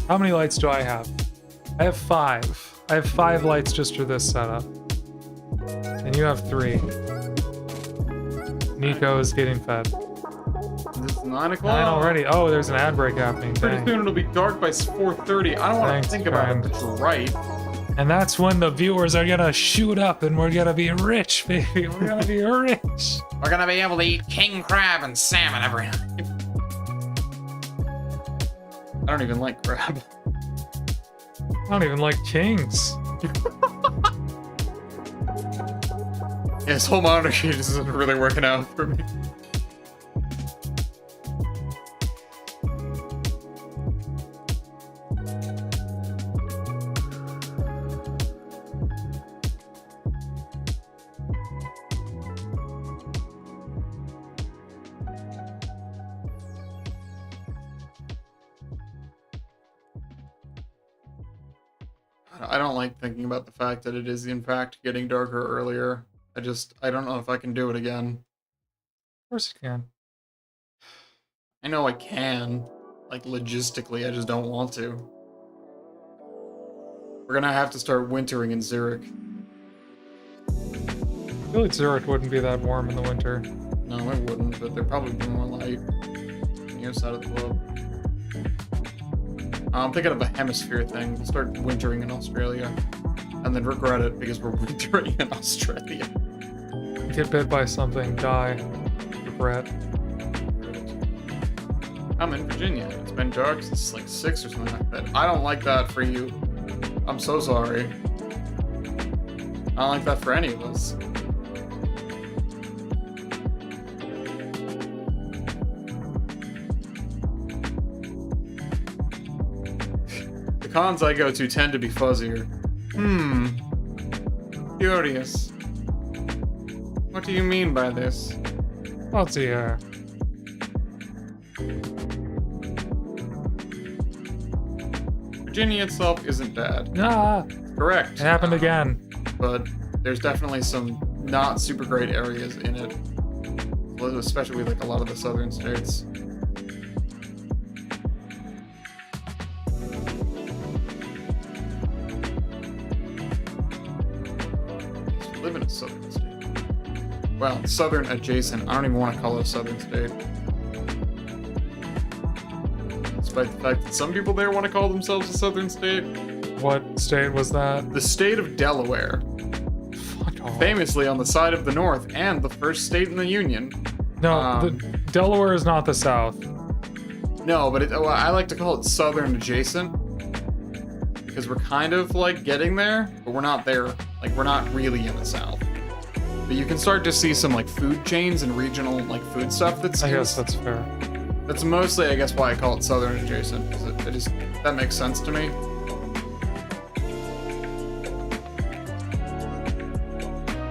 How many lights do I have? I have 5. I have 5 lights just for this setup. And you have 3. Nico is getting fed. It's 9 o'clock. 9 already. Oh, there's an ad break happening. Pretty Dang. soon it'll be dark by 4:30. I don't want Thanks, to think about friend. it, but you're right. And that's when the viewers are gonna shoot up and we're gonna be rich, baby. We're gonna be rich. We're gonna be able to eat king crab and salmon every night. I don't even like crab. I don't even like kings. Yeah, this whole monarchy just isn't really working out for me. I don't like thinking about the fact that it is in fact getting darker earlier. I don't know if I can do it again. Of course you can. I know I can. Like, logistically, I just don't want to. We're gonna have to start wintering in Zurich. I feel like Zurich wouldn't be that warm in the winter. No, it wouldn't, but there'd probably be more light on your side of the globe. I'm thinking of a hemisphere thing. We'll start wintering in Australia. And then regret it because we're wintering in Australia. Get bit by something, die, regret. I'm in Virginia. It's been dark since like 6 or something like that. I don't like that for you. I'm so sorry. I don't like that for any of us. The cons I go to tend to be fuzzier. Curious. What do you mean by this? Let's see here. Virginia itself isn't bad. Ah, Correct. it happened again. But there's definitely some not super great areas in it. Especially like a lot of the southern states. I live in a southern state. Well, southern adjacent. I don't even want to call it a southern state. Despite the fact that some people there want to call themselves a southern state. What state was that? The state of Delaware. Fuck off. Famously on the side of the North and the first state in the Union. No, Delaware is not the South. No, but well, I like to call it southern adjacent. Because we're kind of like getting there, but we're not there. Like we're not really in the South. But you can start to see some like food chains and regional like food stuff that's I guess that's fair. That's mostly, I guess, why I call it southern adjacent, because it just, that makes sense to me.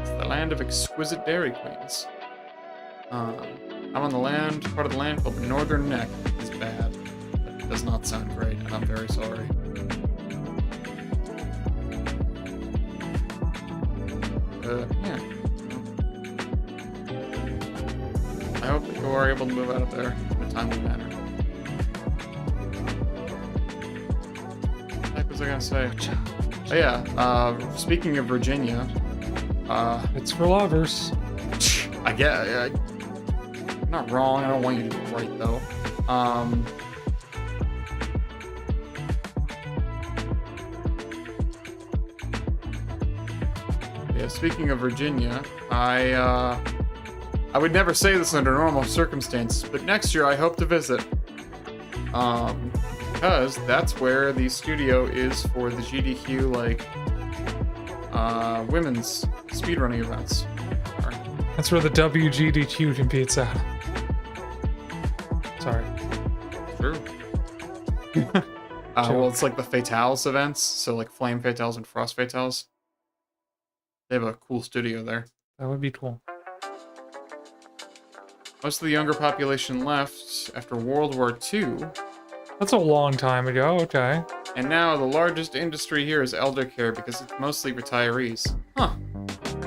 It's the land of exquisite Dairy Queens. I'm on the land, part of the land called the Northern Neck. It's bad. That does not sound great, and I'm very sorry. Yeah. I hope that you are able to move out of there in a timely manner. What the heck was I gonna say? Oh yeah, speaking of Virginia, It's for lovers. I get, you're not wrong, I don't want you to be right though. speaking of Virginia, I would never say this under normal circumstances, but next year I hope to visit. Because that's where the studio is for the GDQ, like, women's speedrunning events. That's where the WGDQ competes at. Sorry. True. Well, it's like the Fatales events, so like Flame Fatales and Frost Fatales. They have a cool studio there. That would be cool. Most of the younger population left after World War II. That's a long time ago, okay. And now the largest industry here is elder care because it's mostly retirees. Huh.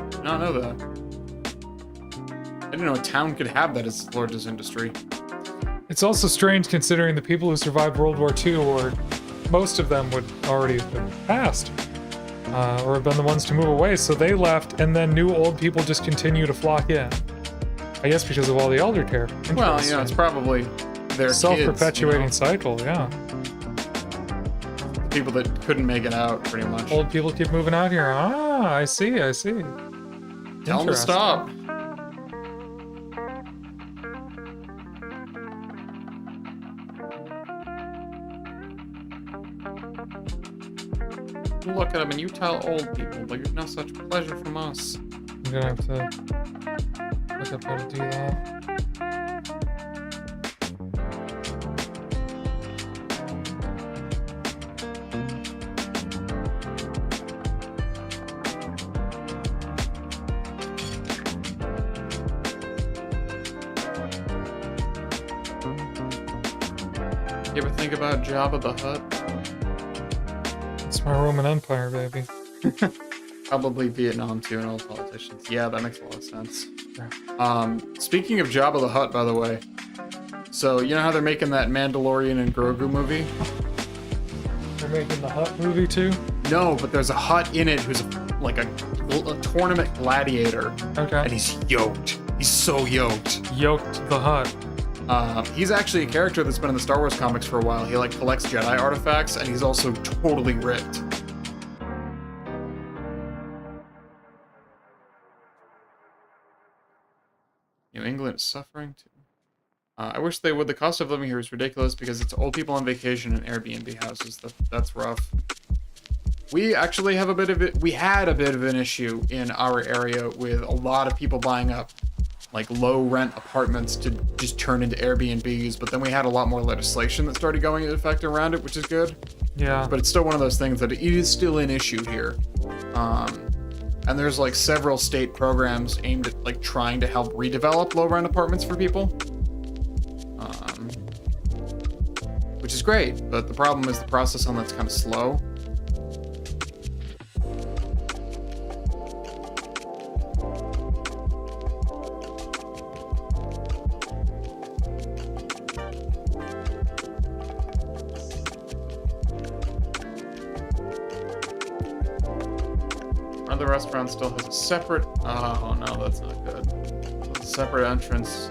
Did not know that. I didn't know a town could have that as its largest industry. It's also strange considering the people who survived World War II, or most of them would already have been passed. Or have been the ones to move away, so they left, and then new old people just continue to flock in. I guess because of all the elder care. Well, you know, it's probably their self-perpetuating kids, you know? cycle, yeah. People that couldn't make it out, pretty much. Old people keep moving out here. Ah, I see. Tell them to stop. You look at them and you tell old people, but you're no such pleasure from us. I'm gonna have to look up how to do that. You ever think about Jabba the Hutt? It's my Roman Empire, baby. Probably Vietnam too, and all the politicians. Yeah, that makes a lot of sense. Yeah. Speaking of Jabba the Hutt, by the way, so you know how they're making that Mandalorian and Grogu movie? They're making the Hutt movie too? No, but there's a Hutt in it who's like a tournament gladiator. Okay. And he's yoked. He's so yoked. Yoked the Hutt. He's actually a character that's been in the Star Wars comics for a while. He like collects Jedi artifacts, and he's also totally ripped. New England is suffering too. I wish they would. The cost of living here is ridiculous because it's old people on vacation and Airbnb houses. That's rough. We actually have a bit of it. We had a bit of an issue in our area with a lot of people buying up like low rent apartments to just turn into Airbnbs, but then we had a lot more legislation that started going into effect around it, which is good. Yeah. But it's still one of those things that it is still an issue here. And there's like several state programs aimed at like trying to help redevelop low rent apartments for people. Which is great, but the problem is the process on that's kind of slow. The restaurant still has a separate... Oh, no, that's not good. A separate entrance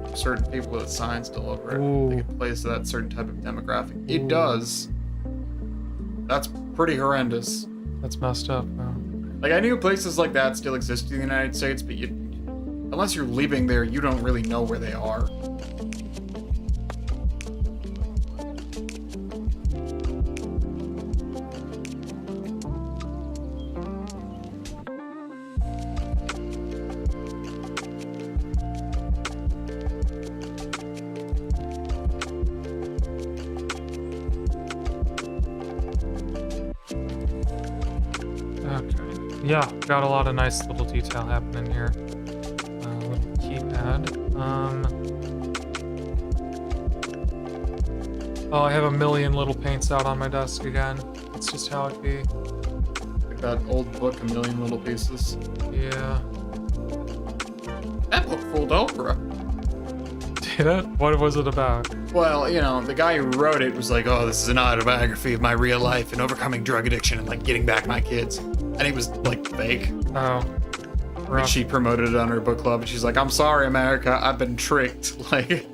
for certain people with signs to over it. Ooh. They can place that certain type of demographic. It does. That's pretty horrendous. That's messed up, though. Like, I knew places like that still existed in the United States, but unless you're living there, you don't really know where they are. Yeah, got a lot of nice little detail happening here. Little keypad. Oh, I have a million little paints out on my desk again. It's just how it be. Like that old book, A Million Little Pieces. Yeah. That book fooled Oprah. Did it? What was it about? Well, you know, the guy who wrote it was like, oh, this is an autobiography of my real life and overcoming drug addiction and like getting back my kids. And it was like fake. Oh. And she promoted it on her book club and she's like, I'm sorry, America, I've been tricked. Like.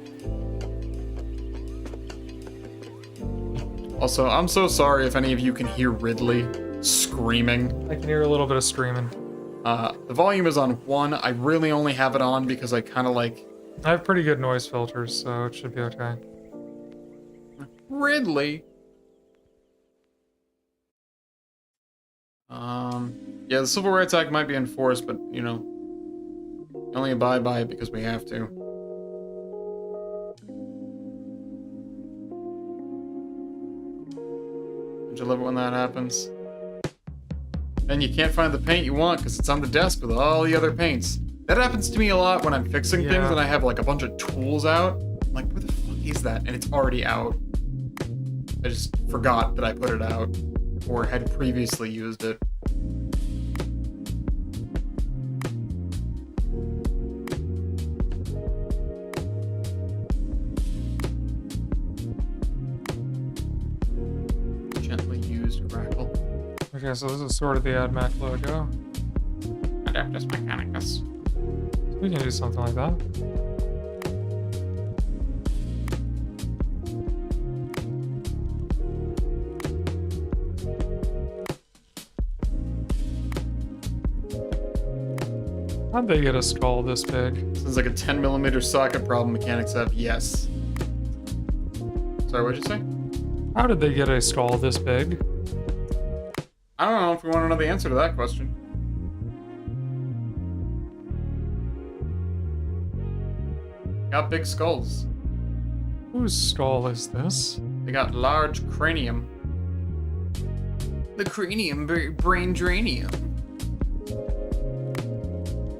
Also, I'm so sorry if any of you can hear Ridley screaming. I can hear a little bit of screaming. The volume is on 1. I really only have it on because I kind of like... I have pretty good noise filters, so it should be okay. Ridley. Yeah, the Civil Rights Act might be enforced, but, you know, only abide by it because we have to. Don't you love it when that happens? And you can't find the paint you want because it's on the desk with all the other paints. That happens to me a lot when I'm fixing things and I have like a bunch of tools out. I'm like, where the fuck is that? And it's already out. I just forgot that I put it out or had previously used it. Gently used crackle. Okay, so this is sort of the AdMac logo. Adaptus Mechanicus. We can do something like that. How'd they get a skull this big? Sounds like a 10mm socket problem mechanics have. Yes. Sorry, what'd you say? How did they get a skull this big? I don't know if we want to know the answer to that question. Got big skulls. Whose skull is this? They got large cranium. The cranium brain dranium.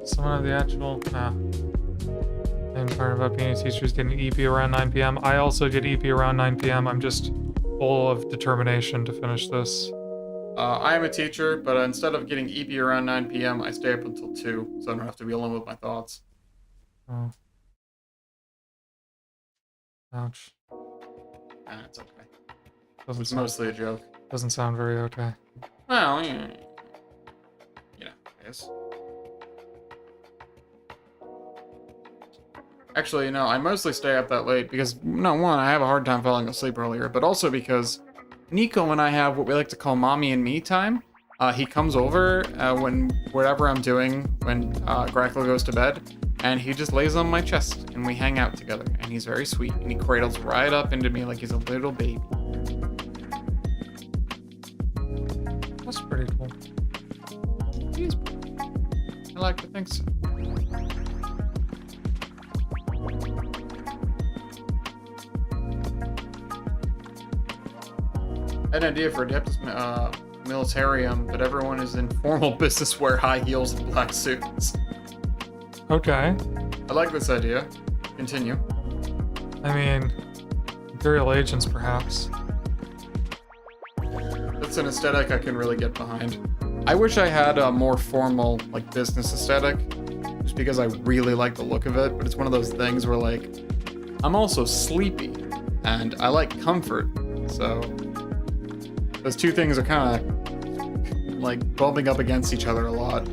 Someone of the actual... Nah. I'm part about being a teacher is getting EP around 9 p.m. I also get EP around 9 p.m. I'm just full of determination to finish this. I am a teacher, but instead of getting EP around 9 p.m., I stay up until 2, so I don't have to be alone with my thoughts. Oh. Ouch. It's okay. Doesn't It's sound, mostly a joke. doesn't sound very okay. Well, yeah. You know, I guess. Actually, no, I mostly stay up that late because, no, one, I have a hard time falling asleep earlier, but also because Nico and I have what we like to call mommy and me time. He comes over when whatever I'm doing when Grackle goes to bed, and he just lays on my chest and we hang out together. And he's very sweet, and he cradles right up into me like he's a little baby. That's pretty cool. He's pretty. I like to think so. I had an idea for Adeptus Militarium, but everyone is in formal business wear, high heels, and black suits. Okay. I like this idea. Continue. I mean, Imperial agents, perhaps. That's an aesthetic I can really get behind. I wish I had a more formal, like, business aesthetic, just because I really like the look of it, but it's one of those things where, like, I'm also sleepy, and I like comfort, so those two things are kind of, like, bumping up against each other a lot.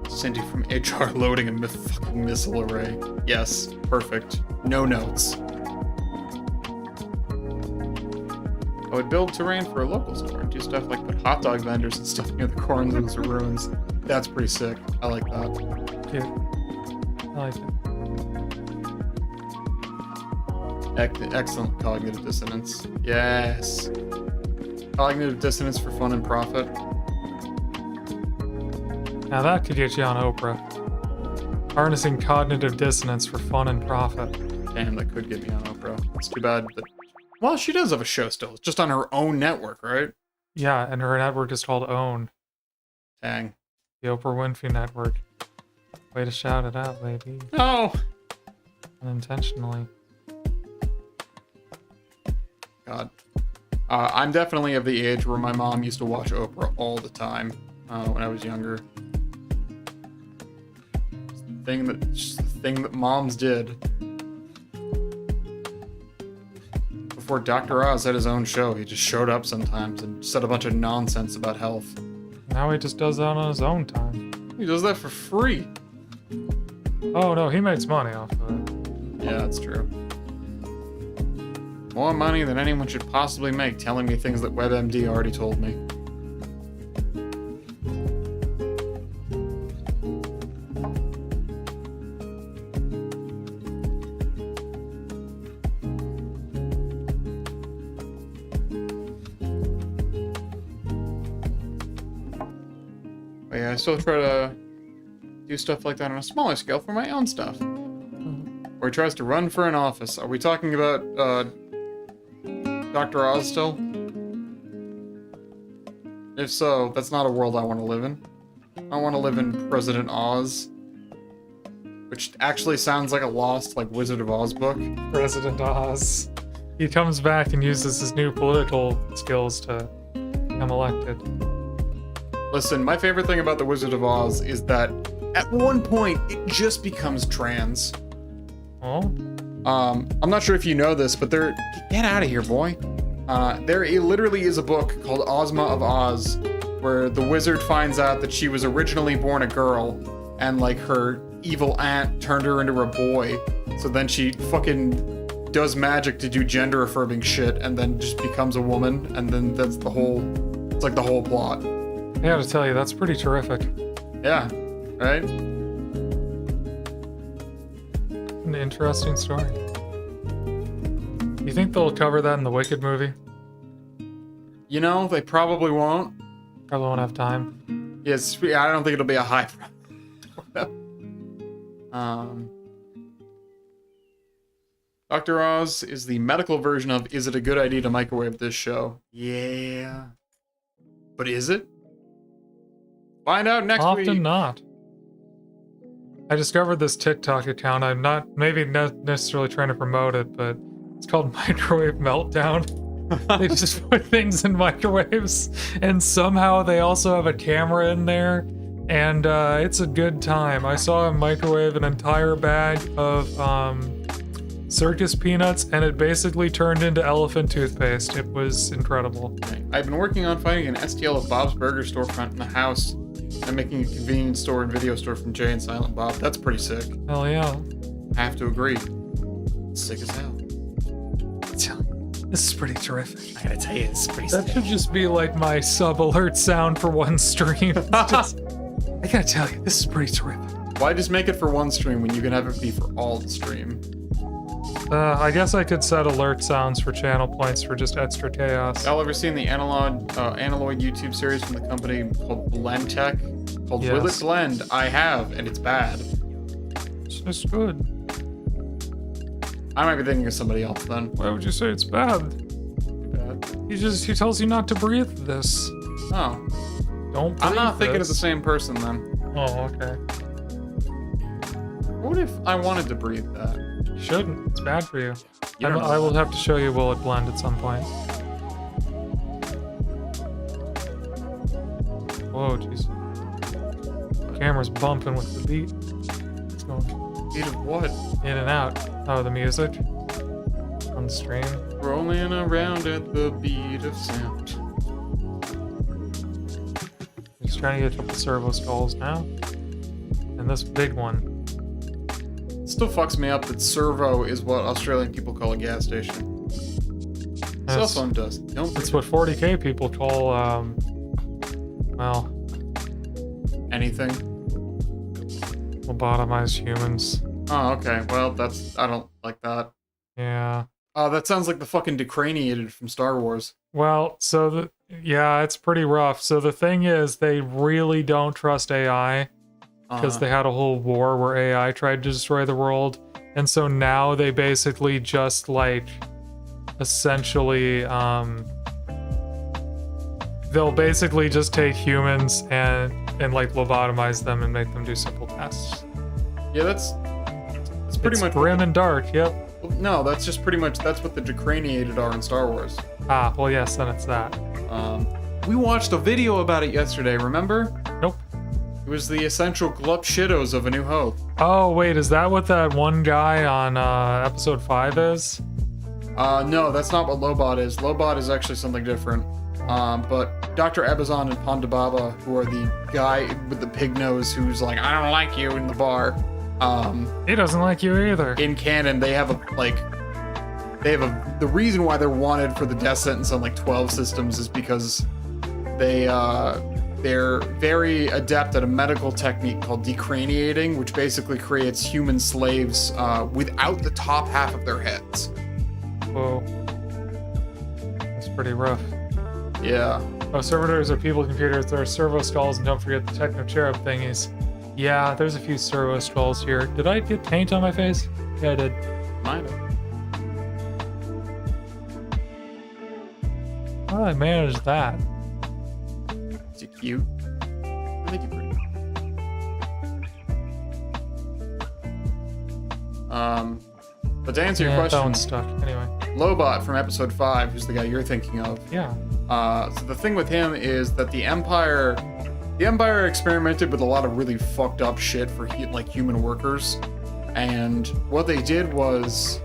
Cindy from HR loading a fucking missile array. Yes, perfect. No notes. I would build terrain for a local store and do stuff like put hot dog vendors and stuff near the corners of the ruins. That's pretty sick. I like that. Cute. I like it. Excellent cognitive dissonance. Yes. Cognitive dissonance for fun and profit. Now that could get you on Oprah. Harnessing cognitive dissonance for fun and profit. Damn, that could get me on Oprah. It's too bad that... Well, she does have a show still. It's just on her own network, right? Yeah, and her network is called OWN. Dang. The Oprah Winfrey Network. Way to shout it out, baby. No! Unintentionally. God. I'm definitely of the age where my mom used to watch Oprah all the time when I was younger. It's the thing that moms did. Before Dr. Oz had his own show, he just showed up sometimes and said a bunch of nonsense about health. Now he just does that on his own time. He does that for free. Oh no, he makes money off of it. Yeah, that's true. More money than anyone should possibly make telling me things that WebMD already told me. But yeah, I still try to do stuff like that on a smaller scale for my own stuff. Where he tries to run for an office. Are we talking about, Dr. Oz still? If so, that's not a world I want to live in. I want to live in President Oz. Which actually sounds like a lost, like, Wizard of Oz book. President Oz. He comes back and uses his new political skills to become elected. Listen, my favorite thing about the Wizard of Oz is that at one point, it just becomes trans. Oh? I'm not sure if you know this, but there... Get out of here, boy. There literally is a book called Ozma of Oz, where the wizard finds out that she was originally born a girl, and, like, her evil aunt turned her into a boy. So then she fucking does magic to do gender-affirming shit, and then just becomes a woman, and then that's the whole... It's like the whole plot. I gotta tell you, that's pretty terrific. Yeah, right? An interesting story. You think they'll cover that in the Wicked movie? You know, they probably won't. Probably won't have time. Yes, I don't think it'll be a high. Dr. Oz is the medical version of Is It a Good Idea to Microwave This Show? Yeah. But is it? Find out next week. Often not. I discovered this TikTok account. I'm not necessarily trying to promote it, but it's called Microwave Meltdown. They just put things in microwaves, and somehow they also have a camera in there, and it's a good time. I saw him microwave an entire bag of circus peanuts, and it basically turned into elephant toothpaste. It was incredible. I've been working on finding an STL of Bob's Burger storefront in the house. I'm making a convenience store and video store from Jay and Silent Bob. That's pretty sick. Hell yeah. I have to agree. Sick as hell. This is pretty terrific. I gotta tell you, it's pretty That sick. should just be like my sub-alert sound for one stream. I gotta tell you, this is pretty terrific. Why just make it for one stream when you can have it be for all the stream? I guess I could set alert sounds for channel points for just extra chaos. Y'all ever seen the Analog YouTube series from the company called Blend Tech? Called Yes. Will It Blend? I have, and it's bad. It's good. I might be thinking of somebody else then. Why would you say it's bad? Bad. He tells you not to breathe this. Oh. Don't breathe I'm not thinking of the this. same person then. Oh, okay. What if I wanted to breathe that? You shouldn't. It's bad for you. You don't know I will that. have to show you Will It Blend at some point. Whoa, jeez. Camera's bumping with the beat. It's going Beat of what? in and out. Oh, the music on the stream. Rolling around at the beat of sound. Just trying to get a couple servo skulls now. And this big one. It still fucks me up that servo is what Australian people call a gas station. Cell That's, phone does. Don't that's what 40k people call, well, anything. lobotomized humans. Oh, okay. Well, I don't like that. Yeah. Oh, that sounds like the fucking decraniated from Star Wars. Well, yeah, it's pretty rough. So the thing is, they really don't trust AI because they had a whole war where AI tried to destroy the world. And so now they basically just essentially, they'll basically just take humans and lobotomize them and make them do simple tasks. Yeah, that's pretty It's much grim and dark, yep. No, that's just pretty much that's what the decraniated are in Star Wars. Ah, well, yes, then it's that. We watched a video about it yesterday, remember? Nope. It was the essential glup shittos of A New Hope. Oh, wait, is that what that one guy on episode 5 is? No, that's not what Lobot is. Lobot is actually something different. But Dr. Ebazan and Pondababa, who are the guy with the pig nose who's like, I don't like you in the bar. He doesn't like you either. In canon, they have the reason why they're wanted for the death sentence on like 12 systems is because they're very adept at a medical technique called decraniating, which basically creates human slaves without the top half of their heads. Whoa. That's pretty rough. Yeah. Oh, servitors are people computers. There are servo skulls, and don't forget the techno cherub thingies. Yeah, there's a few servo skulls here. Did I get paint on my face? Yeah, I did. Might have. How did I manage that? Is it cute? I think you're pretty. But to answer your That question, one's stuck. Anyway. Lobot from episode 5, who's the guy you're thinking of. Yeah. So the thing with him is that the Empire experimented with a lot of really fucked up shit for like human workers, and what they did was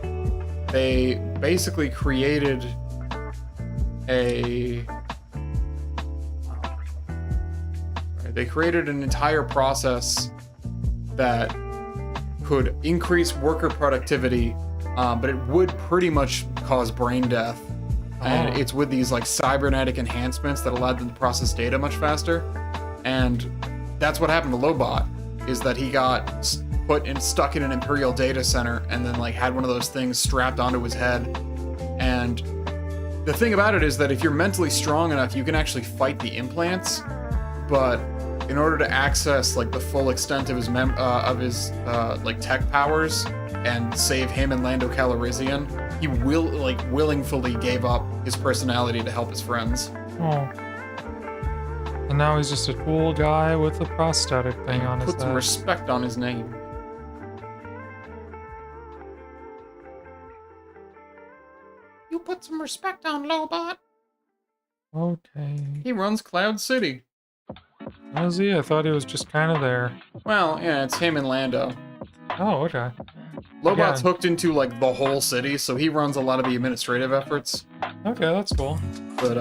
they basically created an entire process that could increase worker productivity, but it would pretty much cause brain death. And it's with these like cybernetic enhancements that allowed them to process data much faster. And that's what happened to Lobot, is that he got stuck in an Imperial data center and then like had one of those things strapped onto his head. And the thing about it is that if you're mentally strong enough, you can actually fight the implants, but in order to access like the full extent of his like tech powers and save him and Lando Calrissian, he willingly gave up his personality to help his friends. Oh. And now he's just a cool guy with a prosthetic thing on his head. Put some respect on his name. You put some respect on Lobot. Okay. He runs Cloud City. Was he? I thought he was just kind of there. Well, yeah, it's him and Lando. Oh, okay. Lobot's hooked into like the whole city, so he runs a lot of the administrative efforts. Okay, that's cool. But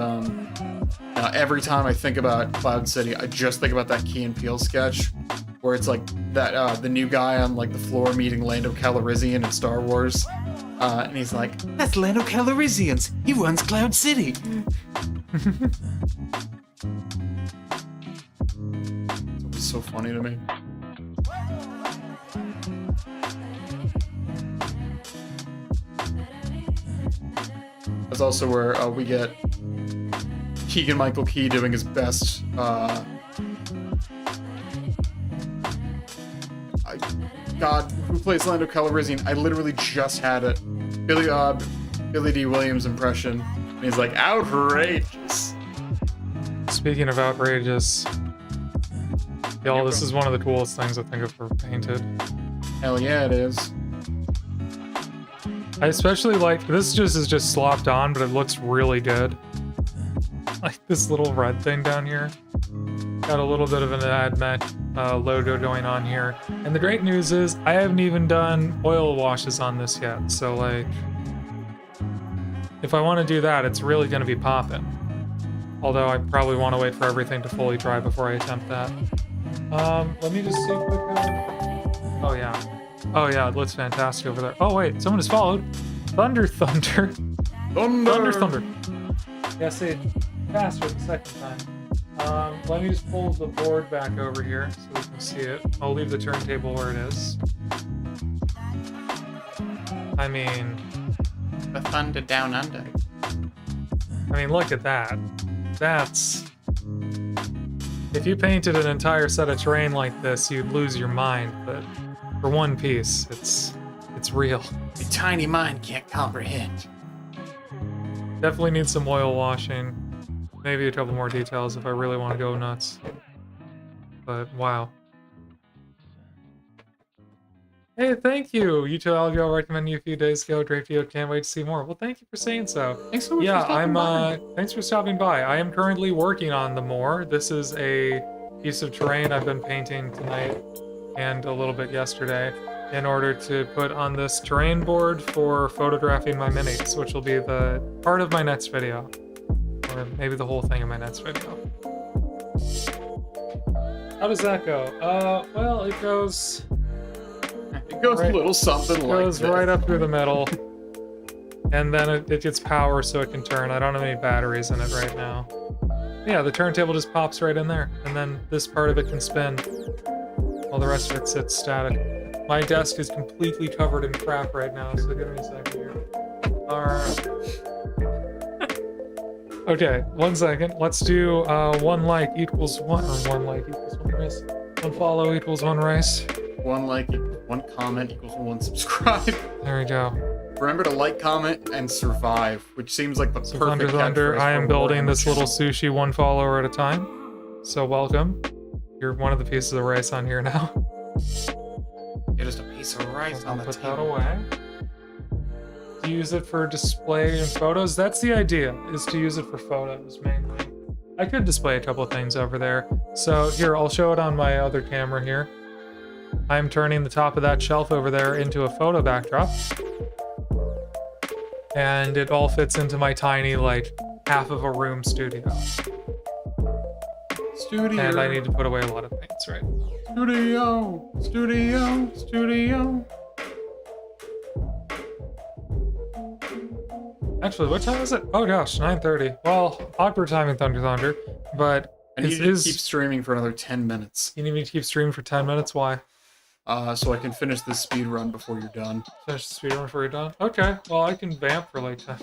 every time I think about Cloud City, I just think about that Key and Peele sketch, where it's like that the new guy on like the floor meeting Lando Calrissian in Star Wars, and he's like, "That's Lando Calrissian. He runs Cloud City." It's so funny to me. That's also where we get Keegan-Michael Key doing his best. God, who plays Lando Calrissian? I literally just had it. Billy D. Williams impression. And he's like, outrageous. Speaking of outrageous, y'all, this is one of the coolest things I think I've ever painted. Hell yeah, it is. I especially like this. Is just slopped on, but it looks really good. Like this little red thing down here. Got a little bit of an AdMech logo going on here. And the great news is I haven't even done oil washes on this yet. So like, if I want to do that, it's really going to be popping. Although I probably want to wait for everything to fully dry before I attempt that. Let me just see quickly. Oh yeah. Oh yeah, it looks fantastic over there. Oh wait, someone has followed. Thunder. Yeah, see, faster the second time. Let me just pull the board back over here so we can see it. I'll leave the turntable where it is. I mean... The thunder down under. I mean, look at that. That's... If you painted an entire set of terrain like this, you'd lose your mind, but for one piece, it's real. Your tiny mind can't comprehend. Definitely need some oil washing. Maybe a couple more details if I really want to go nuts. But wow. Hey, thank you! You two Algo recommended you a few days ago. Great video, can't wait to see more. Well, thank you for saying so. Thanks so much for stopping by. Thanks for stopping by. I am currently working on the more. This is a piece of terrain I've been painting tonight and a little bit yesterday in order to put on this terrain board for photographing my minis, which will be the part of my next video. Or maybe the whole thing in my next video. How does that go? Well, it goes... It goes a little something like this. It goes right up through the middle. and then it gets power so it can turn. I don't have any batteries in it right now. Yeah, the turntable just pops right in there, and then this part of it can spin, while the rest of it sits static. My desk is completely covered in crap right now, so give me a second here. Alright. Okay, 1 second. Let's do 1 like equals 1, or 1 like equals 1 rice. 1 follow equals 1 rice. 1 like equals 1 comment equals 1 subscribe. There we go. Remember to like, comment, and survive, which seems like the So perfect Thunder, catchphrase I am for building Warhammer. this little sushi 1 follower at a time. So welcome. You're one of the pieces of rice on here now. You're just a piece of rice I'll on the put that table. away. To use it for display and photos. That's the idea, is to use it for photos mainly. I could display a couple things over there. So here, I'll show it on my other camera here. I'm turning the top of that shelf over there into a photo backdrop. And it all fits into my tiny, like, half of a room studio. Studio. And I need to put away a lot of paints right now. Studio. Studio. Studio. Actually, what time is it? Oh gosh, 9:30. Well, awkward timing, Thunder, but I need it you to is. keep streaming for another 10 minutes. You need me to keep streaming for 10 minutes? Why? So I can finish this speed run before you're done. Finish the speedrun before you're done? Okay, well, I can vamp for like 10.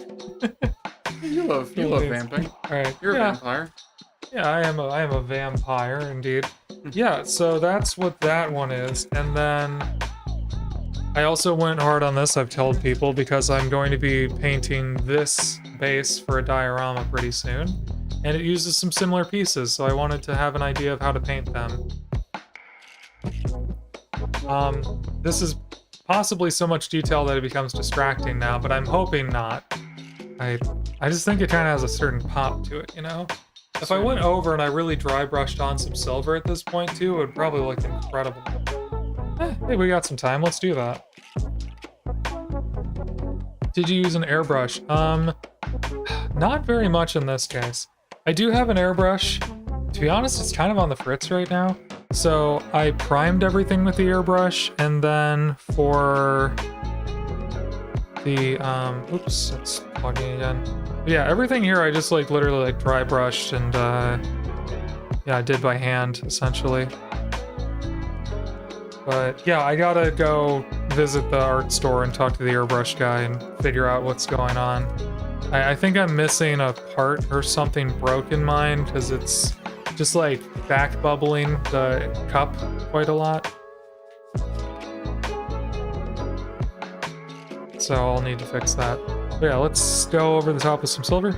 You love vamping. Alright, You're yeah. a vampire. Yeah, I am a vampire, indeed. Yeah, so that's what that one is. And then I also went hard on this, I've told people, because I'm going to be painting this base for a diorama pretty soon. And it uses some similar pieces, so I wanted to have an idea of how to paint them. This is possibly so much detail that it becomes distracting now, but I'm hoping not. I just think it kind of has a certain pop to it, you know? If I went over and I really dry brushed on some silver at this point too, it would probably look incredible. Hey, we got some time, let's do that. Did you use an airbrush? Not very much in this case. I do have an airbrush. To be honest, it's kind of on the fritz right now. So I primed everything with the airbrush, and then for the, oops, it's plugging again. But yeah, everything here I just like literally like dry brushed and yeah, I did by hand essentially. But yeah, I gotta go visit the art store and talk to the airbrush guy and figure out what's going on. I think I'm missing a part or something broke in mine because it's just like back bubbling the cup quite a lot. So I'll need to fix that. But yeah, let's go over the top with some silver.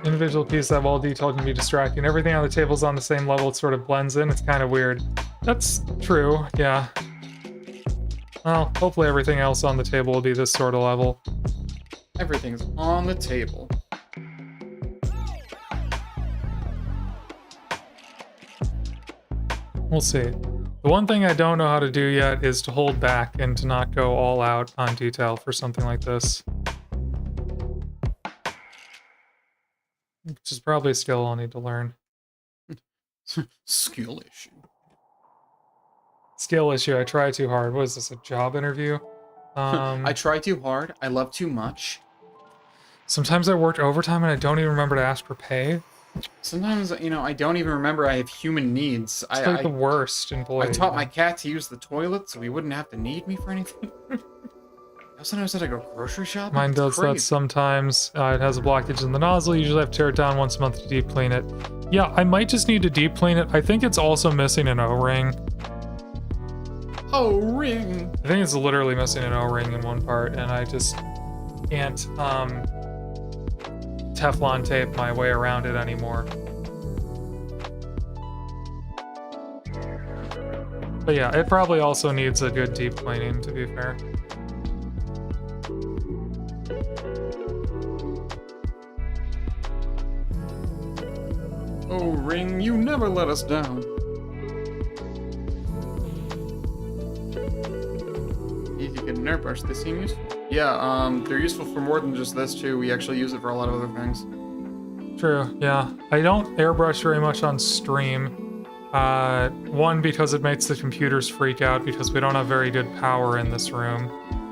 Individual piece that wall detail can be distracting. Everything on the table's on the same level, it sort of blends in. It's kind of weird. That's true, yeah. Well, hopefully everything else on the table will be this sort of level. Everything's on the table. We'll see. The one thing I don't know how to do yet is to hold back and to not go all out on detail for something like this. Which is probably a skill I'll need to learn. Skill issue. Skill issue, I try too hard. What is this, a job interview? I try too hard. I love too much. Sometimes I worked overtime and I don't even remember to ask for pay. Sometimes, you know, I don't even remember I have human needs. It's like the worst employee. I taught my cat to use the toilet so he wouldn't have to need me for anything. Sometimes I go grocery shopping. Mine It's does that crazy. sometimes. It has a blockage in the nozzle. Usually I have to tear it down once a month to deep clean it. Yeah, I might just need to deep clean it. I think it's also missing an O-ring. O-ring. I think it's literally missing an O-ring in one part, and I just can't Teflon tape my way around it anymore. But yeah, it probably also needs a good deep cleaning, to be fair. O-ring, you never let us down. If you get an airbrush, they seem useful. Yeah, they're useful for more than just this too. We actually use it for a lot of other things. True, yeah. I don't airbrush very much on stream. One, because it makes the computers freak out because we don't have very good power in this room.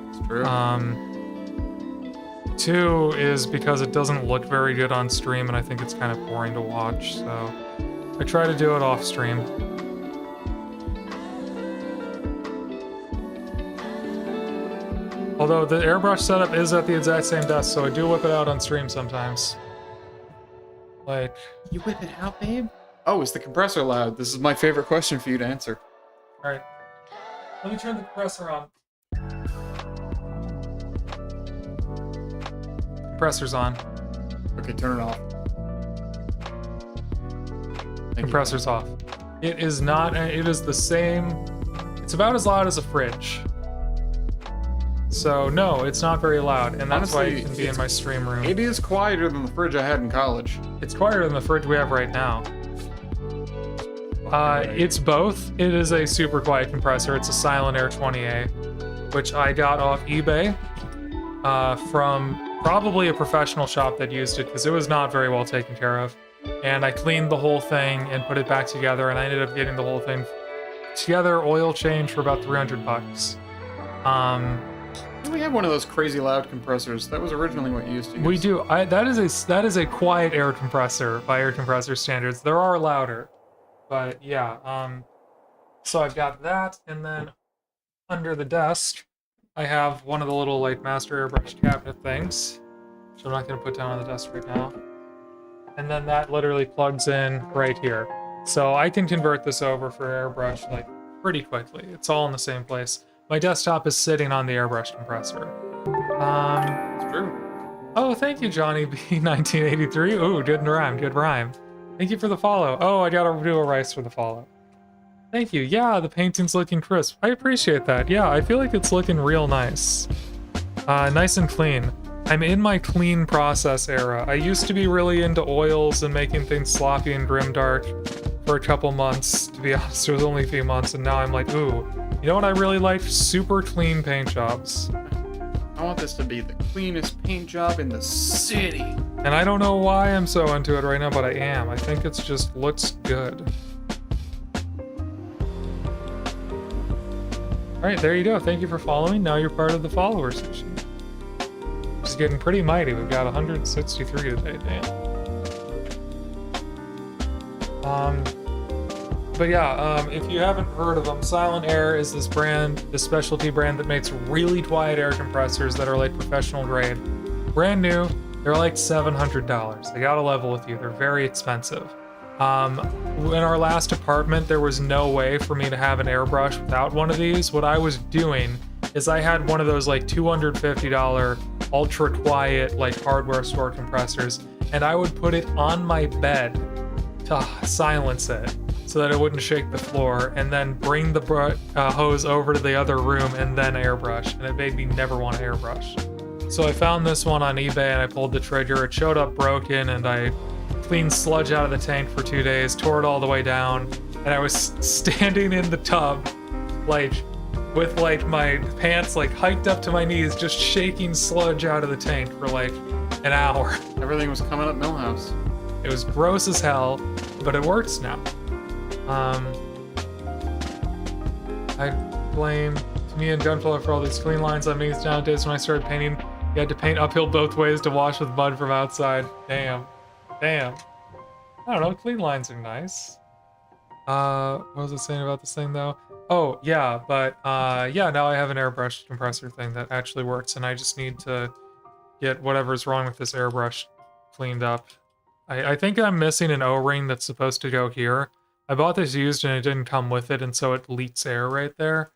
It's true. Two is because it doesn't look very good on stream and I think it's kind of boring to watch, so I try to do it off stream. Although the airbrush setup is at the exact same desk, so I do whip it out on stream sometimes. Like... You whip it out, babe? Oh, is the compressor loud? This is my favorite question for you to answer. Alright. Let me turn the compressor on. Compressor's on. Okay, turn it off. Compressor's off. It is not, it is the same, it's about as loud as a fridge. So no, it's not very loud, and that's Honestly, why it can be in my stream room. It is quieter than the fridge I had in college. It's quieter than the fridge we have right now. It's both. It is a super quiet compressor. It's a Silent Air 20A, which I got off eBay from probably a professional shop that used it because it was not very well taken care of. And I cleaned the whole thing and put it back together, and I ended up getting the whole thing together, oil change for about $300. We have one of those crazy loud compressors. That was originally what you used to use. We do. That is a quiet air compressor by air compressor standards. There are louder, but yeah. So I've got that, and then under the desk, I have one of the little like master airbrush cabinet things, which I'm not going to put down on the desk right now. And then that literally plugs in right here. So I can convert this over for airbrush like pretty quickly. It's all in the same place. My desktop is sitting on the airbrush compressor. It's true. Oh, thank you, Johnny B 1983. Ooh, good rhyme, good rhyme. Thank you for the follow. Oh, I gotta do a rice for the follow. Thank you. Yeah, the painting's looking crisp. I appreciate that. Yeah, I feel like it's looking real nice. Nice and clean. I'm in my clean process era. I used to be really into oils and making things sloppy and grimdark for a couple months. To be honest, it was only a few months, and now I'm like, ooh, you know what I really like? Super clean paint jobs. I want this to be the cleanest paint job in the city. And I don't know why I'm so into it right now, but I am. I think it's just looks good. Alright, there you go. Thank you for following. Now you're part of the follower section. It's getting pretty mighty. We've got 163 today, damn. But yeah, if you haven't heard of them, Silent Air is this brand, this specialty brand that makes really quiet air compressors that are like professional grade. Brand new, they're like $700. They gotta level with you, they're very expensive. In our last apartment, there was no way for me to have an airbrush without one of these. What I was doing is I had one of those like $250 ultra quiet like hardware store compressors, and I would put it on my bed to silence it so that it wouldn't shake the floor, and then bring the hose over to the other room and then airbrush, and it made me never want to airbrush. So I found this one on eBay and I pulled the trigger. It showed up broken, and I cleaned sludge out of the tank for 2 days, tore it all the way down, and I was standing in the tub like with like my pants like hiked up to my knees, just shaking sludge out of the tank for like an hour. Everything was coming up Millhouse. It was gross as hell, but it works now. I blame me and Gunflower for all these clean lines on me nowadays. When I started painting, you had to paint uphill both ways to wash with mud from outside. Damn. I don't know, clean lines are nice. What was it saying about this thing though? Oh, yeah, but yeah, now I have an airbrush compressor thing that actually works, and I just need to get whatever's wrong with this airbrush cleaned up. I think I'm missing an O-ring that's supposed to go here. I bought this used and it didn't come with it, and so it leaks air right there.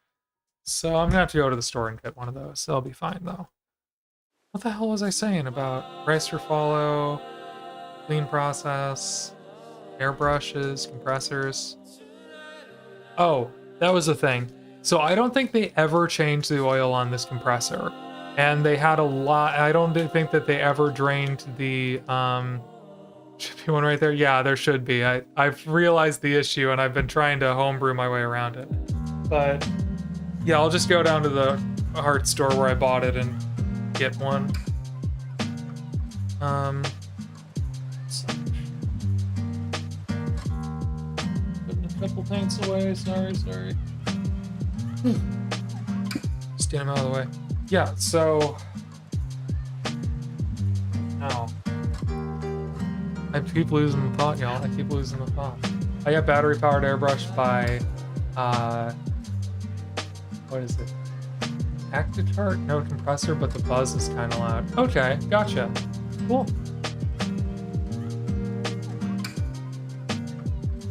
So I'm gonna have to go to the store and get one of those. They'll be fine though. What the hell was I saying about rice for follow, clean process, airbrushes, compressors? Oh, that was the thing. So I don't think they ever changed the oil on this compressor. And they had a lot, I don't think that they ever drained the, should be one right there. Yeah, there should be. I've realized the issue and I've been trying to homebrew my way around it. But yeah, I'll just go down to the art store where I bought it and get one. Putting a couple paints away. Sorry. Just get them out of the way. Yeah, so... No. I keep losing the thought, y'all. I keep losing the thought. I got battery-powered airbrush by... what is it? Actitart? No compressor, but the buzz is kind of loud. Okay, gotcha. Cool.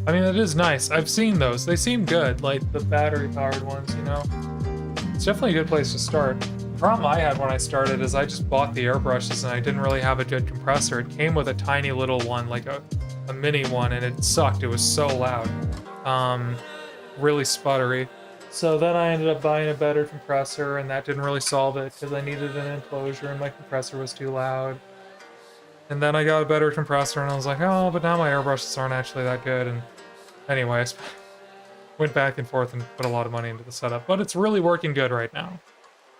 I mean, it is nice. I've seen those. They seem good, like the battery-powered ones, you know? It's definitely a good place to start. The problem I had when I started is I just bought the airbrushes and I didn't really have a good compressor. It came with a tiny little one, like a mini one, and it sucked. It was so loud. Really sputtery. So then I ended up buying a better compressor, and that didn't really solve it because I needed an enclosure and my compressor was too loud. And then I got a better compressor and I was like, oh, but now my airbrushes aren't actually that good. And anyways, went back and forth and put a lot of money into the setup, but it's really working good right now.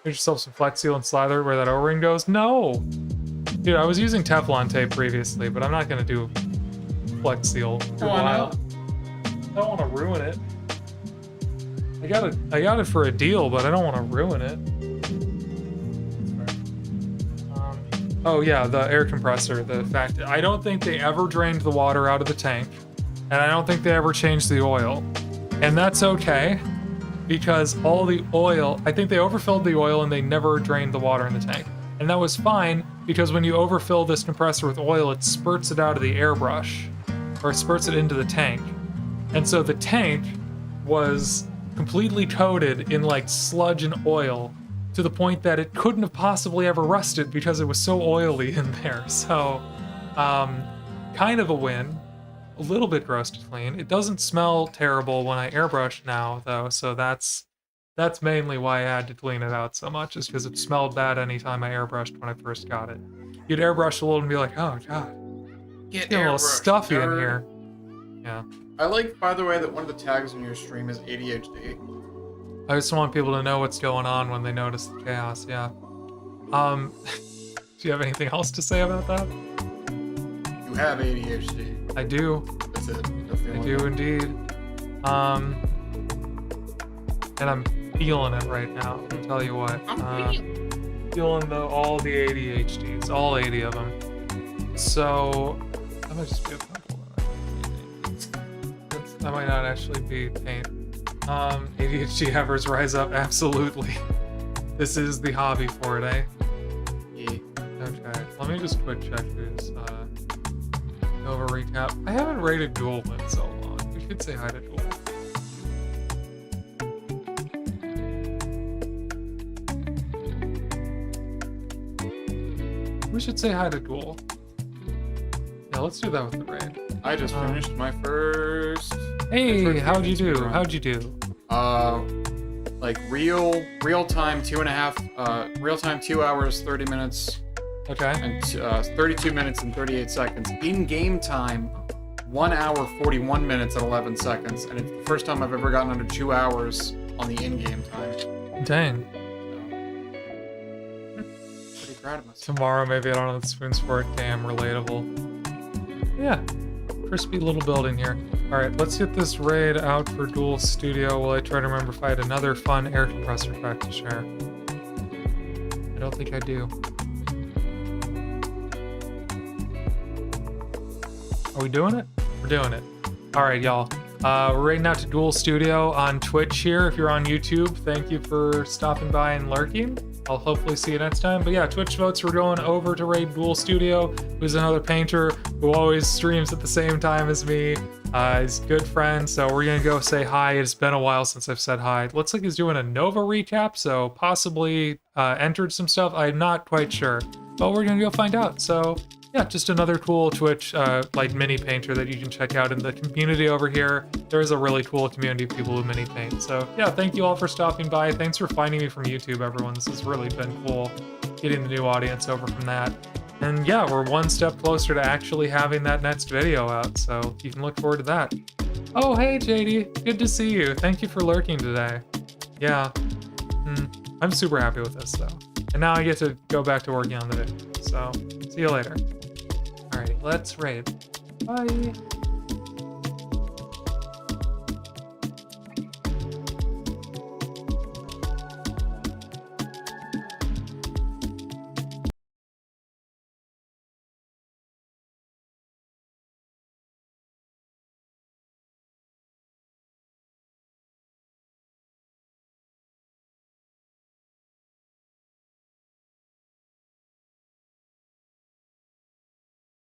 Get yourself some Flex Seal and slather where that O-ring goes. No! Dude, I was using Teflon tape previously, but I'm not gonna do Flex Seal for a while. I don't want to ruin it. I got it for a deal, but I don't want to ruin it. Oh yeah, the air compressor. The fact that I don't think they ever drained the water out of the tank, and I don't think they ever changed the oil, and that's okay, because all the oil, I think they overfilled the oil and they never drained the water in the tank, and that was fine because when you overfill this compressor with oil, it spurts it out of the airbrush, or spurts it into the tank, and so the tank was completely coated in like sludge and oil, to the point that it couldn't have possibly ever rusted because it was so oily in there. So, kind of a win. A little bit gross to clean. It doesn't smell terrible when I airbrush now, though, so that's mainly why I had to clean it out so much, is because it smelled bad anytime I airbrushed when I first got it. You'd airbrush a little and be like, oh god, Get a little stuffy in here. Yeah. I like, by the way, that one of the tags on your stream is ADHD. I just want people to know what's going on when they notice the chaos, yeah. Do you have anything else to say about that? You have ADHD. I do. That's it. That's the I only do thing. indeed. And I'm feeling it right now, I'll tell you what. Feeling all the ADHDs, all 80 of them. So, that might just be a pimple. That might not actually be paint. ADHD havers rise up, absolutely. This is the hobby for it, eh? Yeah. Okay, let me just quick check this Nova recap. I haven't rated Ghoul in so long. We should say hi to Ghoul. We should say hi to Ghoul. Yeah, let's do that with the raid. I just finished my first... Hey, how'd you do? How'd you do? Like real time 2.5, real time 2 hours 30 minutes. Okay. And 32 minutes and 38 seconds. In game time, 1 hour 41 minutes and 11 seconds, and it's the first time I've ever gotten under 2 hours on the in-game time. Dang. So, pretty proud of myself. Tomorrow, maybe I don't have the spoons for it. Damn, relatable. Yeah. Crispy little building here. Alright, let's get this raid out for Dual Studio while I try to remember if I had another fun air compressor fact to share. I don't think I do. Are we doing it? We're doing it. Alright, y'all. We're raiding out to Dual Studio on Twitch here. If you're on YouTube, thank you for stopping by and lurking. I'll hopefully see you next time. But yeah, Twitch votes, we're going over to raid Dual Studio, who's another painter who always streams at the same time as me. He's a good friend, so we're gonna go say hi. It's been a while since I've said hi. It looks like he's doing a Nova recap, so possibly entered some stuff. I'm not quite sure, but we're gonna go find out. So yeah, just another cool Twitch like mini painter that you can check out in the community over here. There is a really cool community of people who mini paint. So yeah, thank you all for stopping by. Thanks for finding me from YouTube, everyone. This has really been cool, getting the new audience over from that. And yeah, we're one step closer to actually having that next video out, so you can look forward to that. Oh, hey JD, good to see you. Thank you for lurking today. Yeah, I'm super happy with this though. And now I get to go back to working on the video. So, see you later. Alrighty, let's raid. Bye!